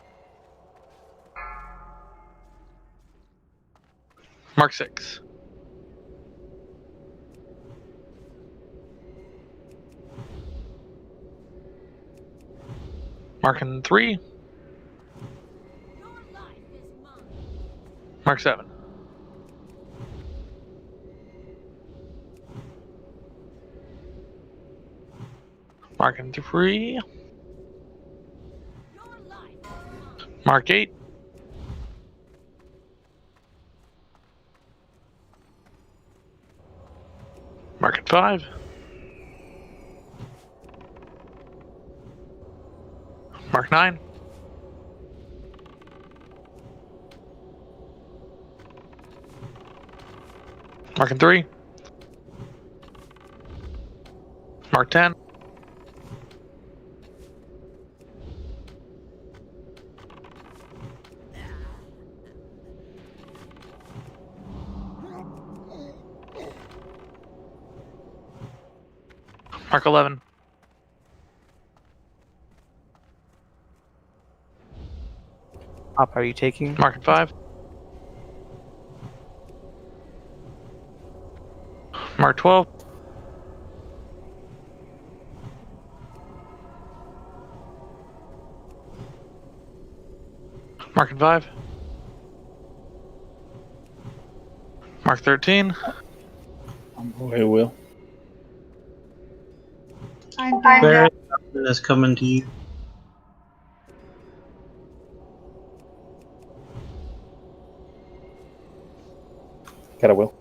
Mark 6. Marking 3. Mark 7. Marking 3. Mark 8. Marking 5. Mark 9. Marking 3. Mark 10. Mark 11. Up, are you taking? Marking 5. Mark 12. Marking 5. Mark 13. Okay, Will. Where is coming to you? Got a Will.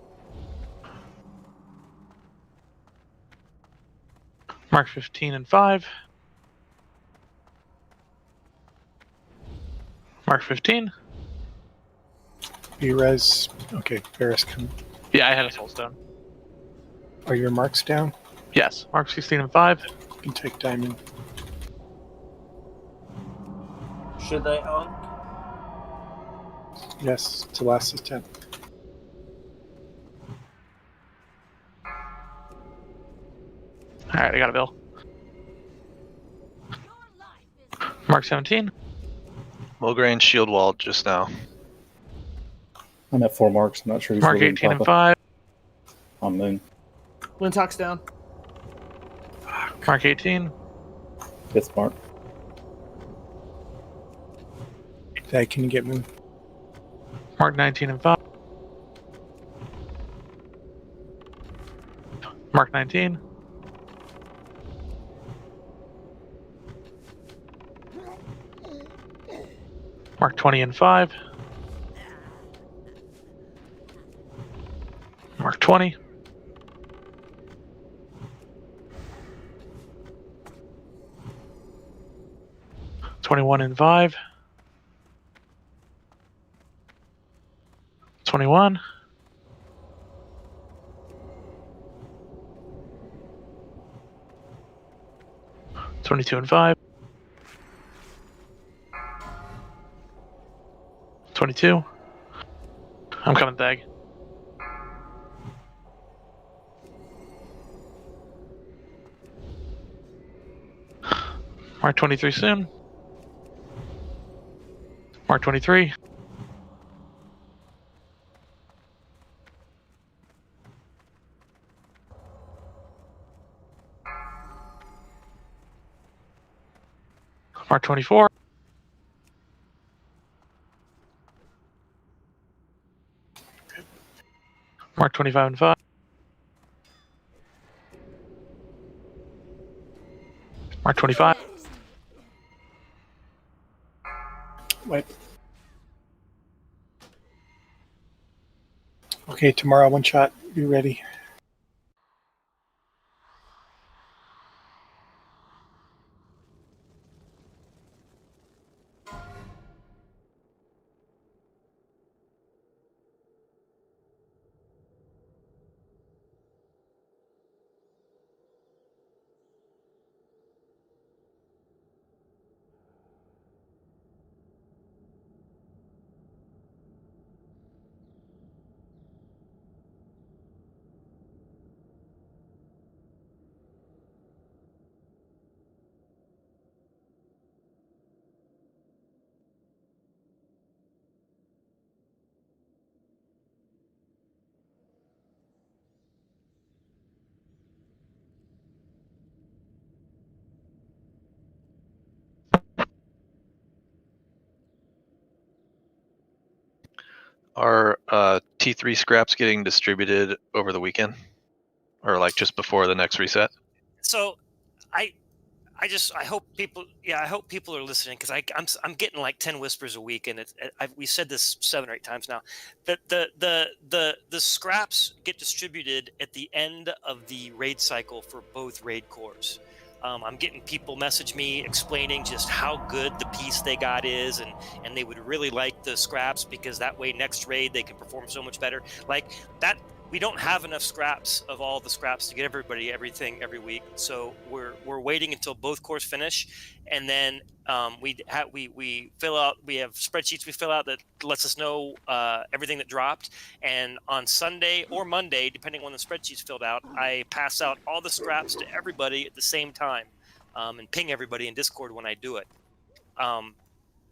Mark 15 and 5. Mark 15. B-res. Okay, Ferris, come. Yeah, I had a soulstone. Are your marks down? Yes, Mark 16 and 5. You can take diamond. Should I on? Yes, it's the last attempt. Alright, I got a bill. Mark 17. Mulgrain shield wall just now. I'm at 4 marks. I'm not sure he's Mark really 18 and top 5. on moon. Lintock's down. Mark 18. 5th mark. Hey, can you get moon? Mark 19 and 5. Mark 19. Mark 20 and 5. Mark 20. (21 and 5). 21. 22 and 5. 22. I'm coming, Thag. Mark 23 soon. Mark 23. Mark 24. Mark 25 and 5. Mark 25. Wait. Okay, tomorrow, one shot. Be ready. Are T3 scraps getting distributed over the weekend? Or like just before the next reset? So I hope people, I hope people are listening because I'm getting like 10 whispers a week, and we said this 7 or 8 times now. The scraps get distributed at the end of the raid cycle for both raid cores. I'm getting people message me explaining just how good the piece they got is, and they would really like the scraps because that way next raid they can perform so much better. Like that. We don't have enough scraps of all the scraps to get everybody everything every week, so we're waiting until both cores finish, and then we fill out. We have spreadsheets we fill out that lets us know everything that dropped, and on Sunday or Monday, depending on when the spreadsheet's filled out, I pass out all the scraps to everybody at the same time, and ping everybody in Discord when I do it.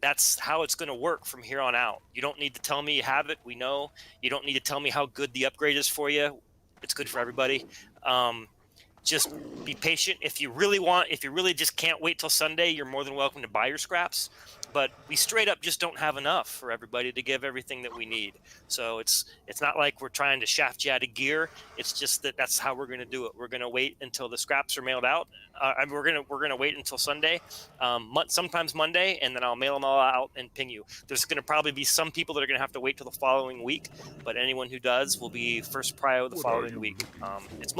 That's how it's going to work from here on out. You don't need to tell me you have it. We know. You don't need to tell me how good the upgrade is for you. It's good for everybody. Just be patient. If you really just can't wait till Sunday, you're more than welcome to buy your scraps. But we straight up just don't have enough for everybody to give everything that we need. So it's not like we're trying to shaft you out of gear. It's just that's how we're going to do it. We're going to wait until the scraps are mailed out. We're gonna wait until Sunday, sometimes Monday, and then I'll mail them all out and ping you. There's going to probably be some people that are going to have to wait till the following week, but anyone who does will be first prio the following week. It's